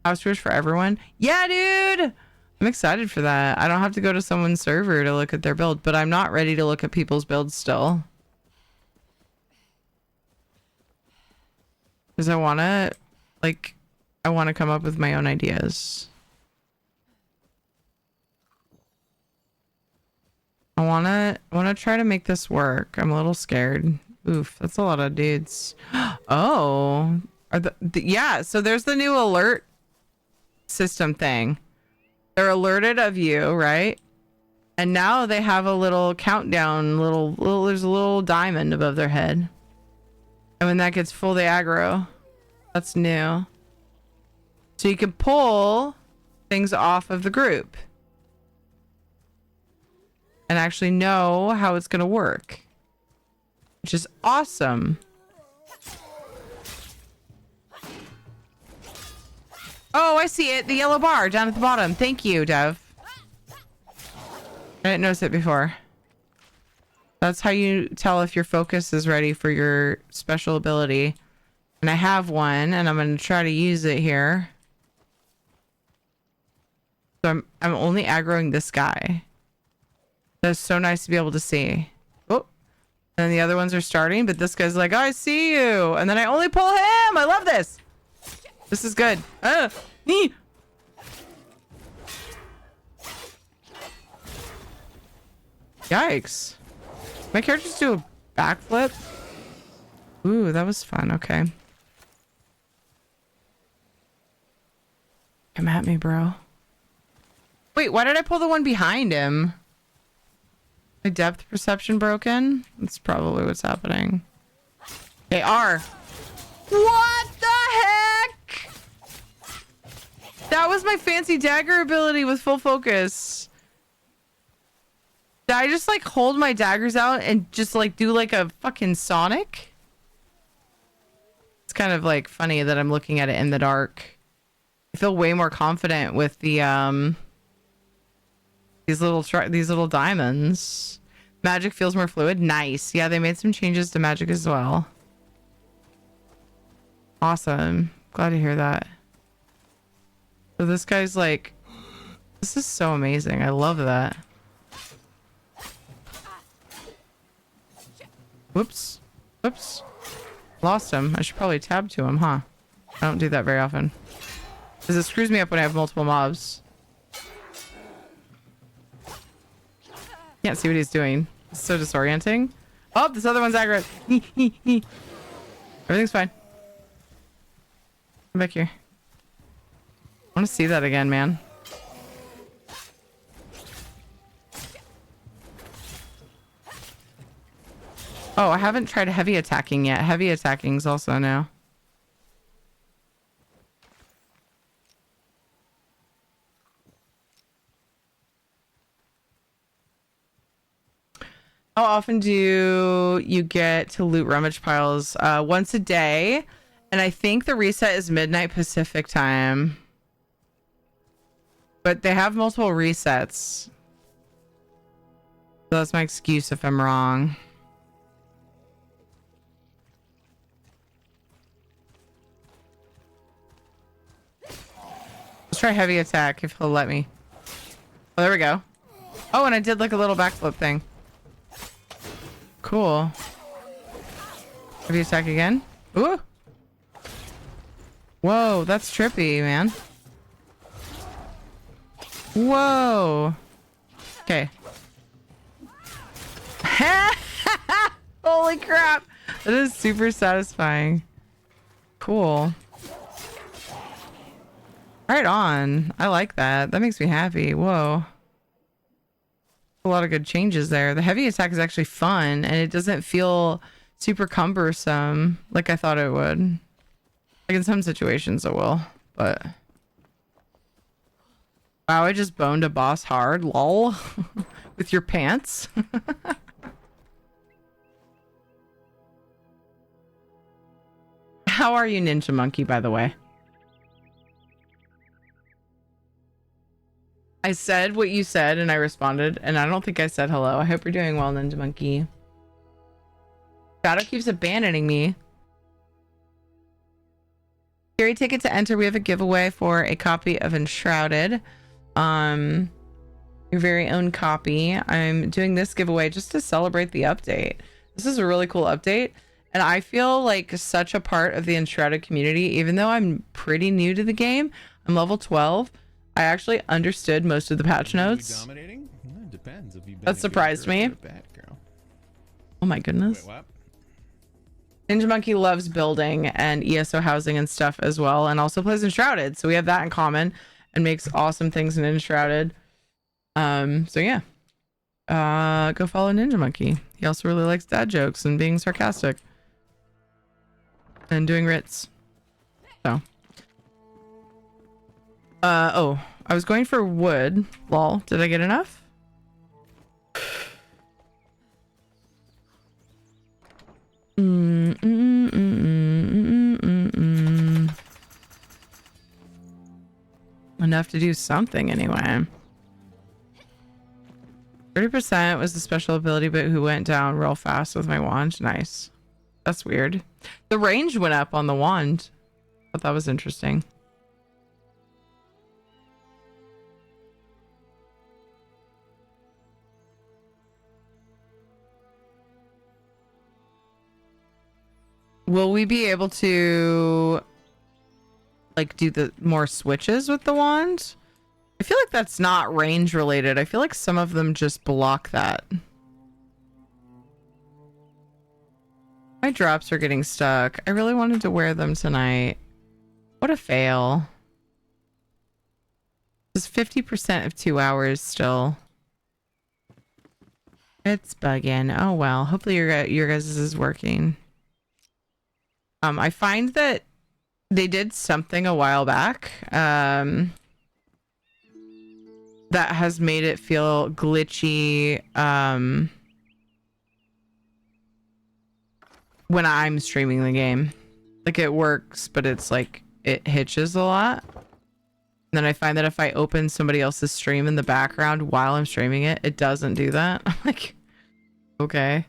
House tours for everyone? Yeah, dude! I'm excited for that. I don't have to go to someone's server to look at their build, but I'm not ready to look at people's builds still. Because I want to come up with my own ideas. I want to try to make this work. I'm a little scared. Oof, that's a lot of dudes. Oh, yeah, so there's the new alert system thing. They're alerted of you, right? And now they have a little countdown, there's a little diamond above their head. And when that gets full, they aggro. That's new. So you can pull things off of the group and actually know how it's going to work, which is awesome. Oh, I see it. The yellow bar down at the bottom. Thank you, Dev. I didn't notice it before. That's how you tell if your focus is ready for your special ability. And I have one, and I'm going to try to use it here. So I'm only aggroing this guy. That's so nice to be able to see. Oh, and the other ones are starting, but this guy's like, oh, I see you. And then I only pull him. I love this. This is good. Yikes. My characters do a backflip. Ooh, that was fun. Okay. Come at me, bro. Wait, why did I pull the one behind him? My depth perception broken? That's probably what's happening. Okay, R. What the heck? That was my fancy dagger ability with full focus. Did I just like hold my daggers out and just like do like a fucking Sonic? It's kind of like funny that I'm looking at it in the dark. I feel way more confident with the these little diamonds. Magic feels more fluid. Nice. Yeah, they made some changes to magic as well. Awesome. Glad to hear that. So this guy's like, this is so amazing. I love that. Whoops. Whoops. Lost him. I should probably tab to him, huh? I don't do that very often. Because it screws me up when I have multiple mobs. Can't see what he's doing. It's so disorienting. Oh, this other one's aggro. Everything's fine. Come back here. I want to see that again, man. Oh, I haven't tried heavy attacking yet. Heavy attacking's also new. How often do you get to loot rummage piles? Once a day. And I think the reset is midnight Pacific time. But they have multiple resets. that's my excuse if I'm wrong. Let's try heavy attack if he'll let me. Oh, there we go. Oh, and I did like a little backflip thing. Cool. Heavy attack again. Ooh. Whoa, that's trippy, man. Whoa. Okay. Holy crap. That is super satisfying. Cool. Right on. I like that. That makes me happy. Whoa. A lot of good changes there. The heavy attack is actually fun and it doesn't feel super cumbersome like I thought it would. Like in some situations it will, but wow, I just boned a boss hard, lol. With your pants. How are you, Ninja Monkey, by the way? I said what you said and I responded, and I don't think I said hello. I hope you're doing well, Ninja Monkey. Shadow keeps abandoning me. Scary ticket to enter. We have a giveaway for a copy of Enshrouded. Your very own copy. I'm doing this giveaway just to celebrate the update. This is a really cool update, and I feel like such a part of the Enshrouded community. Even though I'm pretty new to the game, I'm level 12. I actually understood most of the patch notes. Dominating? It depends. If you've been That surprised me. Oh my goodness. Wait, what? Ninja Monkey loves building and ESO housing and stuff as well, and also plays Enshrouded. So we have that in common and makes awesome things in Enshrouded. So yeah. Go follow Ninja Monkey. He also really likes dad jokes and being sarcastic. And doing writs. So. Oh, I was going for wood. Lol. Did I get enough? Enough to do something anyway. 30% was the special ability, but who went down real fast with my wand. Nice. That's weird. The range went up on the wand. Thought that was interesting. Will we be able to like do the more switches with the wand? I feel like that's not range related. I feel like some of them just block that. My drops are getting stuck. I really wanted to wear them tonight. What a fail. It's 50% of 2 hours still. It's bugging. Oh well. Hopefully your guys' is working. I find that they did something a while back that has made it feel glitchy when I'm streaming the game. Like it works, but it's like it hitches a lot. And then I find that if I open somebody else's stream in the background while I'm streaming it, it doesn't do that. I'm like, okay.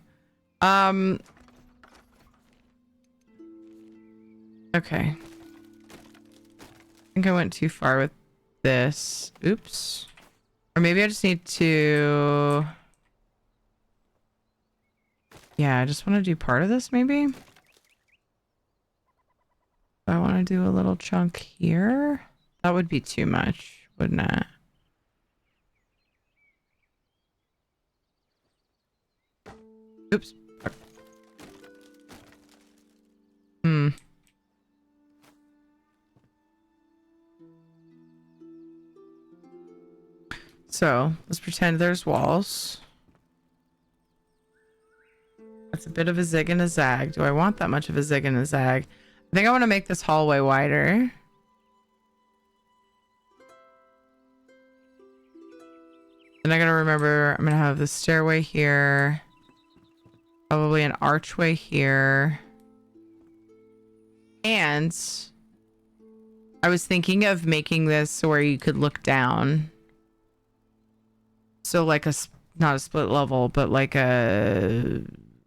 Okay. I think I went too far with this. Oops. Or maybe I just need to... Yeah, I just want to do part of this, maybe? I want to do a little chunk here. That would be too much, wouldn't it? Oops. So let's pretend there's walls. That's a bit of a zig and a zag. Do I want that much of a zig and a zag? I think I want to make this hallway wider. Then I gotta remember I'm gonna have the stairway here. Probably an archway here. And I was thinking of making this so where you could look down. So like not a split level, but like a,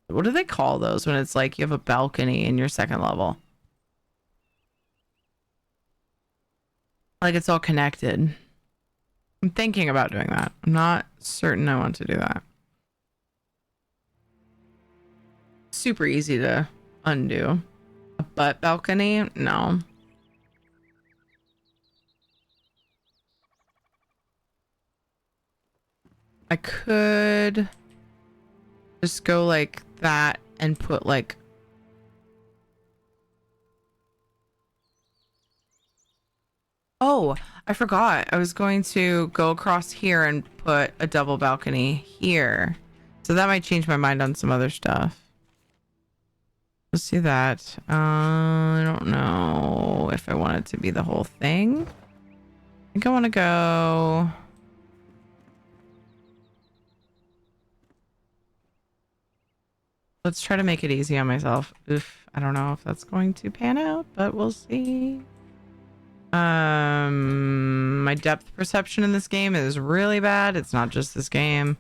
what do they call those when it's like you have a balcony in your second level? Like it's all connected. I'm thinking about doing that. I'm not certain I want to do that. Super easy to undo. A butt balcony? No. I could just go like that and put like, oh, I forgot. I was going to go across here and put a double balcony here. So that might change my mind on some other stuff. Let's do that. I don't know if I want it to be the whole thing. I think I want to go... Let's try to make it easy on myself. Oof, I don't know if that's going to pan out, but we'll see. My depth perception in this game is really bad. It's not just this game.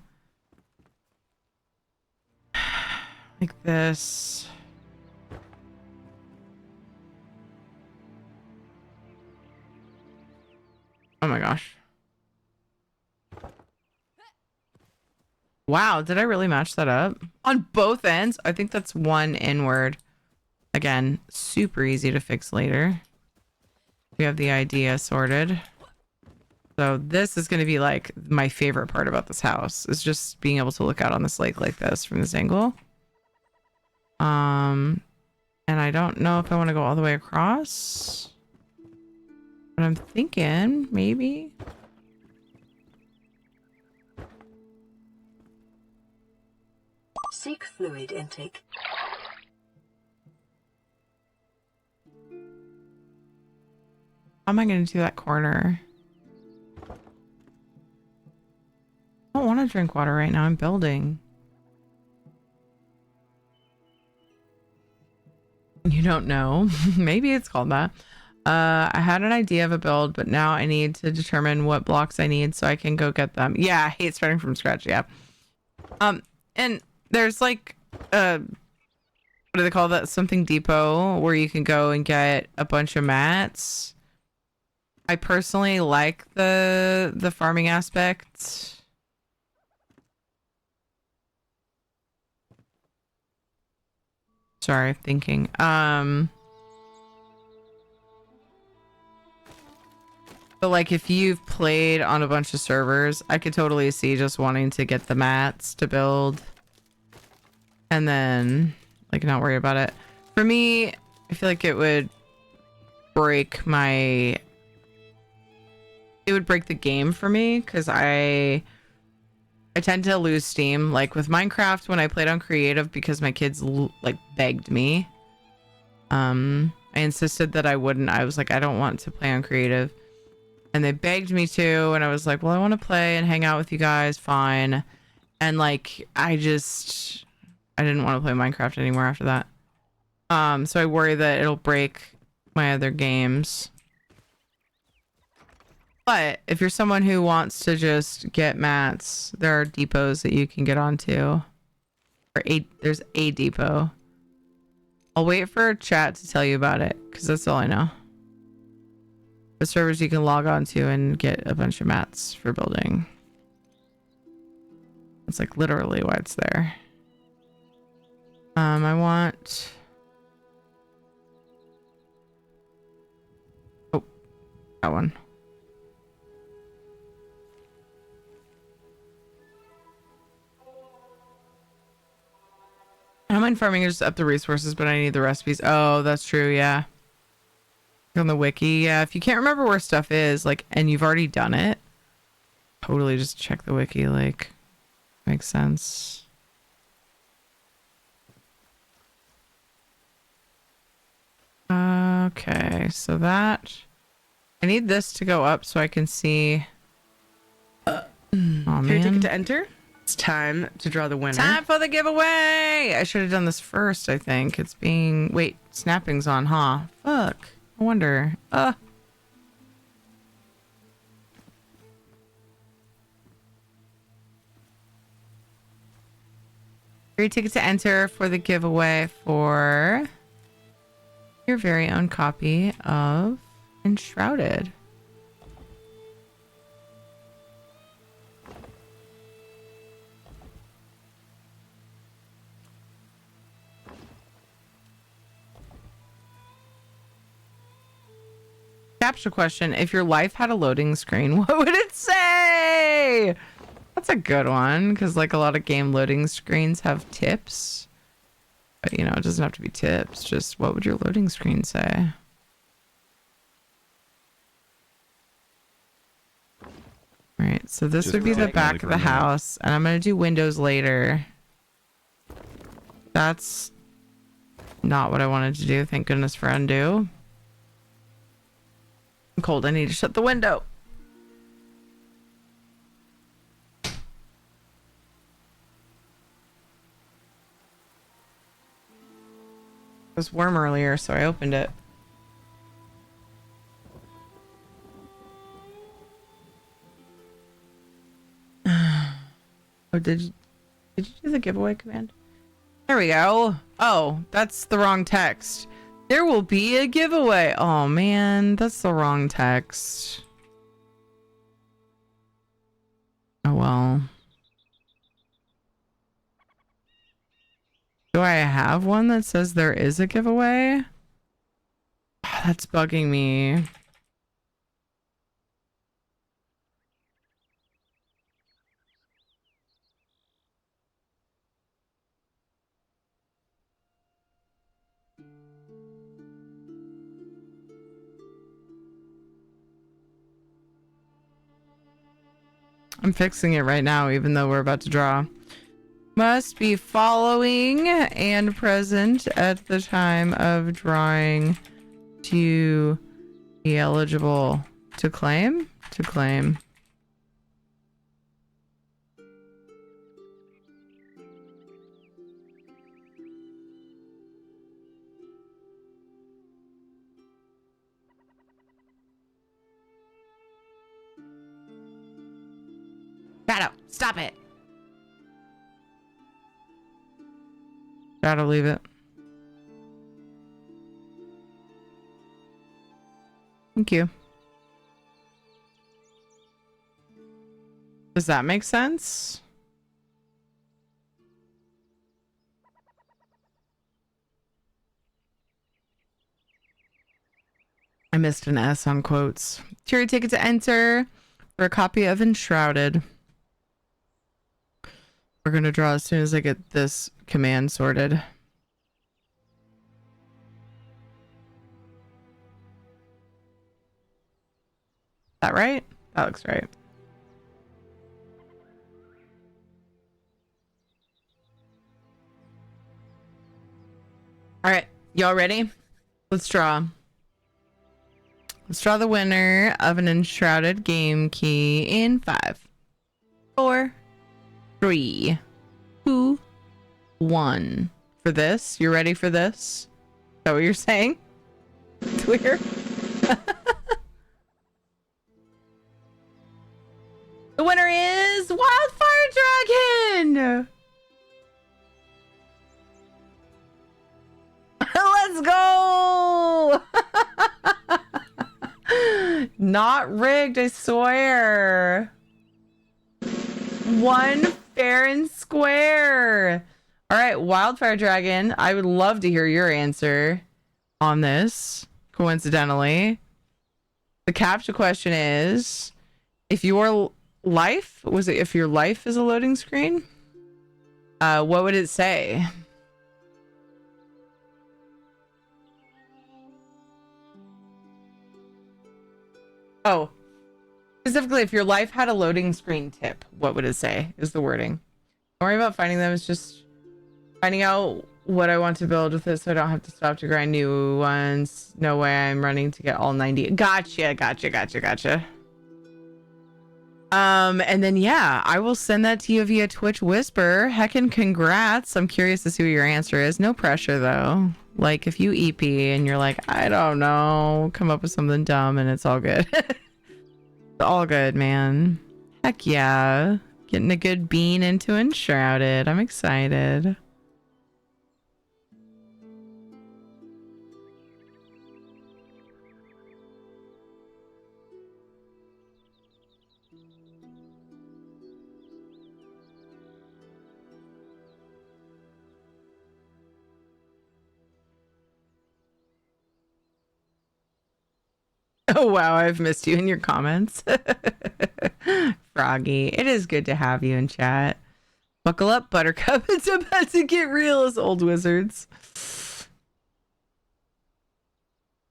Like this. Oh my gosh. Wow, did I really match that up? On both ends? I think that's one inward. Again, super easy to fix later. We have the idea sorted. So this is going to be like my favorite part about this house is just being able to look out on this lake like this from this angle. And I don't know if I want to go all the way across. But I'm thinking maybe... Seek fluid intake. How am I going to do that corner? I don't want to drink water right now. I'm building. You don't know. Maybe it's called that. I had an idea of a build, but now I need to determine what blocks I need so I can go get them. Yeah, I hate starting from scratch. Yeah. And there's like what do they call that? Something depot where you can go and get a bunch of mats. I personally like the farming aspect. Sorry, thinking. But like if you've played on a bunch of servers, I could totally see just wanting to get the mats to build and then like not worry about it. For me, I feel like it would break the game for me because I tend to lose steam. Like with Minecraft when I played on creative because my kids like begged me. I insisted that I wouldn't. I was like, I don't want to play on creative. And they begged me to, and I was like, well, I want to play and hang out with you guys, fine. And like, I didn't want to play Minecraft anymore after that. So I worry that it'll break my other games. But if you're someone who wants to just get mats, there are depots that you can get onto. There's a depot. I'll wait for chat to tell you about it, because that's all I know. The servers you can log on to and get a bunch of mats for building. That's like literally why it's there. I want... Oh, that one. I don't mind farming, just up the resources, but I need the recipes. Oh, that's true, yeah. On the wiki, yeah. If you can't remember where stuff is, like, and you've already done it, totally just check the wiki, like, makes sense. Okay, so that... I need this to go up so I can see... Oh, man. Your ticket to enter? It's time to draw the winner. Time for the giveaway! I should have done this first, I think. It's being... Wait, snapping's on, huh? Fuck. I wonder. Free ticket to enter for the giveaway for your very own copy of Enshrouded. Capture question: if your life had a loading screen, what would it say? That's a good one, because like a lot of game loading screens have tips. But you know, it doesn't have to be tips. Just what would your loading screen say? Alright, so this would be the back of the house. And I'm going to do windows later. That's not what I wanted to do. Thank goodness for undo. I'm cold. I need to shut the window. It was warm earlier, so I opened it. Oh, did you do the giveaway command? There we go. Oh, that's the wrong text. There will be a giveaway. Oh man, that's the wrong text. Oh well. Do I have one that says there is a giveaway? Oh, that's bugging me. I'm fixing it right now, even though we're about to draw. Must be following and present at the time of drawing to be eligible to claim. To claim. Shadow, stop it. Shadow, leave it. Thank you. Does that make sense? I missed an S on quotes. Cheery ticket to enter for a copy of Enshrouded. We're going to draw as soon as I get this command sorted. Is that right? That looks right. All right. Y'all ready? Let's draw. Let's draw the winner of an Enshrouded game key in 5, 4, 3, 2, 1. For this? You're ready for this? Is that what you're saying? Clear? The winner is Wildfire Dragon! Let's go! Not rigged, I swear. One fair and square. All right, Wildfire Dragon, I would love to hear your answer on this, coincidentally. The captcha question is, if your life, if your life is a loading screen, what would it say? Oh, specifically, if your life had a loading screen tip, what would it say is the wording. Don't worry about finding them. It's just finding out what I want to build with it so I don't have to stop to grind new ones. No way I'm running to get all 90. Gotcha. And then, yeah, I will send that to you via Twitch Whisper. Heckin' congrats. I'm curious to see what your answer is. No pressure, though. Like, if you EP and you're like, I don't know, come up with something dumb and it's all good. It's all good, man. Heck yeah. Getting a good bean into Enshrouded. I'm excited. Oh, wow. I've missed you in your comments. Froggy, it is good to have you in chat. Buckle up, Buttercup. It's about to get real as old wizards.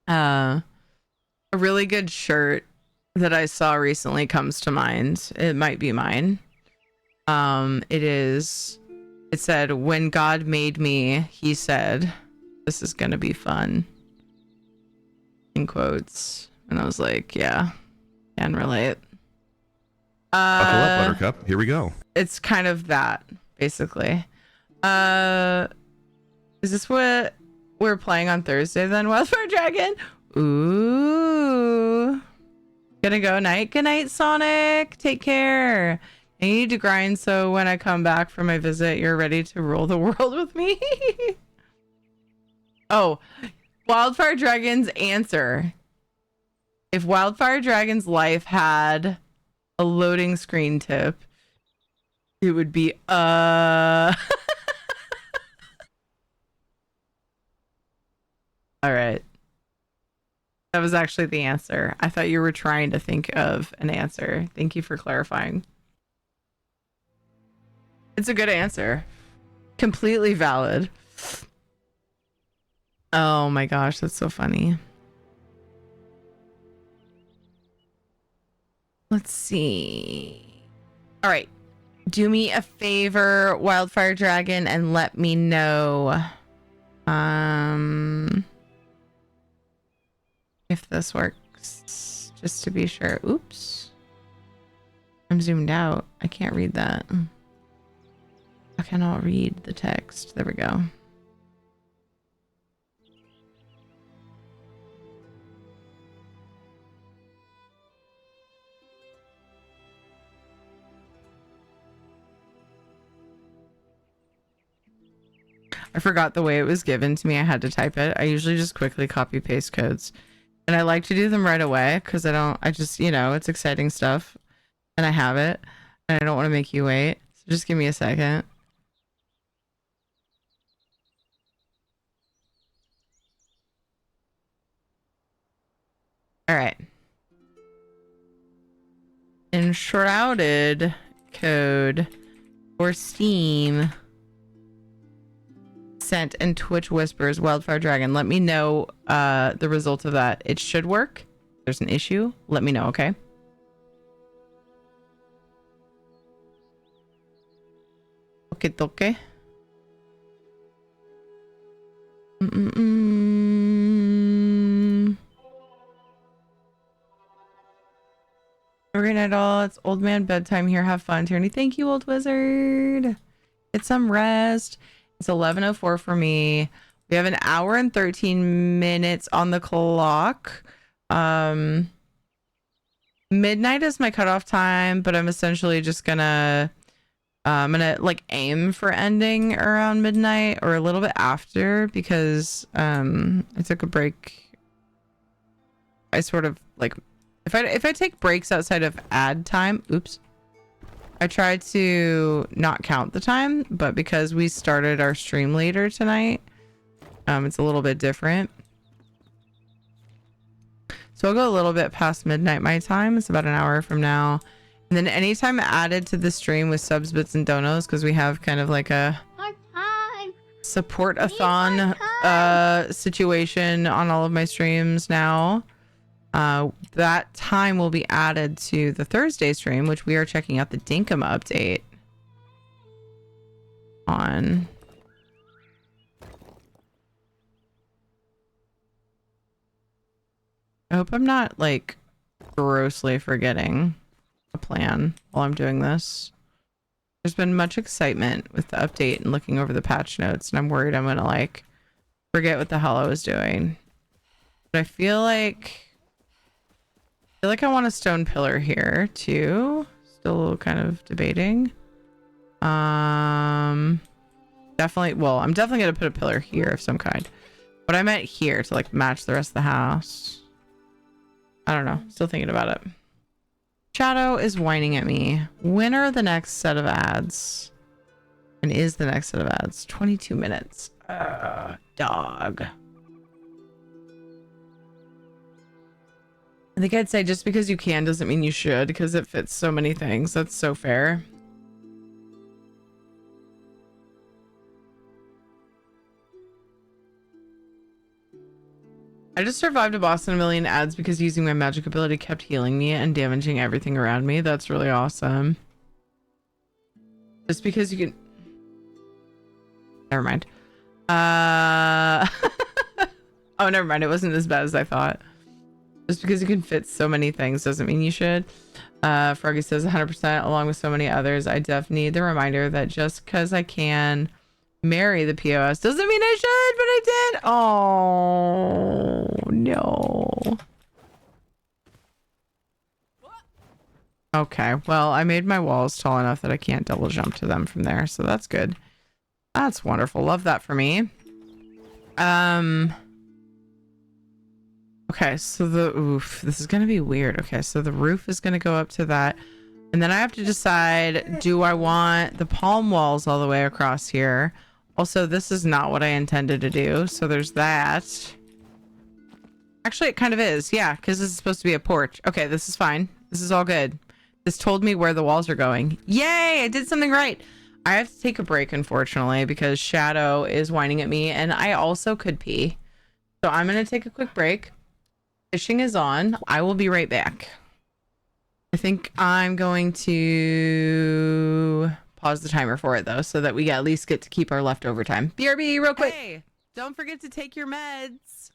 A really good shirt that I saw recently comes to mind. It might be mine. It said, when God made me, he said, this is going to be fun. In quotes. And I was like, yeah, can relate. Buckle up, Buttercup. Here we go. It's kind of that, basically. Is this what we're playing on Thursday then? Wildfire Dragon? Ooh. Gonna go night. Good night, Sonic. Take care. I need to grind so when I come back from my visit, you're ready to rule the world with me. Oh, Wildfire Dragon's answer. If Wildfire Dragon's life had a loading screen tip, it would be all right. That was actually the answer. I thought you were trying to think of an answer. Thank you for clarifying. It's a good answer. Completely valid. Oh my gosh, that's so funny. Let's see. All right. Do me a favor, Wildfire Dragon, and let me know if this works, just to be sure. Oops. I'm zoomed out. I can't read that. I cannot read the text. There we go. I forgot the way it was given to me. I had to type it. I usually just quickly copy paste codes. And I like to do them right away because I just, it's exciting stuff. And I have it. And I don't want to make you wait. So just give me a second. All right. Enshrouded code for Steam. Sent and Twitch whispers Wildfire Dragon. Let me know the result of that. It should work. If there's an issue, let me know, okay? Okay. Good night all. It's old man bedtime here. Have fun, Tierney. Thank you, old wizard. Get some rest. It's 11:04 for me. We have an hour and 13 minutes on the clock. Midnight is my cutoff time, but I'm essentially just gonna like aim for ending around midnight or a little bit after because I took a break. I sort of like if I take breaks outside of ad time, oops. I tried to not count the time, but because we started our stream later tonight, it's a little bit different. So I'll go a little bit past midnight my time. It's about an hour from now. And then anytime added to the stream with subs, bits, and donos, because we have kind of like a support-a-thon situation on all of my streams now. That time will be added to the Thursday stream, which we are checking out the Dinkum update on. I hope I'm not like grossly forgetting a plan while I'm doing this. There's been much excitement with the update and looking over the patch notes, and I'm worried I'm gonna like forget what the hell I was doing. But I feel like I want a stone pillar here too. Still kind of debating. Definitely, well, I'm definitely gonna put a pillar here of some kind. But I meant here to like match the rest of the house. I don't know. Still thinking about it. Shadow is whining at me. When are the next set of ads? And is the next set of ads 22 minutes? Dog. I think I'd say just because you can doesn't mean you should, because it fits so many things. That's so fair. I just survived a boss and a million ads because using my magic ability kept healing me and damaging everything around me. That's really awesome. Just because you can... Never mind. Oh, never mind. It wasn't as bad as I thought. Just because you can fit so many things doesn't mean you should. Froggy says 100% along with so many others. I def need the reminder that just because I can marry the POS doesn't mean I should, but I did. Oh, no. Okay, well, I made my walls tall enough that I can't double jump to them from there, so that's good. That's wonderful. Love that for me. Okay, so this is gonna be weird. Okay, so the roof is gonna go up to that, and then I have to decide, do I want the palm walls all the way across here? Also, this is not what I intended to do, so there's that. Actually, it kind of is, yeah, because this is supposed to be a porch. Okay, this is fine. This is all good. This told me where the walls are going. Yay, I did something right. I have to take a break, unfortunately, because Shadow is whining at me, and I also could pee. So I'm going to take a quick break. Fishing is on. I will be right back. I think I'm going to pause the timer for it, though, so that we at least get to keep our leftover time. BRB, real quick. Hey, don't forget to take your meds.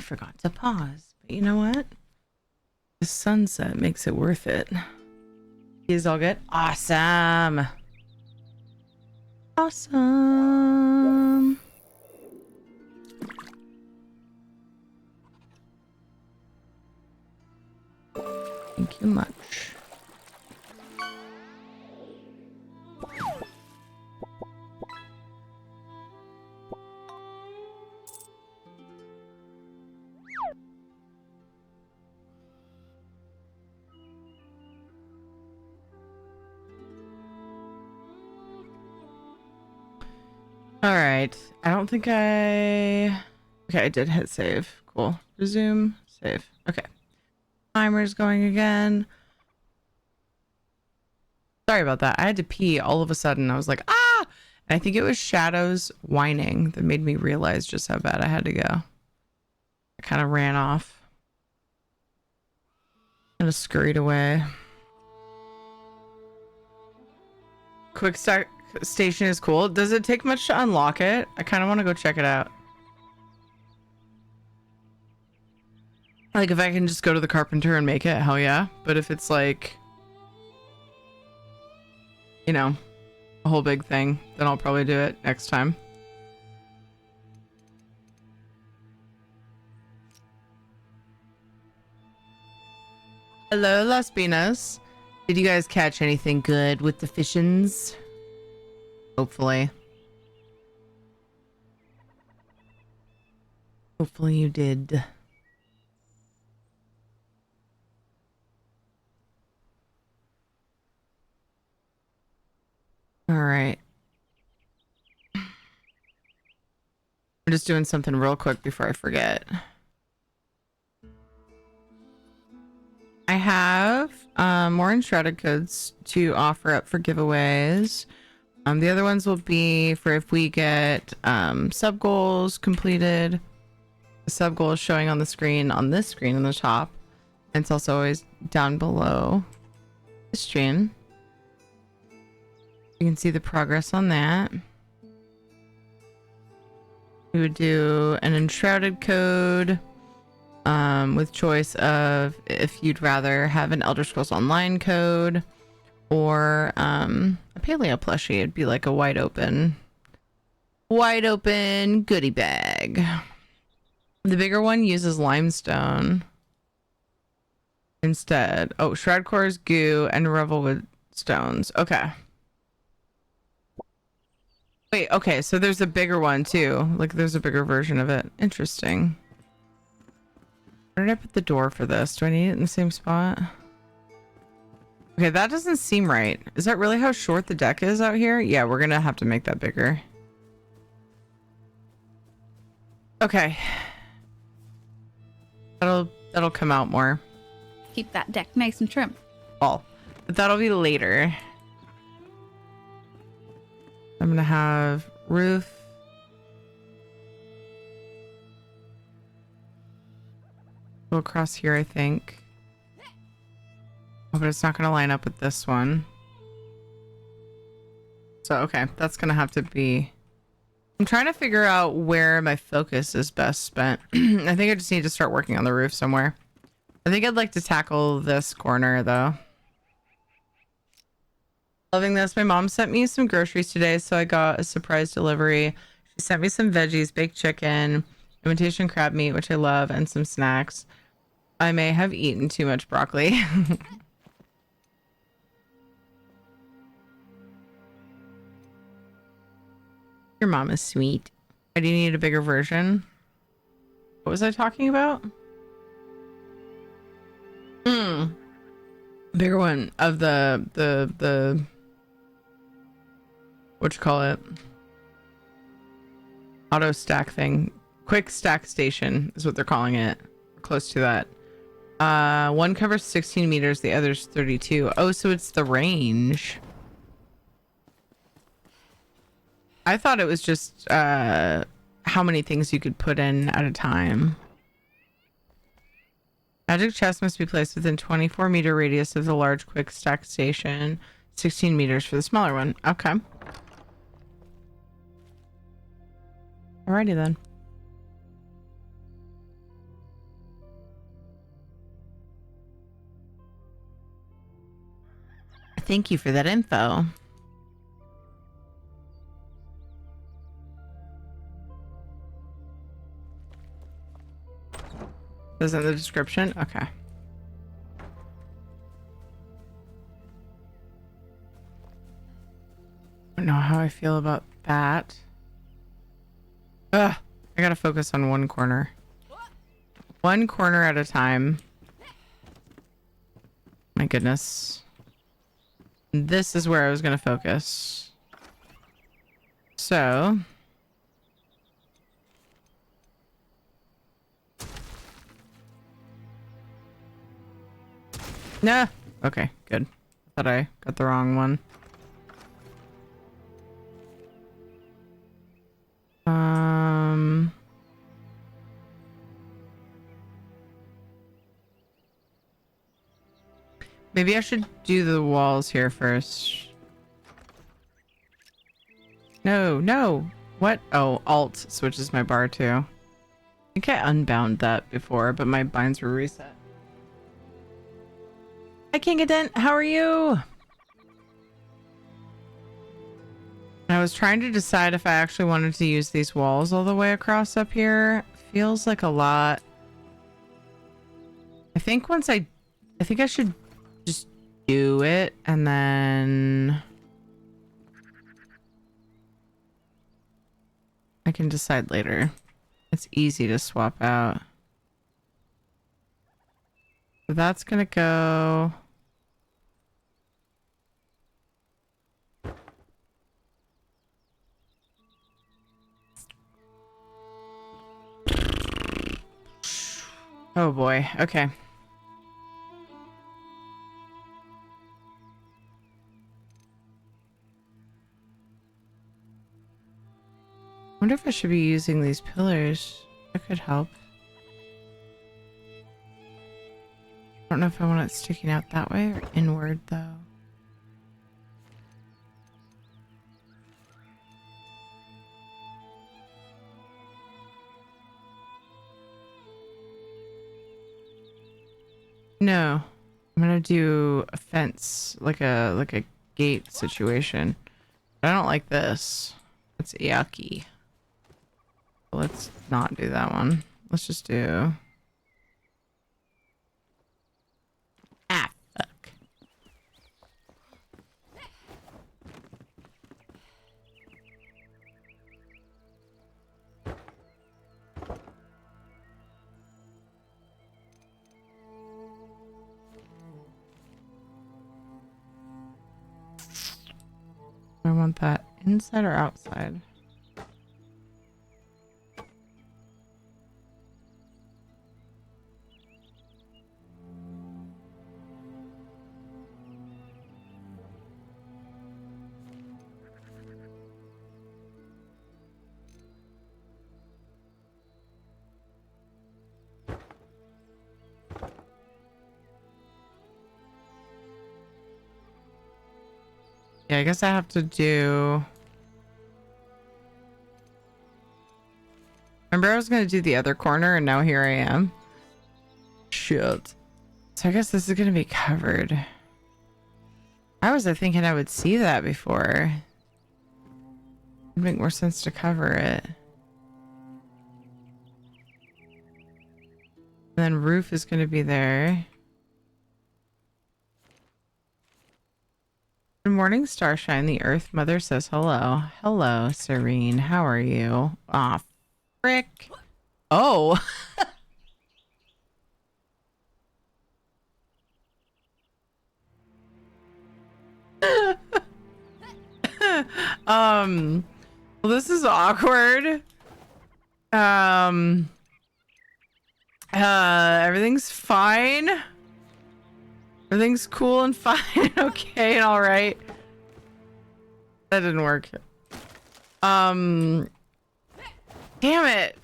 forgot to pause. But you know what? The sunset makes it worth it. Is all good? Awesome. Awesome. Thank you much. All right. I don't think okay, I did hit save. Cool. Resume, save. Okay. Timer's going again. Sorry about that. I had to pee all of a sudden. I was like, ah! And I think it was Shadow's whining that made me realize just how bad I had to go. I kind of ran off. Kind of scurried away. Quick start station is cool. Does it take much to unlock it? I kind of want to go check it out. Like if I can just go to the carpenter and make it, hell yeah. But if it's like, you know, a whole big thing, then I'll probably do it next time. Hello, Las Pinas. Did you guys catch anything good with the fishins? Hopefully. Hopefully you did. All right. I'm just doing something real quick before I forget. I have more enshrouded codes to offer up for giveaways. The other ones will be for if we get sub goals completed. The sub goal is showing on the screen, on this screen on the top. And it's also always down below the stream. You can see the progress on that. We would do an enshrouded code with choice of if you'd rather have an Elder Scrolls Online code or a paleo plushie. It'd be like a wide open goodie bag. The bigger one uses limestone instead. Oh, shroud cores, goo, and revelwood stones. Okay. Wait, okay, so there's a bigger one too. Like there's a bigger version of it. Interesting. Where did I put the door for this? Do I need it in the same spot? Okay, that doesn't seem right. Is that really how short the deck is out here? Yeah, we're gonna have to make that bigger. Okay. That'll come out more. Keep that deck nice and trim. Well, but that'll be later. I'm gonna have roof. Go across here, I think. Oh, but it's not gonna line up with this one. So, okay, that's gonna have to be... I'm trying to figure out where my focus is best spent. I think I just need to start working on the roof somewhere. I think I'd like to tackle this corner, though. Loving this. My mom sent me some groceries today, so I got a surprise delivery. She sent me some veggies, baked chicken, imitation crab meat, which I love, and some snacks. I may have eaten too much broccoli. Your mom is sweet. I do need a bigger version. What was I talking about? Bigger one of the what you call it? Auto stack thing. Quick stack station is what they're calling it. We're close to that. One covers 16 meters, the other's 32. Oh, so it's the range. I thought it was just how many things you could put in at a time. Magic chest must be placed within 24-meter radius of the large quick stack station. 16 meters for the smaller one. Okay. Alrighty then. Thank you for that info. Is in the description? Okay. I don't know how I feel about that. Ugh, I gotta focus on one corner. One corner at a time. My goodness. This is where I was gonna focus. So... Nah. Okay, good. Thought I got the wrong one. Maybe I should do the walls here first. No, no. What? Oh, Alt switches my bar too. I think I unbound that before, but my binds were reset. Hi, King of Dent. How are you? I was trying to decide if I actually wanted to use these walls all the way across up here. Feels like a lot. I think I should just do it and then I can decide later. It's easy to swap out. So that's gonna go. Oh boy. Okay. Wonder if I should be using these pillars. That could help. I don't know if I want it sticking out that way or inward though. No, I'm gonna do a fence, like a gate situation. But I don't like this. It's yucky. Let's not do that one. Let's just do. Ah, fuck. I want that inside or outside? Yeah, I guess I have to do... Remember I was going to do the other corner and now here I am. Shit. So I guess this is going to be covered. I was thinking I would see that before. It'd make more sense to cover it. And then roof is going to be there. Good morning, Starshine. The Earth Mother says hello. Hello, Serene. How are you? Aw, frick. Oh. Well, this is awkward. Everything's fine. Everything's cool and fine. Okay and all right. That didn't work. Damn it.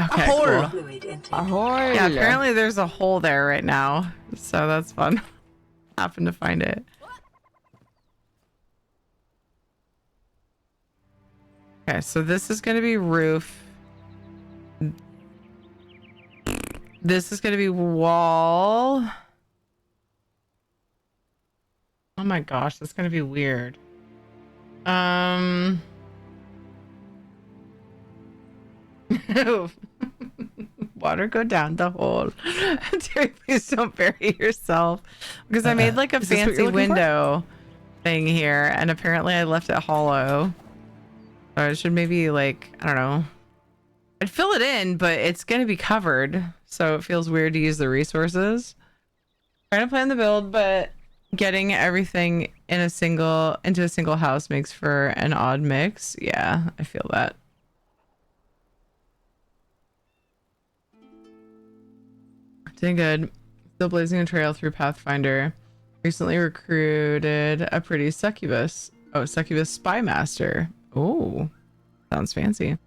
Okay, cool. Fluid intake. Yeah, apparently there's a hole there right now. So that's fun. Happened to find it. Okay, so this is going to be roof. This is going to be wall. Oh my gosh, that's gonna be weird. Water go down the hole. Terry, please don't bury yourself. Because I made like a Is this what fancy you're looking for? window thing here, and apparently I left it hollow. So I should maybe like, I don't know. I'd fill it in, but it's gonna be covered. So it feels weird to use the resources. Trying to plan the build, but getting everything into a single house makes for an odd mix. Yeah, I feel that. Doing good. Still blazing a trail through Pathfinder. Recently recruited a pretty succubus. Oh, succubus spy master. Oh, sounds fancy.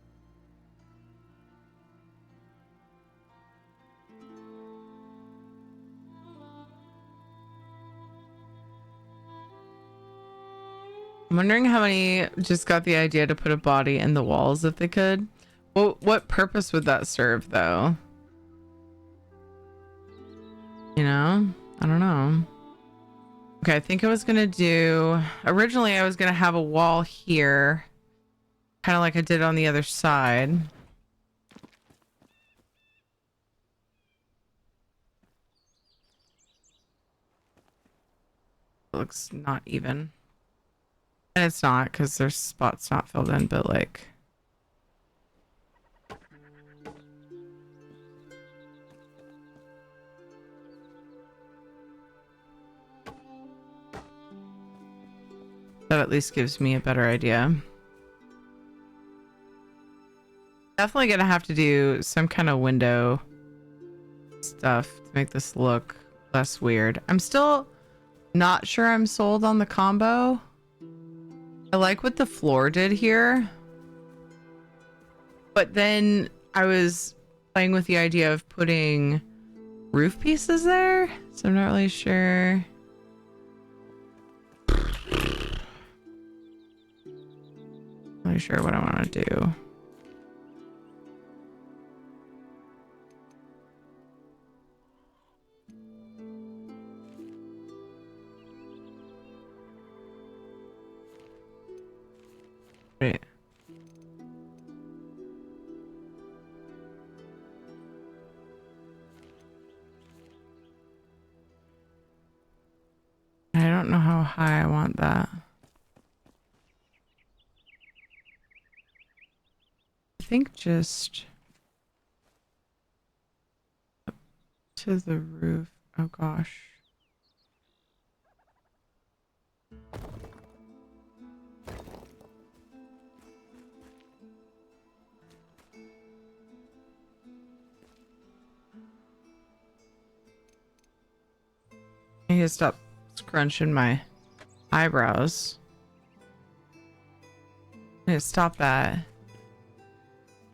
I'm wondering how many just got the idea to put a body in the walls if they could. Well, what purpose would that serve, though? You know? I don't know. Okay, I think I was going to do... Originally, I was going to have a wall here. Kind of like I did on the other side. It looks not even. And it's not, because there's spots not filled in, but like... That at least gives me a better idea. Definitely gonna have to do some kind of window stuff to make this look less weird. I'm still not sure I'm sold on the combo. I like what the floor did here. But then I was playing with the idea of putting roof pieces there. So I'm not really sure. Not really sure what I want to do. Right. I don't know how high I want that. I think just up to the roof. Oh gosh. I need to stop scrunching my eyebrows. I need to stop that.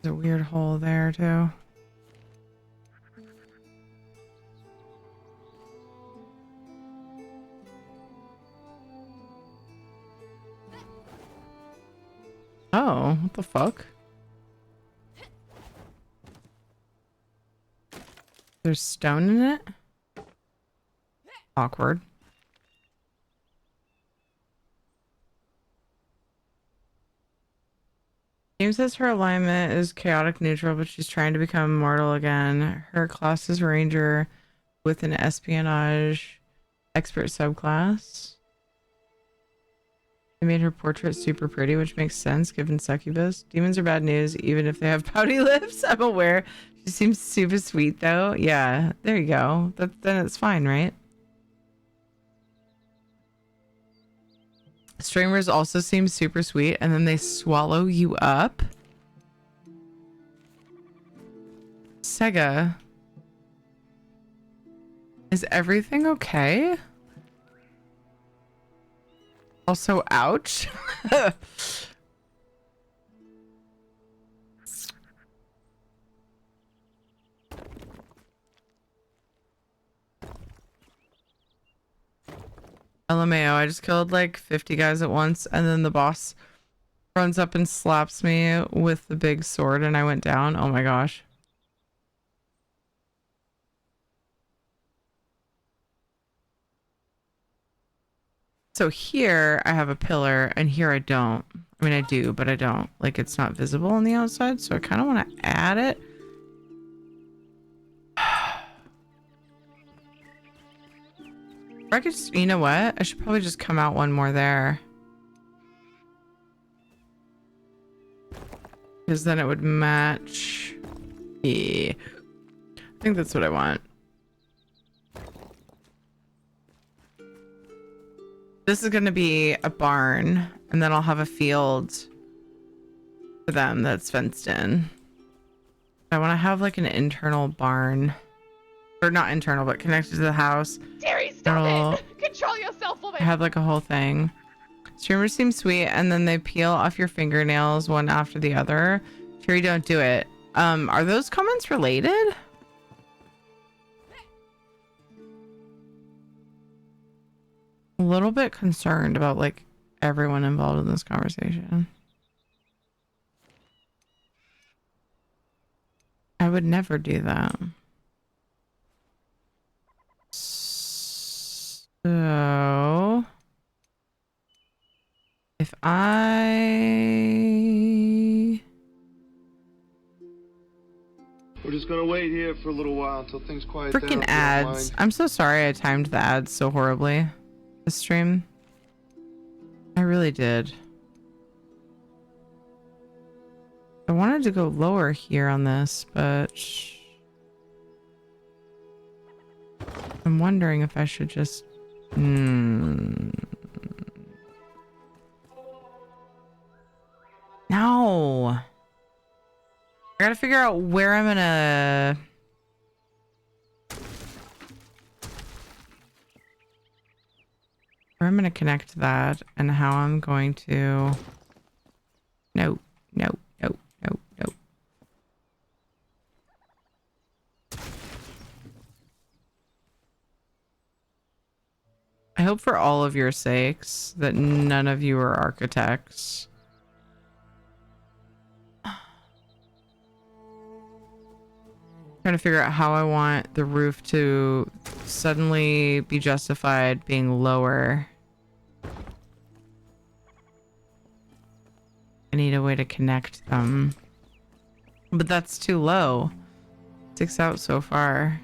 There's a weird hole there too. Oh, what the fuck? There's stone in it? Awkward. Game says her alignment is chaotic neutral, but she's trying to become immortal again. Her class is ranger with an espionage expert subclass. They made her portrait super pretty, which makes sense given succubus. Demons are bad news, even if they have pouty lips. I'm aware. She seems super sweet, though. Yeah, there you go. Then it's fine, right? Streamers also seem super sweet, and then they swallow you up. Sega. Is everything okay? Also, ouch. LMAO, I just killed like 50 guys at once, and then the boss runs up and slaps me with the big sword, and I went down. Oh my gosh. So here I have a pillar and here I don't. I mean, I do, but I don't. Like, it's not visible on the outside, so I kind of want to add it. Or I could just, you know what? I should probably just come out one more there. Because then it would match. Yeah. I think that's what I want. This is going to be a barn, and then I'll have a field for them that's fenced in. I want to have like an internal barn. Or not internal, but connected to the house. Terry, stop it! Control yourself, woman! I have like a whole thing. Streamers seem sweet, and then they peel off your fingernails one after the other. Terry, don't do it. Are those comments related? A little bit concerned about like everyone involved in this conversation. I would never do that. So if We're just gonna wait here for a little while until things quiet down. freaking ads. I'm so sorry I timed the ads so horribly this stream. I really did. I wanted to go lower here on this, but I'm wondering if I should just No. I gotta figure out where I'm gonna connect that and how I'm going to no. I hope for all of your sakes that none of you are architects. Trying to figure out how I want the roof to suddenly be justified being lower. I need a way to connect them. But that's too low. Sticks out so far. I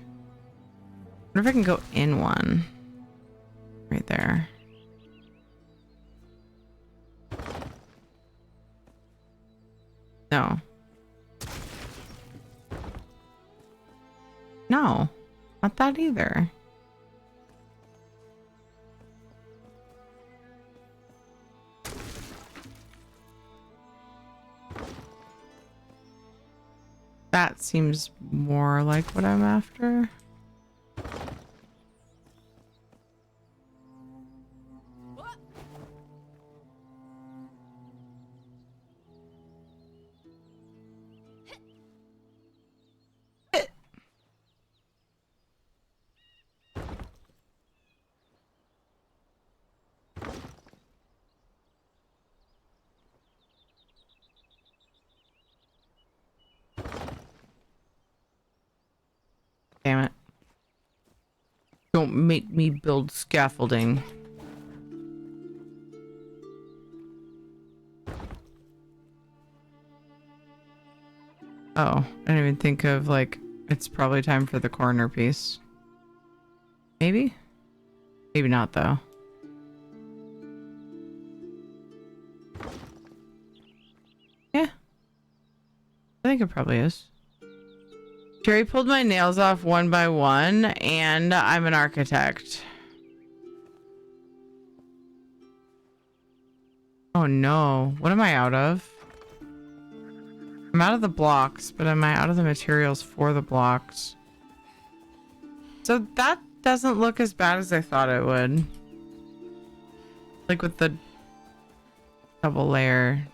wonder if I can go in one. Right there. No. No, not that either. That seems more like what I'm after. Damn it. Don't make me build scaffolding. Oh, I didn't even think of like, it's probably time for the corner piece. Maybe? Maybe not though. Yeah. I think it probably is. Jerry pulled my nails off one by one, and I'm an architect. Oh no, what am I out of? I'm out of the blocks, but am I out of the materials for the blocks? So that doesn't look as bad as I thought it would. Like with the double layer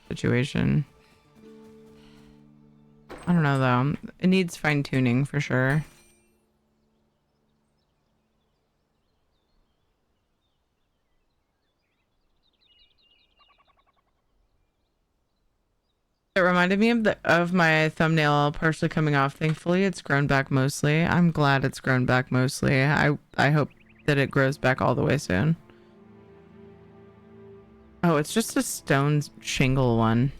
situation. I don't know though. It needs fine tuning for sure. It reminded me of my thumbnail partially coming off. Thankfully, it's grown back mostly. I'm glad it's grown back mostly. I hope that it grows back all the way soon. Oh, it's just a stone shingle one.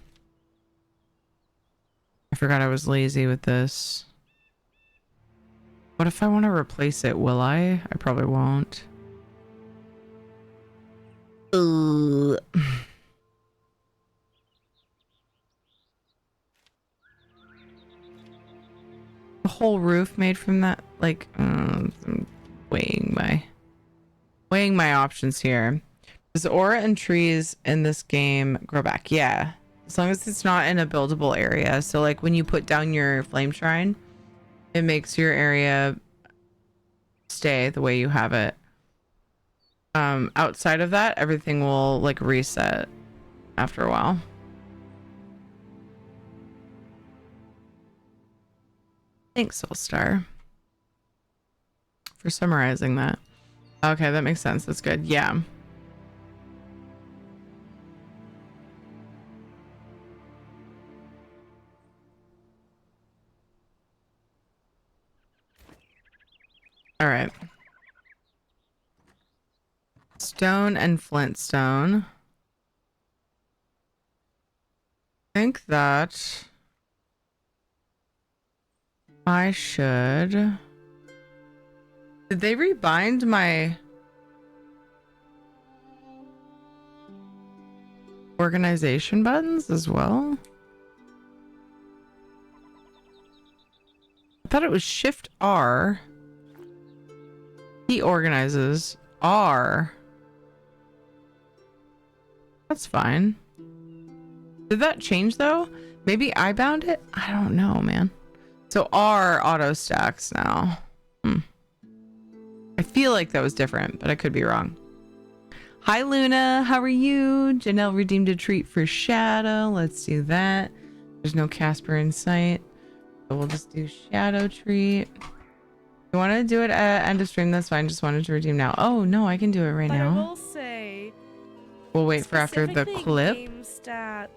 I forgot I was lazy with this. What if I want to replace it? Will I? I probably won't. Ugh. The whole roof made from that, like, I'm weighing my options here. Does aura and trees in this game grow back? Yeah, as long as it's not in a buildable area. So like when you put down your flame shrine, it makes your area stay the way you have it. Outside of that, everything will like reset after a while. Thanks, Soulstar, for summarizing that. Okay, that makes sense. That's good. Yeah. All right. Stone and flintstone. I think that I should. Did they rebind my organization buttons as well? I thought it was Shift R. He organizes R. That's fine. Did that change though? Maybe I bound it? I don't know, man. So R auto stacks now. I feel like that was different, but I could be wrong. Hi Luna, how are you? Janelle redeemed a treat for Shadow. Let's do that. There's no Casper in sight, so we'll just do Shadow treat. You want to do it at end of stream? That's fine. Just wanted to redeem now. Oh no, I can do it right now. I will say, we'll wait for after the clip. Games that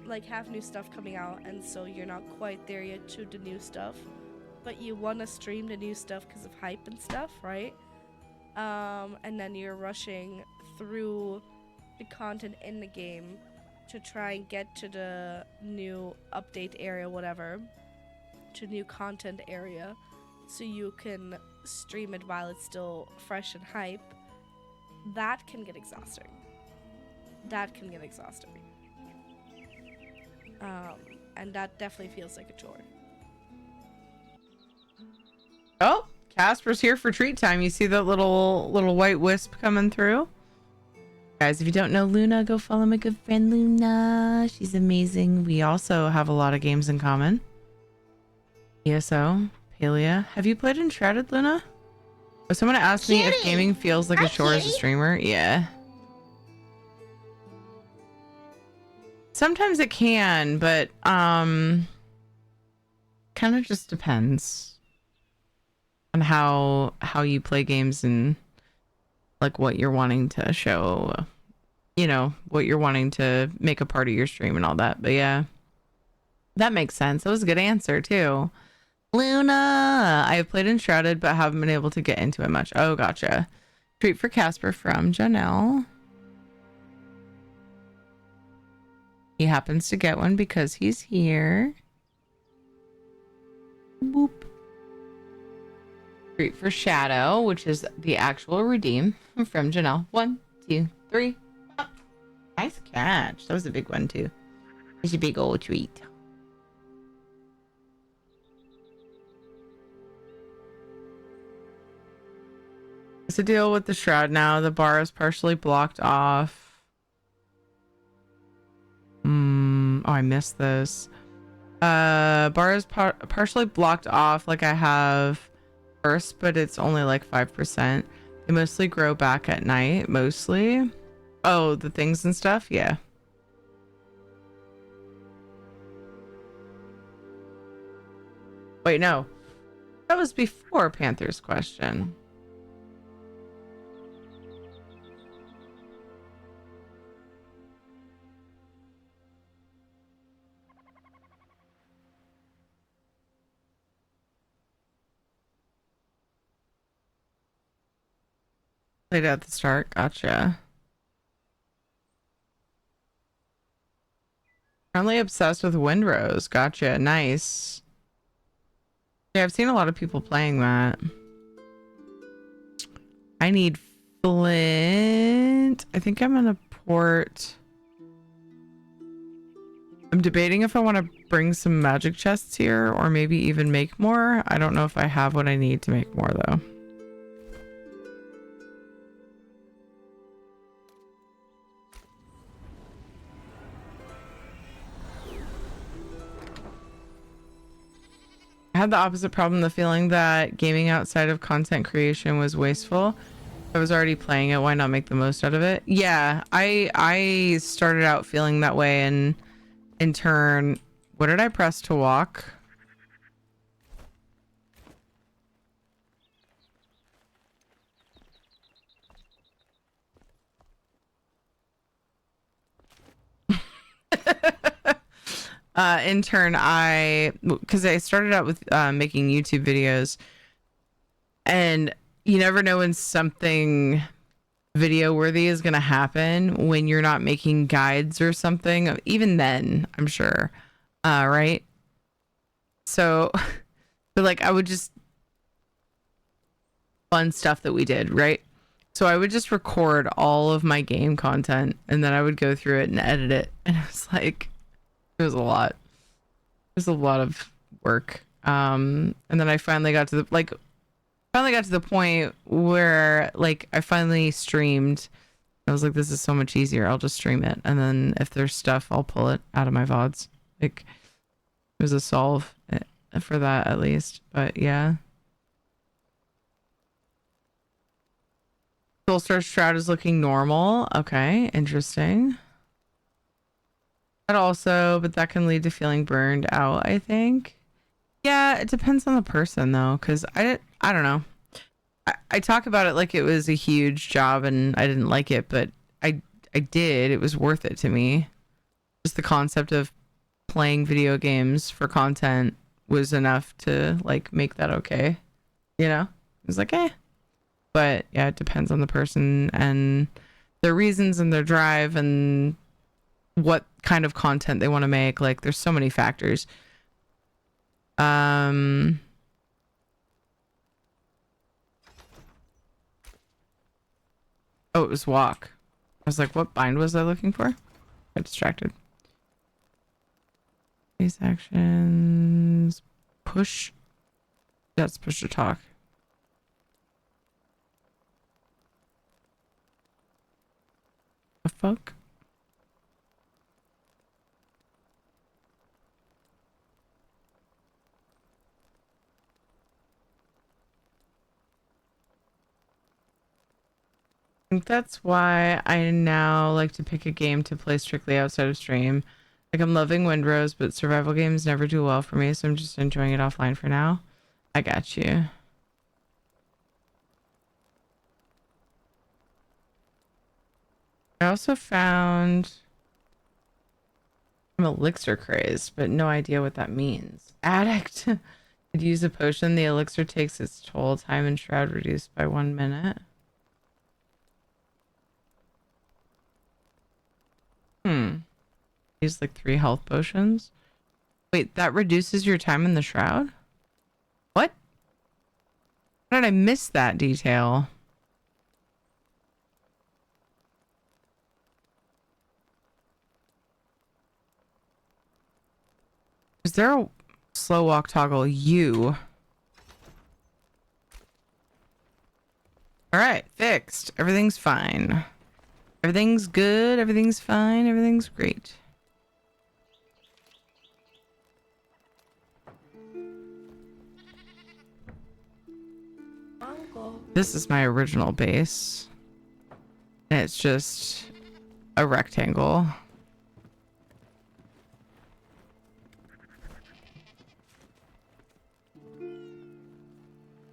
like have new stuff coming out, and so you're not quite there yet to the new stuff, but you want to stream the new stuff because of hype and stuff, right? And then you're rushing through the content in the game to try and get to the new update area, whatever, to new content area, so you can stream it while it's still fresh and hype. That can get exhausting. And that definitely feels like a chore. Oh, Casper's here for treat time. You see that little white wisp coming through? Guys, if you don't know Luna, go follow my good friend Luna. She's amazing. We also have a lot of games in common. ESO, Palia. Have you played Enshrouded, Luna? Oh, someone asked me if gaming feels like a chore as a streamer. Yeah. Sometimes it can, but kind of just depends on how you play games and like what you're wanting to show, you know, what you're wanting to make a part of your stream and all that. But yeah, that makes sense. That was a good answer too. Luna, I have played Enshrouded but haven't been able to get into it much. Oh, gotcha. Treat for Casper from Janelle. He happens to get one because he's here. Boop. Treat for Shadow, which is the actual redeem from Janelle. 1, 2, 3. Oh, nice catch. That was a big one too. It's a big old treat. What's the deal with the shroud now? The bar is partially blocked off. Oh, I missed this. Bar is partially blocked off like I have first, but it's only like 5%. They mostly grow back at night, mostly. Oh, the things and stuff? Yeah. Wait, no. That was before Panther's question. Played at the start. Gotcha. Currently obsessed with Windrose. Gotcha. Nice. Yeah, I've seen a lot of people playing that. I need flint. I think I'm gonna port. I'm debating if I want to bring some magic chests here or maybe even make more. I don't know if I have what I need to make more though. I had the opposite problem, the feeling that gaming outside of content creation was wasteful. I was already playing it, why not make the most out of it? Yeah, I started out feeling that way, and in turn, what did I press to walk? In turn, because I started out with making YouTube videos, and you never know when something video worthy is going to happen when you're not making guides or something. Even then, I'm sure. Right? So, but like, I would just fun stuff that we did, right? So I would just record all of my game content and then I would go through it and edit it. And it was like, it was a lot. It was a lot of work. And then I finally got to the point where like I finally streamed. I was like, this is so much easier. I'll just stream it. And then if there's stuff, I'll pull it out of my VODs. Like, it was a solve for that at least. But yeah. Soulstar Shroud is looking normal. Okay, interesting. But that can lead to feeling burned out, I think. Yeah, it depends on the person though, because I don't know. I talk about it like it was a huge job and I didn't like it, but I did. It was worth it to me. Just the concept of playing video games for content was enough to like make that okay. You know? It was like, eh. But yeah, it depends on the person and their reasons and their drive and what kind of content they want to make. Like, there's so many factors. Oh, it was walk. I was like, what bind was I looking for? Got distracted. These actions. Push. That's push to talk. The fuck? I think that's why I now like to pick a game to play strictly outside of stream. Like, I'm loving Windrose, but survival games never do well for me, so I'm just enjoying it offline for now. I got you. I also found I'm elixir crazed, but no idea what that means. Addict. Could use a potion. The elixir takes its toll. Time and shroud reduced by 1 minute. Use like 3 health potions. Wait, that reduces your time in the shroud? What? How did I miss that detail? Is there a slow walk toggle? You. All right, fixed. Everything's fine. Everything's good. Everything's fine. Everything's great. This is my original base. And it's just a rectangle.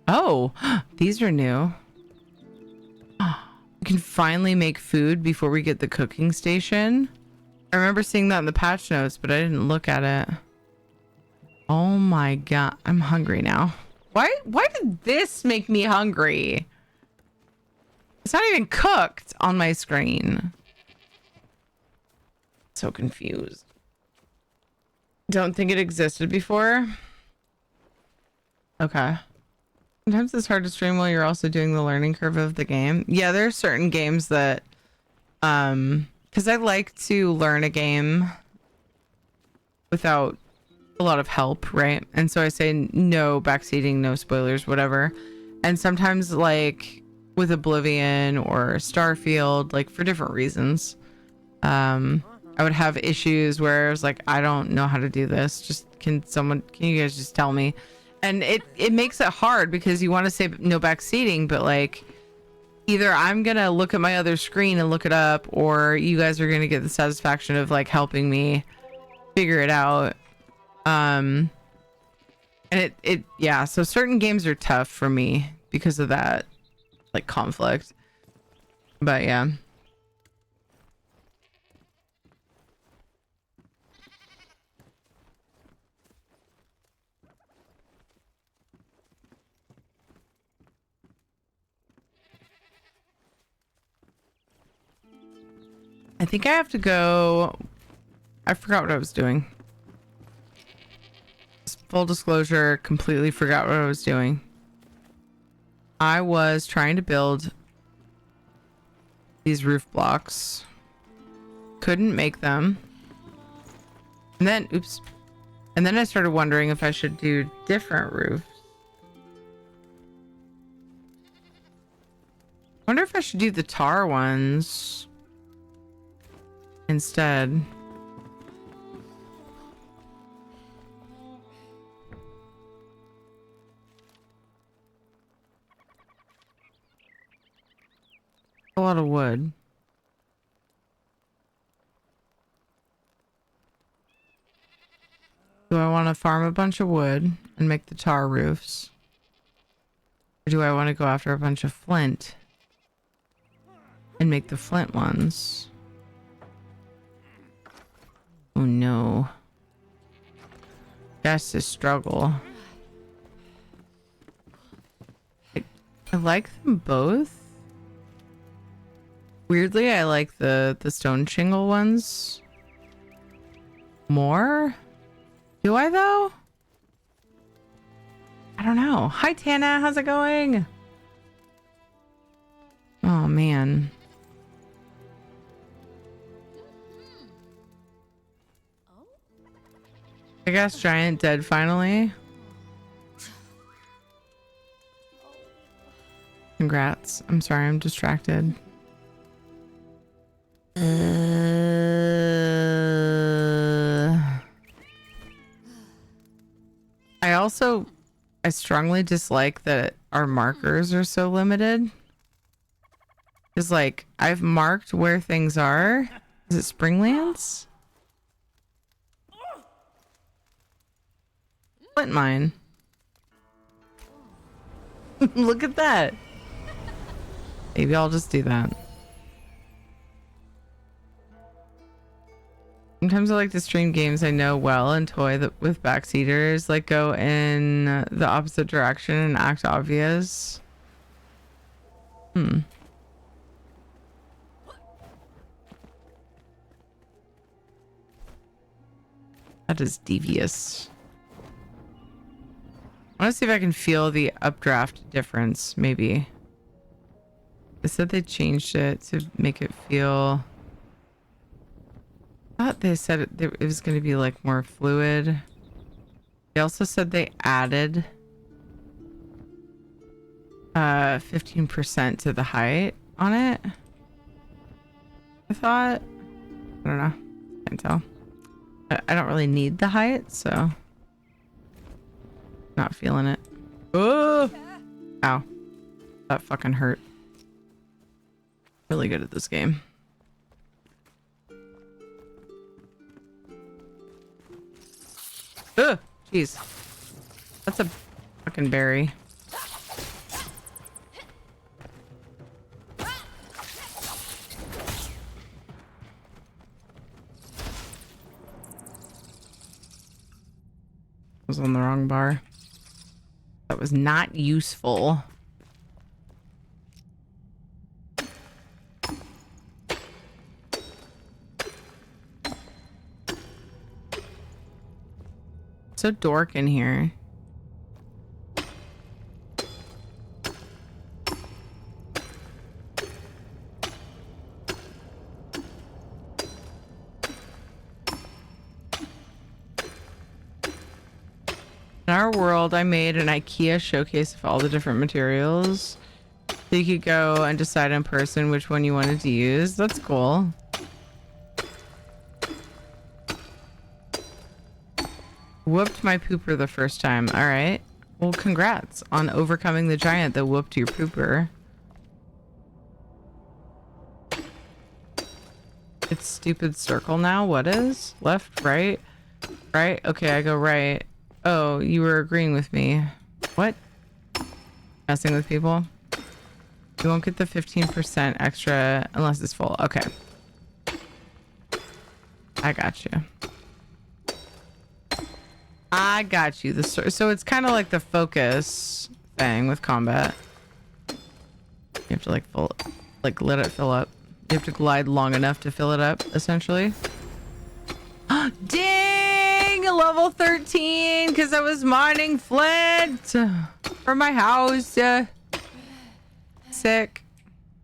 Oh, these are new. We can finally make food before we get the cooking station. I remember seeing that in the patch notes, but I didn't look at it. Oh my god, I'm hungry now. Why did this make me hungry? It's not even cooked on my screen. So confused. Don't think it existed before. Okay. Sometimes it's hard to stream while you're also doing the learning curve of the game. Yeah, there are certain games that, because I like to learn a game without a lot of help, right? And so I say no backseating, no spoilers, whatever. And sometimes, like with Oblivion or Starfield, like for different reasons, I would have issues where I was like, I don't know how to do this. Just can you guys just tell me? And it makes it hard because you want to say no backseating, but like either I'm gonna look at my other screen and look it up, or you guys are gonna get the satisfaction of like helping me figure it out. And yeah, so certain games are tough for me because of that like conflict. But yeah. I think I have to go. I forgot what I was doing. Full disclosure, completely forgot what I was doing. I was trying to build these roof blocks. Couldn't make them. And then, oops. And then I started wondering if I should do different roofs. I wonder if I should do the tar ones instead. A lot of wood. Do I want to farm a bunch of wood and make the tar roofs? Or do I want to go after a bunch of flint and make the flint ones? Oh no. That's a struggle. I like them both. Weirdly, I like the stone shingle ones more. Do I though? I don't know. Hi Tana, how's it going? Oh man. I guess giant dead finally. Congrats. I'm sorry, I'm distracted. I strongly dislike that our markers are so limited. It's like I've marked where things are. Is it Springlands? Flint mine. Look at that. Maybe I'll just do that. Sometimes I like to stream games I know well and toy with backseaters, like go in the opposite direction and act obvious. That is devious. I want to see if I can feel the updraft difference, maybe. They said they changed it to make it feel... I thought they said it was going to be like more fluid. They also said they added 15% to the height on it. I thought. I don't know. Can't tell. I don't really need the height, so not feeling it. Oh! Ow. That fucking hurt. Really good at this game. Ugh, jeez. That's a fucking berry. Was on the wrong bar. That was not useful. so dork in here. In our world, I made an IKEA showcase of all the different materials. So you could go and decide in person which one you wanted to use. That's cool. Whooped my pooper the first time. All right. Well, congrats on overcoming the giant that whooped your pooper. It's stupid circle now. What is? Left, right, right? Okay, I go right. Oh, you were agreeing with me. What? Messing with people? You won't get the 15% extra unless it's full. Okay. I got you. I got you. So it's kind of like the focus thing with combat. You have to let it fill up. You have to glide long enough to fill it up, essentially. Dang! Level 13 because I was mining flint for my house. Sick.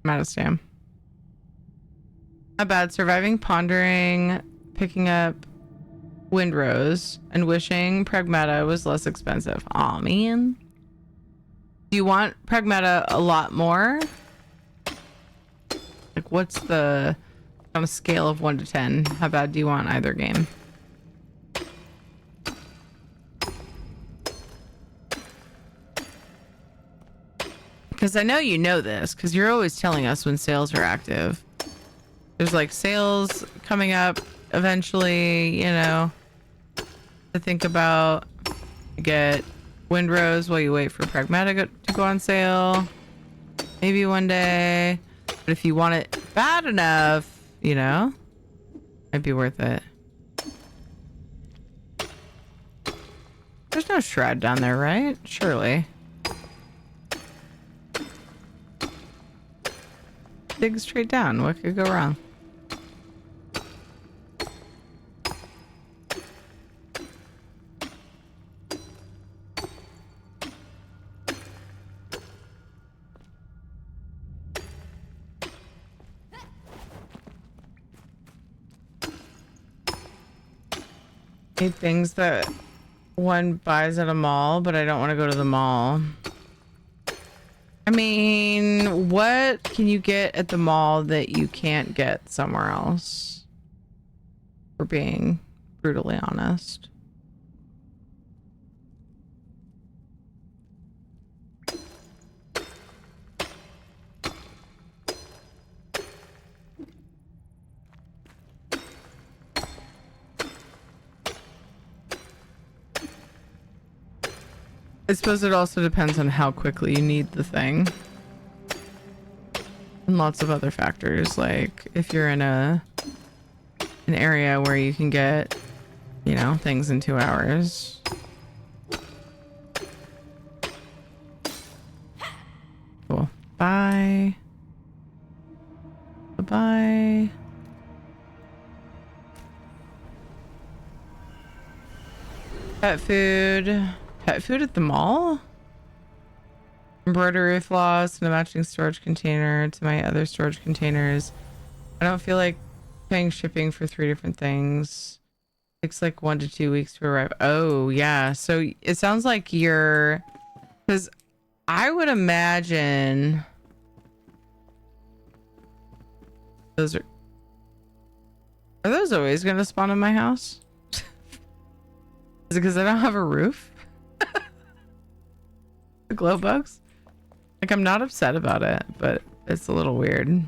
I'm out of stam. Not bad. Surviving, pondering, picking up Windrose, and wishing Pragmata was less expensive. Aw, man. Do you want Pragmata a lot more? Like, what's the... on a scale of 1 to 10, how bad do you want either game? Because I know you know this, because you're always telling us when sales are active. There's like sales coming up eventually, you know, to think about. You get Windrose while you wait for Pragmatic to go on sale. Maybe one day. But if you want it bad enough, you know, might be worth it. There's no shroud down there, right? Surely. Dig straight down. What could go wrong? Need things that one buys at a mall, but I don't want to go to the mall. I mean, what can you get at the mall that you can't get somewhere else? For being brutally honest. I suppose it also depends on how quickly you need the thing. And lots of other factors, like if you're in an area where you can get, you know, things in 2 hours. Cool. Bye. Bye-bye. Pet food. Pet food at the mall? Embroidery floss and a matching storage container to my other storage containers. I don't feel like paying shipping for 3 different things. Takes like 1 to 2 weeks to arrive. Oh, yeah. So it sounds like you're... Because I would imagine... Those are... Are those always going to spawn in my house? Is it because I don't have a roof? The glow bugs? Like, I'm not upset about it, but it's a little weird.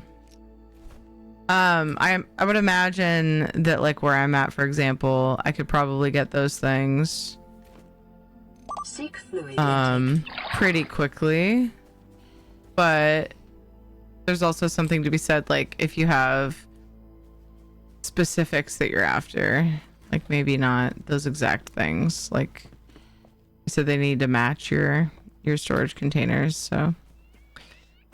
I would imagine that, like, where I'm at, for example, I could probably get those things Seek fluid pretty quickly. But there's also something to be said, like, if you have specifics that you're after, like maybe not those exact things. Like, so they need to match your storage containers. So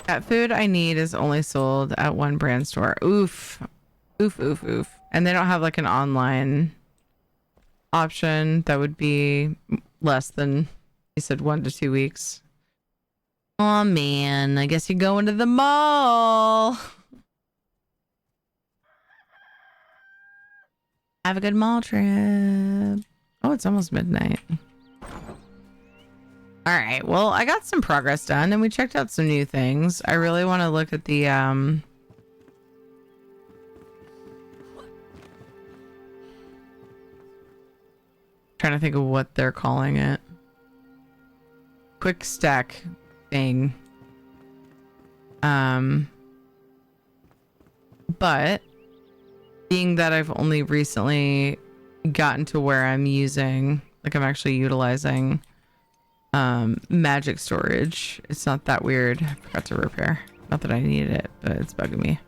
cat food I need is only sold at one brand store. Oof. And they don't have like an online option that would be less than, he said, 1 to 2 weeks. Oh man, I guess you're going to the mall. Have a good mall trip. Oh, it's almost midnight. All right, well, I got some progress done and we checked out some new things. I really want to look at the trying to think of what they're calling it. Quick stack thing. But being that I've only recently gotten to where I'm using, like I'm actually utilizing magic storage, it's not that weird. I forgot to repair. Not that I needed it, but it's bugging me.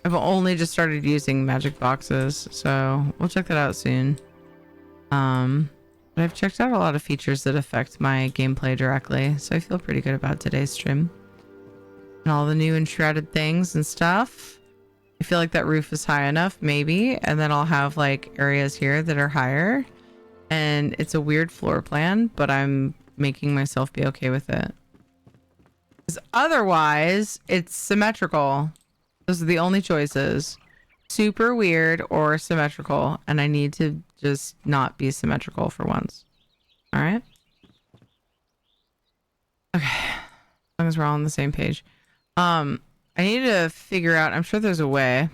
I've only just started using magic boxes, so we'll check that out soon. But I've checked out a lot of features that affect my gameplay directly, so I feel pretty good about today's stream. And all the new enshrouded things and stuff. I feel like that roof is high enough, maybe, and then I'll have like areas here that are higher. And it's a weird floor plan, but I'm making myself be okay with it. Because otherwise, it's symmetrical. Those are the only choices. Super weird or symmetrical. And I need to just not be symmetrical for once. All right. Okay. As long as we're all on the same page. I need to figure out, I'm sure there's a way,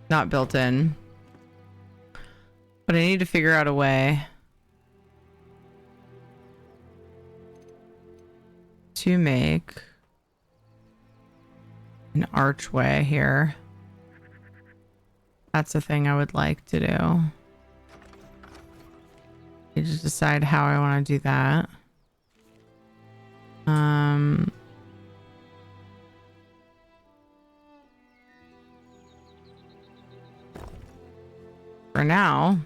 not built in, but I need to figure out a way to make an archway here. That's a thing I would like to do. I need to decide how I want to do that. For now, I'm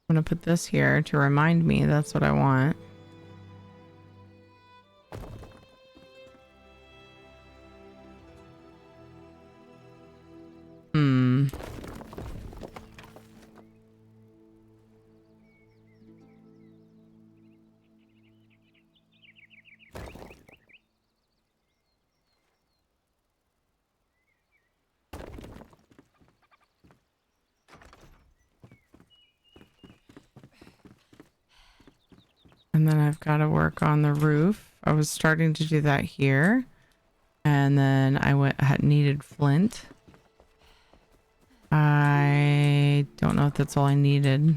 gonna put this here to remind me that's what I want. And then I've got to work on the roof. I was starting to do that here. And then I needed flint. I don't know if that's all I needed.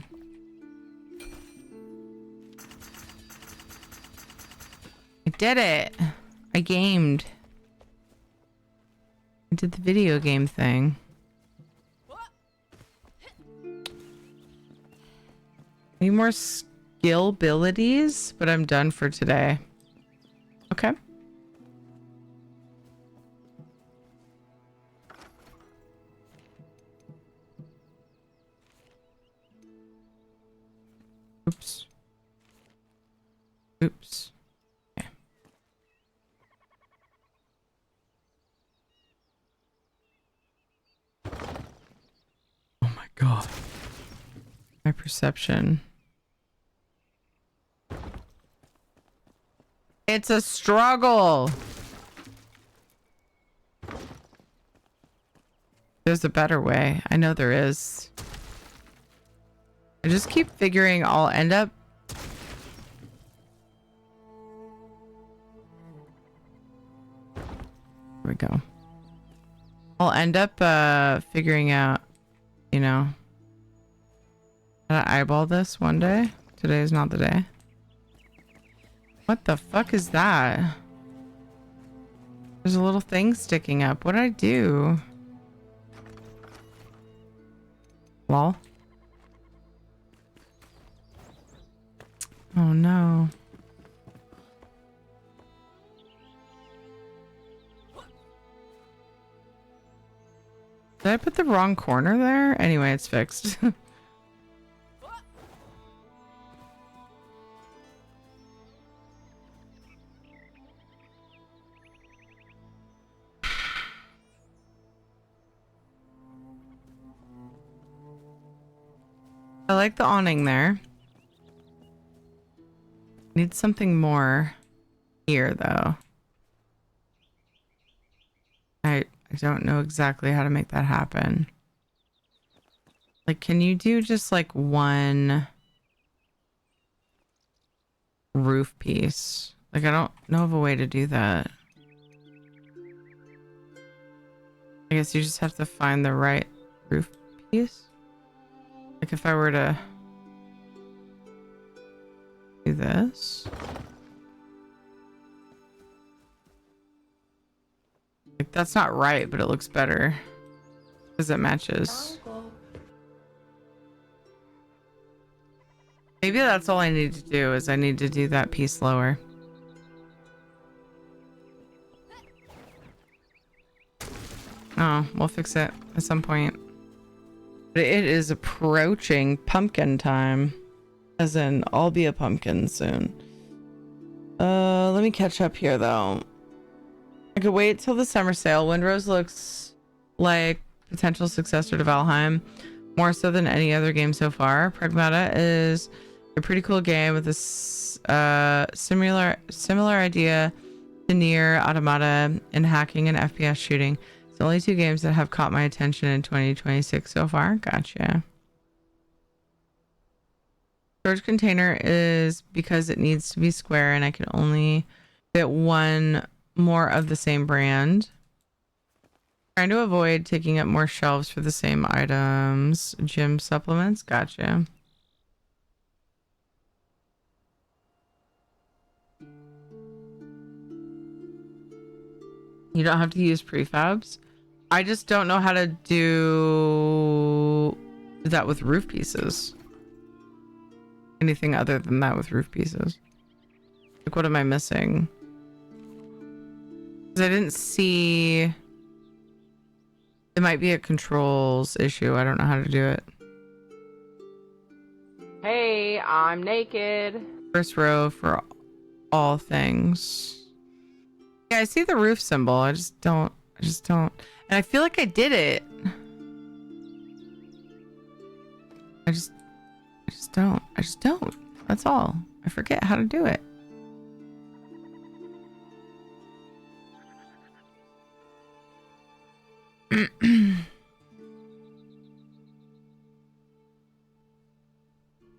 I did it. I gamed. I did the video game thing. Need more skill abilities, but I'm done for today. Okay. Oops. Oops. Okay. Oh my god. My perception. It's a struggle. There's a better way. I know there is. I just keep figuring I'll end up... Here we go. I'll end up figuring out, you know, how to eyeball this one day. Today is not the day. What the fuck is that? There's a little thing sticking up. What did I do? Lol. Oh no. Did I put the wrong corner there? Anyway, it's fixed. I like the awning there. Need something more here though. I don't know exactly how to make that happen. Like, can you do just like one roof piece? Like, I don't know of a way to do that. I guess you just have to find the right roof piece. Like if I were to do this. Like that's not right, but it looks better because it matches. Maybe that's all I need to do is I need to do that piece lower. Oh, we'll fix it at some point. But it is approaching pumpkin time. As in, I'll be a pumpkin soon. Let me catch up here though. I could wait till the summer sale. Windrose looks like potential successor to Valheim, more so than any other game so far. Pragmata is a pretty cool game with a similar idea to Nier Automata in hacking and FPS shooting. It's only 2 games that have caught my attention in 2026 so far. Gotcha. Storage container is because it needs to be square and I can only fit one more of the same brand. Trying to avoid taking up more shelves for the same items. Gym supplements. Gotcha. You don't have to use prefabs. I just don't know how to do that with roof pieces. Anything other than that with roof pieces. Like, what am I missing? Because I didn't see... It might be a controls issue. I don't know how to do it. Hey, I'm naked. First row for all things. Yeah, I see the roof symbol. I just don't. And I feel like I did it. I just don't. That's all. I forget how to do it.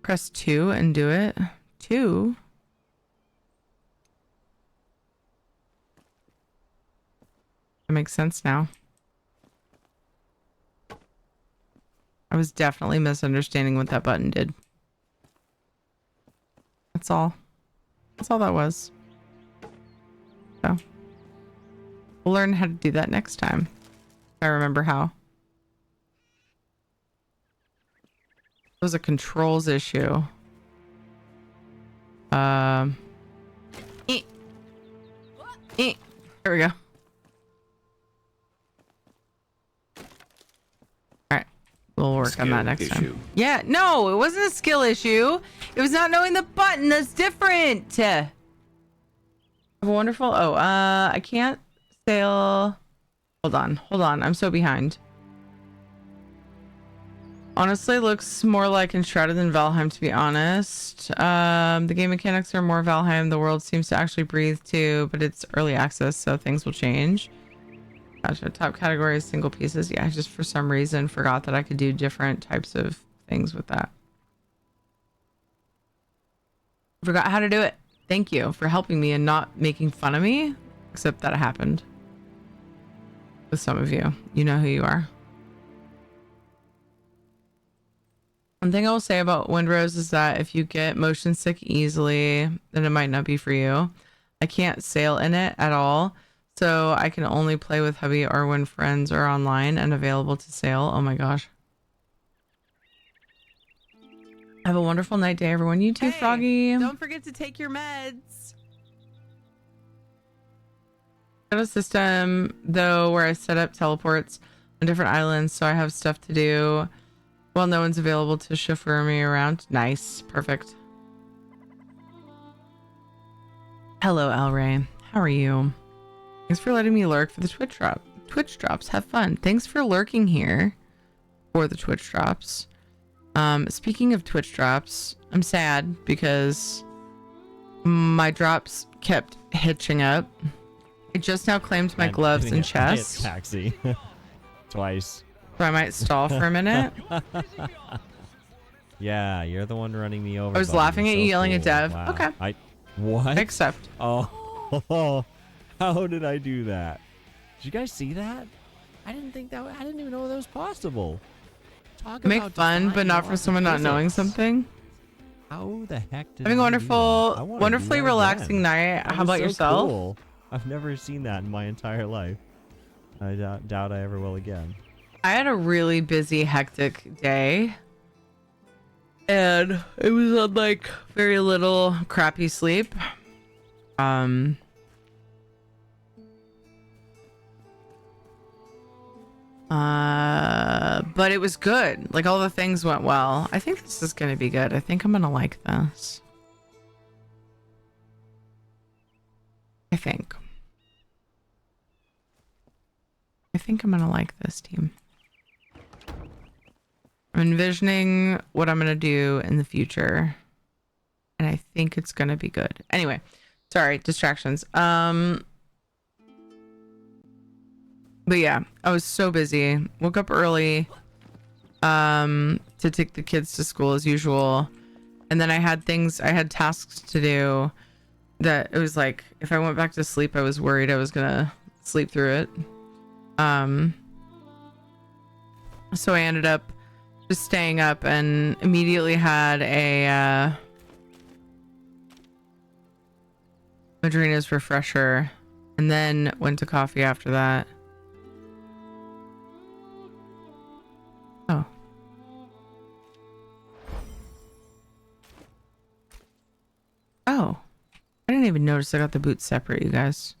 Press 2 and do it. 2. That makes sense now. I was definitely misunderstanding what that button did. That's all. That's all that was. So we'll learn how to do that next time. If I remember how. It was a controls issue. There we go. Alright. We'll work on that next time. Yeah, no, it wasn't a skill issue. It was not knowing the button. That's different. Have a wonderful... Oh, I can't sail... Hold on. I'm so behind. Honestly, looks more like Enshrouded than Valheim, to be honest. The game mechanics are more Valheim. The world seems to actually breathe too, but it's early access, so things will change. Gotcha. Top category is single pieces. Yeah, I just for some reason forgot that I could do different types of things with that. Forgot how to do it. Thank you for helping me and not making fun of me, except that it happened. With some of you. You know who you are. One thing I will say about Windrose is that if you get motion sick easily, then it might not be for you. I can't sail in it at all, so I can only play with hubby or when friends are online and available to sail. Oh my gosh. Have a wonderful night day, everyone. You too, Froggy. Don't forget to take your meds. Got a system though where I set up teleports on different islands, so I have stuff to do. Well, no one's available to chauffeur me around. Nice. Perfect. Hello, Alray. How are you? Thanks for letting me lurk for the Twitch drop. Twitch drops. Have fun. Thanks for lurking here for the Twitch drops. Speaking of Twitch drops, I'm sad because my drops kept hitching up. I just now claimed my gloves and chest. Taxi. Twice. So I might stall for a minute. Yeah, you're the one running me over. I was buddy. laughing You're at so you yelling at cool. Dev. Wow. Okay. What? Accept. Oh, how did I do that? Did you guys see that? I didn't even know that was possible. Make fun, but not for someone not knowing something. How the heck did Having a I do that? I wanna do wonderfully that relaxing again. night. That How was about so yourself? cool. I've never seen that in my entire life. I doubt I ever will again. I had a really busy, hectic day. And it was on like very little crappy sleep. But it was good. Like all the things went well. I think this is gonna be good. I think I'm gonna like this. I think I'm gonna like this team. I'm envisioning what I'm gonna do in the future, and I think it's gonna be good. Anyway, sorry, distractions. But yeah, I was so busy. Woke up early to take the kids to school as usual, and then I had tasks to do that it was like if I went back to sleep I was worried I was gonna sleep through it. So I ended up just staying up and immediately had a Madrina's refresher and then went to coffee after that. Oh, I didn't even notice I got the boots separate, you guys.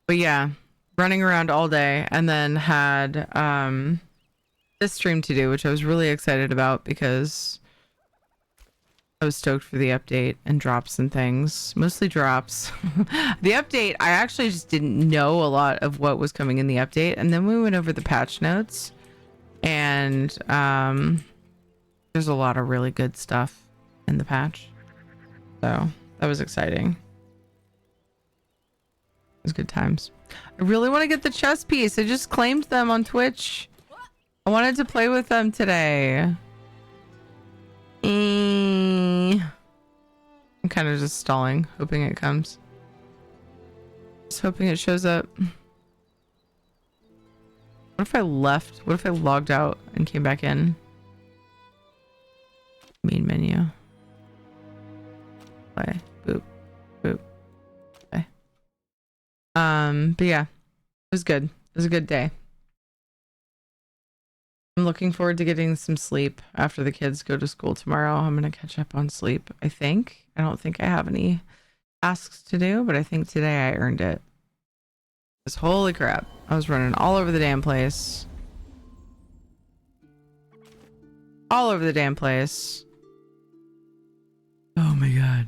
But yeah, running around all day and then had this stream to do, which I was really excited about because I was stoked for the update and drops and things. Mostly drops. The update, I actually just didn't know a lot of what was coming in the update. And then we went over the patch notes and there's a lot of really good stuff in the patch. So that was exciting. It was good times. I really want to get the chess piece. I just claimed them on Twitch. I wanted to play with them today. I'm kind of just stalling, hoping it comes. Just hoping it shows up. What if I left? What if I logged out and came back in? Main menu. Play. Boop. Boop. Okay. But yeah. It was good. It was a good day. I'm looking forward to getting some sleep after the kids go to school tomorrow. I'm gonna catch up on sleep, I think. I don't think I have any tasks to do, but I think today I earned it. Because holy crap, I was running all over the damn place. All over the damn place. Oh my god.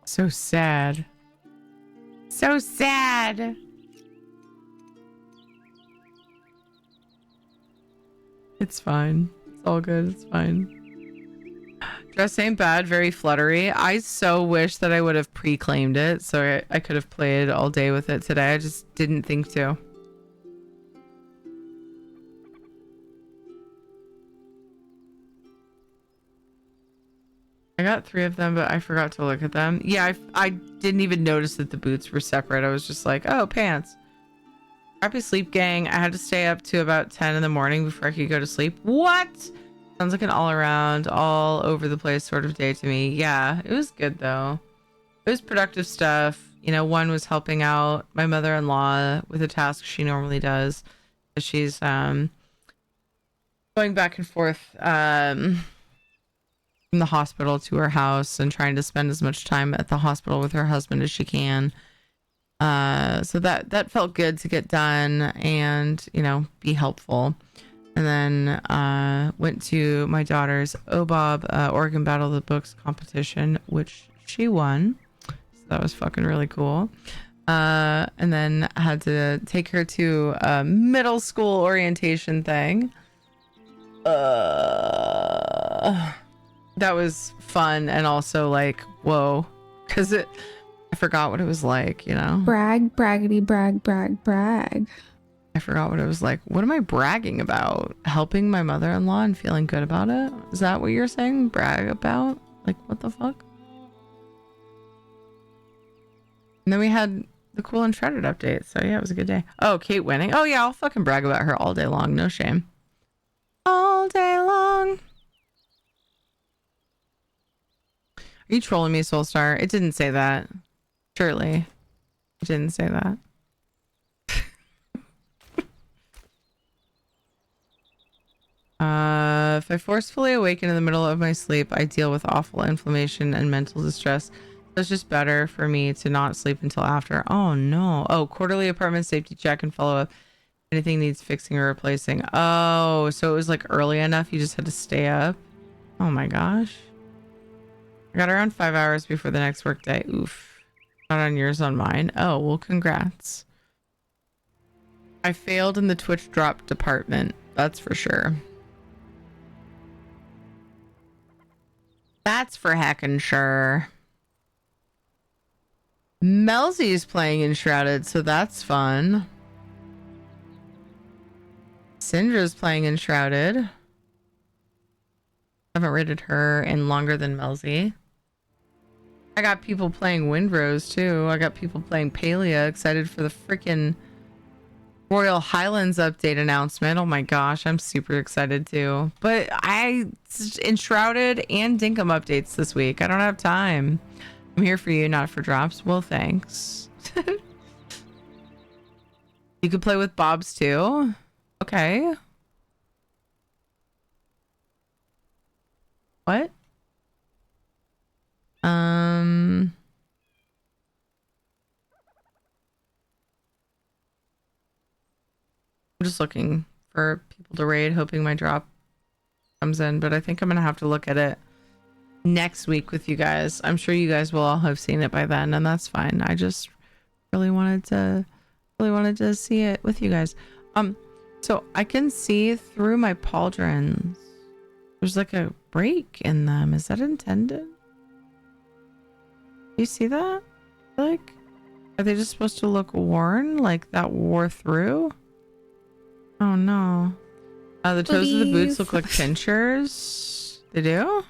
So sad. So sad. It's fine. It's all good. It's fine. Dress ain't bad. Very fluttery. I so wish that I would have pre-claimed it so I could have played all day with it today. I just didn't think to. I got 3 of them, but I forgot to look at them. Yeah, I didn't even notice that the boots were separate. I was just like, oh, pants. Happy sleep, gang. I had to stay up to about 10 in the morning before I could go to sleep. What? Sounds like an all-around, all over the place sort of day to me. Yeah, it was good though. It was productive stuff. You know, one was helping out my mother-in-law with a task she normally does. She's going back and forth from the hospital to her house and trying to spend as much time at the hospital with her husband as she can. So that felt good to get done and, you know, be helpful. And then went to my daughter's OBOB Oregon Battle of the Books competition, which she won. So that was fucking really cool. And then I had to take her to a middle school orientation thing. That was fun and also like, whoa, because I forgot what it was like, you know? Brag, braggity, brag, brag, brag. I forgot what it was like. What am I bragging about? Helping my mother-in-law and feeling good about it? Is that what you're saying? Brag about? Like, what the fuck? And then we had the cool and shredded update. So yeah, it was a good day. Oh, Kate winning. Oh yeah, I'll fucking brag about her all day long. No shame. All day long. Are you trolling me, Soulstar? It didn't say that. Surely. It didn't say that. If I forcefully awaken in the middle of my sleep, I deal with awful inflammation and mental distress. So it's just better for me to not sleep until after. Oh no. Oh, quarterly apartment safety check and follow up. Anything needs fixing or replacing. Oh, so it was like early enough. You just had to stay up. Oh my gosh. I got around 5 hours before the next work day. Oof. Not on yours, on mine. Oh, well, congrats. I failed in the Twitch drop department. That's for sure. That's for heckin' sure. Melzy's playing Enshrouded, so that's fun. Syndra's playing Enshrouded. Haven't rated her in longer than Melzy. I got people playing Windrose too. I got people playing Palia. Excited for the freaking Royal Highlands update announcement. Oh my gosh, I'm super excited too. But I Enshrouded and Dinkum updates this week. I don't have time. I'm here for you, not for drops. Well, thanks. You could play with Bobs too. Okay. What? I'm just looking for people to raid, hoping my drop comes in, but I think I'm gonna have to look at it next week with you guys. I'm sure you guys will all have seen it by then, and that's fine. I just really wanted to see it with you guys. So I can see through my pauldrons. There's like a break in them. Is that intended? You see that? Like, are they just supposed to look worn? Like that wore through? Oh no. The toes of the boots look like pinchers. They do?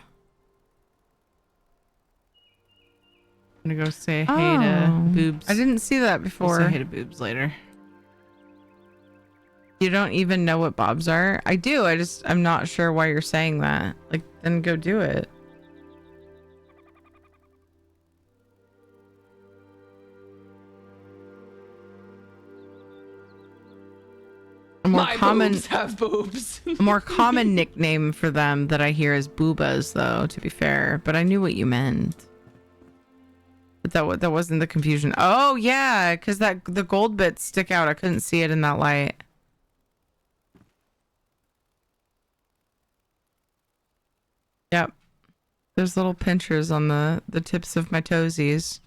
I'm gonna go say hey to boobs. I didn't see that before. I'll say hey to boobs later. You don't even know what bobs are? I do. I'm not sure why you're saying that. Like, then go do it. Boobs have boobs. A more common nickname for them that I hear is boobas, though, to be fair. But I knew what you meant. But that wasn't the confusion. Oh yeah, because the gold bits stick out. I couldn't see it in that light. Yep. There's little pinchers on the tips of my toesies.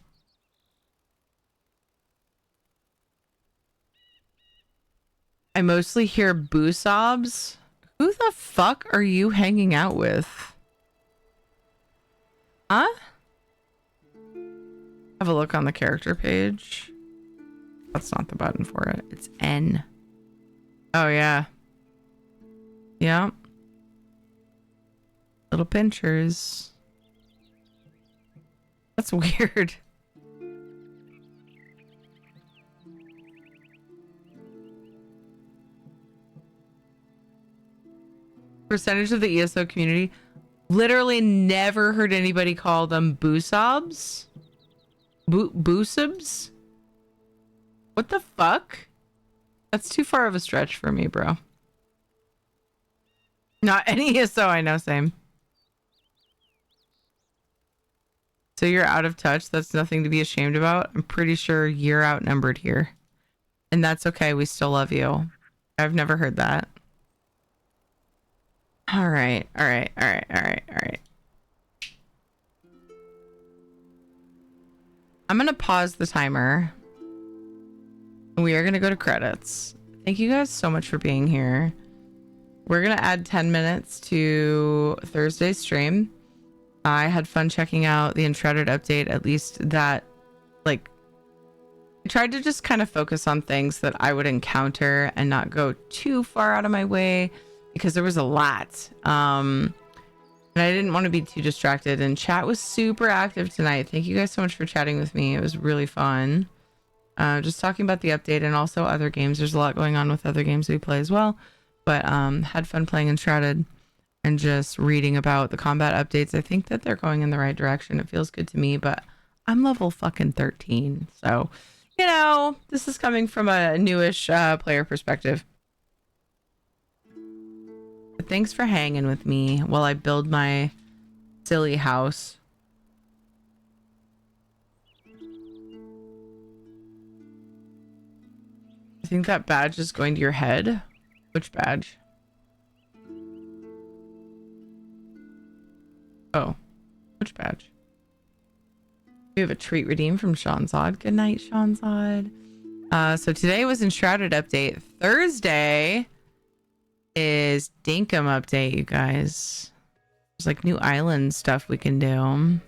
I mostly hear boo sobs. Who the fuck are you hanging out with? Huh? Have a look on the character page. That's not the button for it. It's N. Oh yeah. Yeah. Little pinchers. That's weird. Percentage of the ESO community. Literally never heard anybody call them boosobs. Boosubs? What the fuck? That's too far of a stretch for me, bro. Not any ESO I know, same. So you're out of touch. That's nothing to be ashamed about. I'm pretty sure you're outnumbered here. And that's okay. We still love you. I've never heard that. All right. I'm going to pause the timer. We are going to go to credits. Thank you guys so much for being here. we're gonna add 10 minutes to Thursday's stream. I had fun checking out the Enshrouded update, at least that, like, I tried to just kind of focus on things that I would encounter and not go too far out of my way because there was a lot. And I didn't want to be too distracted, and chat was super active tonight. Thank you guys so much for chatting with me. It was really fun. Just talking about the update and also other games. There's a lot going on with other games we play as well, but had fun playing Enshrouded and just reading about the combat updates. I think that they're going in the right direction. It feels good to me, but I'm level fucking 13. So, you know, this is coming from a newish player perspective. But thanks for hanging with me while I build my silly house. I think that badge is going to your head. Which badge? Oh, which badge? We have a treat redeemed from Shanzad. Good night, Shanzad. So today was Enshrouded update. Thursday is Dinkum update, you guys. There's like new island stuff we can do.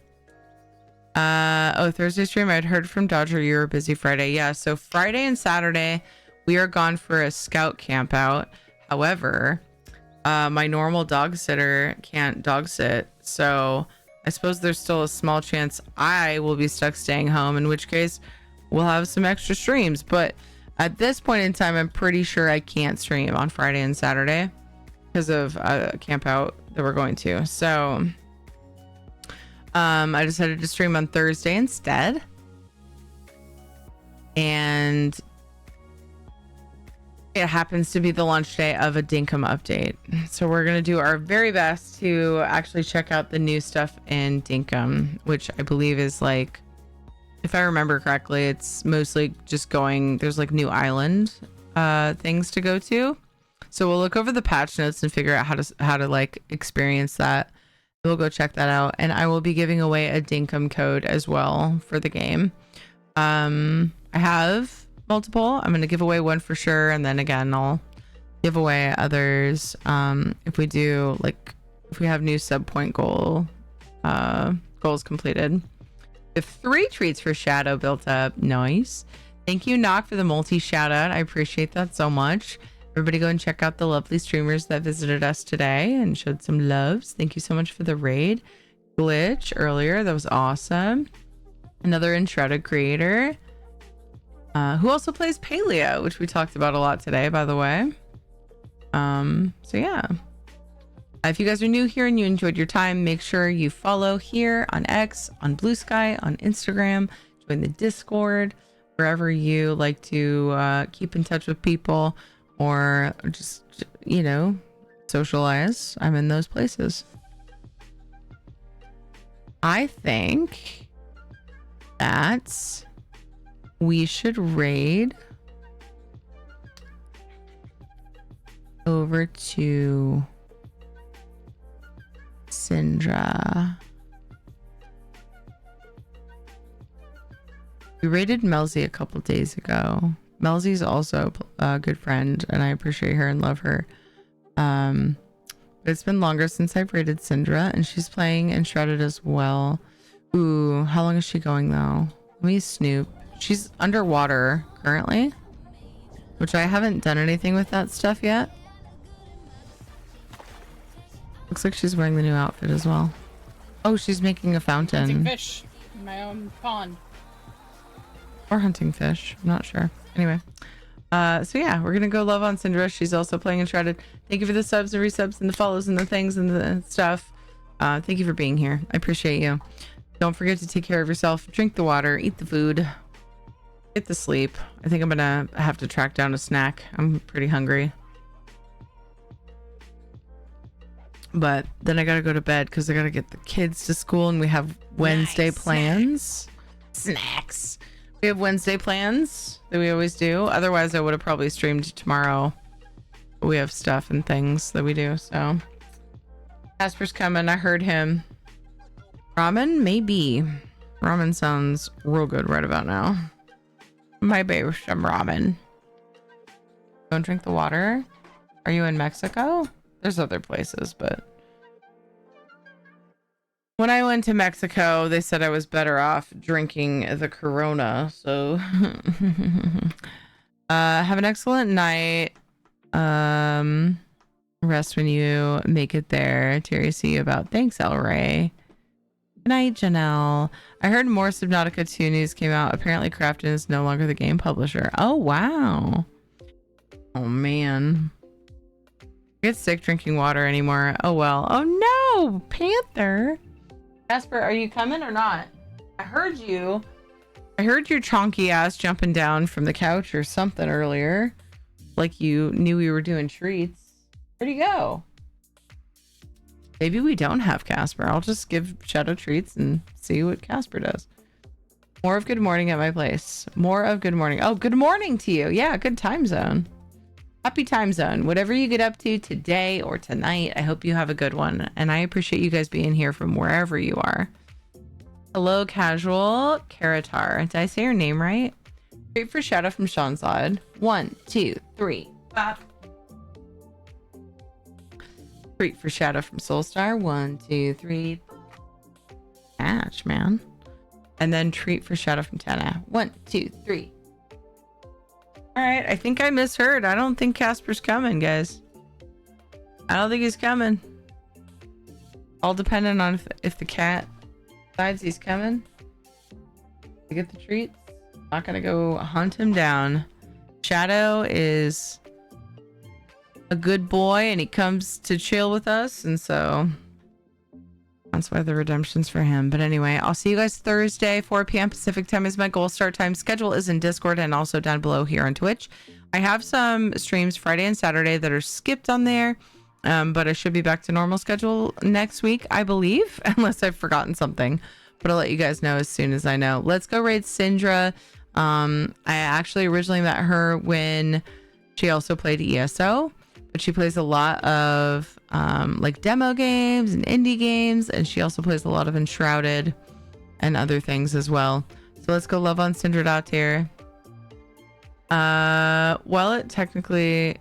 Oh, Thursday stream, I'd heard from Dodger you were busy Friday. Yeah, so Friday and Saturday we are gone for a scout camp out. However, my normal dog sitter can't dog sit, so I suppose there's still a small chance I will be stuck staying home, in which case we'll have some extra streams. But at this point in time, I'm pretty sure I can't stream on Friday and Saturday because of a camp out that we're going to. So I decided to stream on Thursday instead. And it happens to be the launch day of a Dinkum update. So we're going to do our very best to actually check out the new stuff in Dinkum, which I believe is like, if I remember correctly, it's mostly just going, there's like new island things to go to. So we'll look over the patch notes and figure out how to like experience that. We'll go check that out. And I will be giving away a Dinkum code as well for the game. I have multiple. I'm going to give away one for sure, and then again I'll give away others if we do, like, if we have new sub point goals completed. We have 3 treats for Shadow built up. Nice. Thank you, Knock, for the multi shout out. I appreciate that so much. Everybody go and check out the lovely streamers that visited us today and showed some loves. Thank you so much for the raid. Glitch earlier, that was awesome. Another Enshrouded creator who also plays Paleo, which we talked about a lot today, by the way. So yeah, if you guys are new here and you enjoyed your time, make sure you follow here on X, on Blue Sky, on Instagram, join the Discord, wherever you like to keep in touch with people or just, you know, socialize. I'm in those places. I think that we should raid over to Syndra. We raided Melzy a couple days ago. Melzy's also a good friend, and I appreciate her and love her. But it's been longer since I've raided Syndra, and she's playing Enshrouded as well. Ooh, how long is she going though? Let me snoop. She's underwater currently, which I haven't done anything with that stuff yet. Looks like she's wearing the new outfit as well. Oh, she's making a fountain. Hunting fish in my own pond. Or hunting fish. I'm not sure. Anyway. So yeah, we're gonna go love on Syndra. She's also playing Enshrouded. Thank you for the subs and resubs and the follows and the things and the stuff. Thank you for being here. I appreciate you. Don't forget to take care of yourself. Drink the water. Eat the food. Get to sleep. I think I'm gonna have to track down a snack. I'm pretty hungry. But then I gotta go to bed because I gotta get the kids to school, and we have Wednesday plans. Snacks. We have Wednesday plans that we always do. Otherwise, I would have probably streamed tomorrow. We have stuff and things that we do. So Casper's coming. I heard him. Ramen? Maybe. Ramen sounds real good right about now. My baby, some ramen. Don't drink the water. Are you in Mexico? There's other places, but when I went to Mexico, they said I was better off drinking the Corona. So have an excellent night. Rest when you make it there. Terry, see you about. Thanks, El Rey. Good night, Janelle. I heard more Subnautica 2 news came out. Apparently, Krafton is no longer the game publisher. Oh, wow. Oh, man. I get sick drinking water anymore. Oh, well. Oh, no. Panther. Casper, are you coming or not? I heard you. I heard your chonky ass jumping down from the couch or something earlier. Like you knew we were doing treats. Where'd he go? Maybe we don't have Casper. I'll just give Shadow treats and see what Casper does. More of good morning at my place. More of good morning. Oh, good morning to you. Yeah, good time zone. Happy time zone. Whatever you get up to today or tonight, I hope you have a good one. And I appreciate you guys being here from wherever you are. Hello, Casual Karatar. Did I say your name right? Great for Shadow from Sean's Odd. 1, 2, 3. Bop. Treat for Shadow from Soulstar. 1, 2, 3. Match, man. And then treat for Shadow from Tana. 1, 2, 3. All right, I think I misheard. I don't think Casper's coming, guys. I don't think he's coming. All dependent on if the cat decides he's coming to get the treats. Not gonna go hunt him down. Shadow is a good boy and he comes to chill with us, and so that's why the redemption's for him. But anyway, I'll see you guys Thursday. 4 p.m. Pacific time is my goal. Start time schedule is in Discord and also down below here on Twitch. I have some streams Friday and Saturday that are skipped on there, but I should be back to normal schedule next week, I believe, unless I've forgotten something. But I'll let you guys know as soon as I know. Let's go raid Syndra. I actually originally met her when she also played ESO, but she plays a lot of like demo games and indie games, and she also plays a lot of Enshrouded and other things as well. So let's go love on Syndra out here. Well, it technically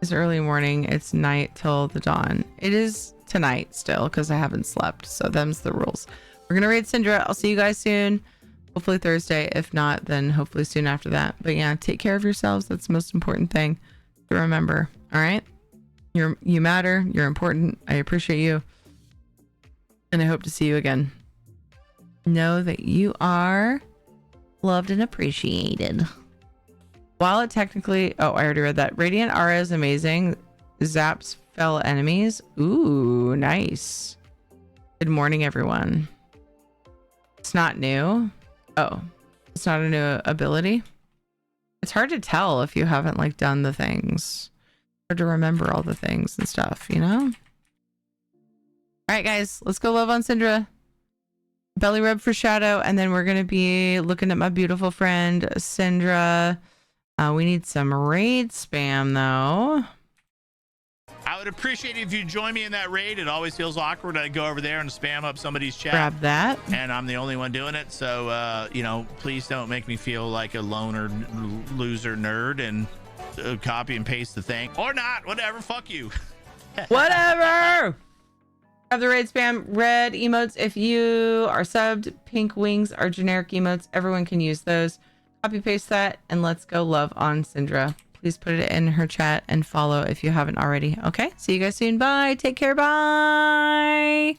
is early morning. It's night till the dawn. It is tonight still because I haven't slept. So them's the rules. We're gonna raid Syndra. I'll see you guys soon. Hopefully Thursday. If not, then hopefully soon after that. But yeah, take care of yourselves. That's the most important thing to remember. All right. You matter. You're important. I appreciate you. And I hope to see you again. Know that you are loved and appreciated. While it technically... Oh, I already read that. Radiant Aura is amazing. Zaps fellow enemies. Ooh, nice. Good morning, everyone. It's not new. Oh, it's not a new ability. It's hard to tell if you haven't like done the things. Hard to remember all the things and stuff, you know? All right, guys, let's go love on Syndra. Belly rub for Shadow, and then we're gonna be looking at my beautiful friend Syndra. We need some raid spam though. I would appreciate it if you join me in that raid. It always feels awkward to go over there and spam up somebody's chat. Grab that. And I'm the only one doing it. So, you know, please don't make me feel like a loner, loser nerd and copy and paste the thing. Or not. Whatever. Fuck you. Whatever. Have the raid spam. Red emotes. If you are subbed, pink wings are generic emotes. Everyone can use those. Copy paste that and let's go love on Syndra. Please put it in her chat and follow if you haven't already. Okay, see you guys soon. Bye. Take care. Bye.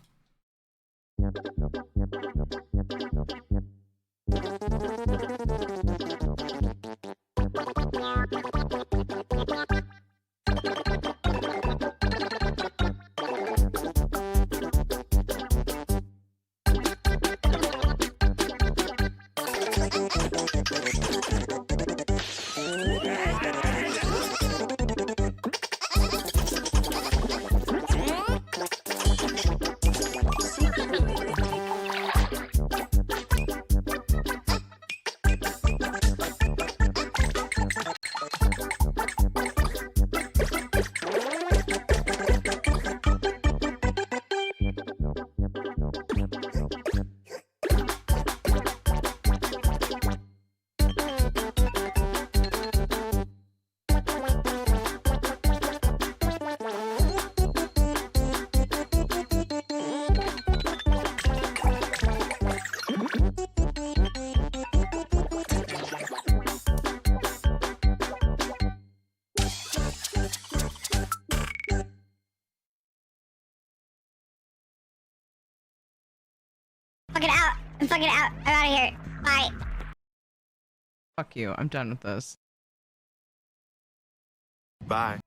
I'm fucking out. I'm out of here. Bye. Fuck you. I'm done with this. Bye.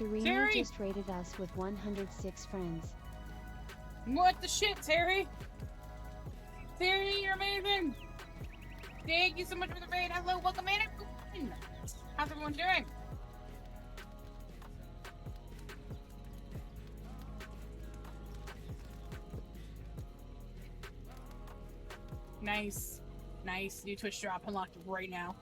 Serena Terry! just rated us with 106 friends. What the shit, Terry? Terry, you're amazing. Thank you so much for the raid. Hello, welcome in, everyone. How's everyone doing? Nice. Nice. New Twitch drop unlocked right now.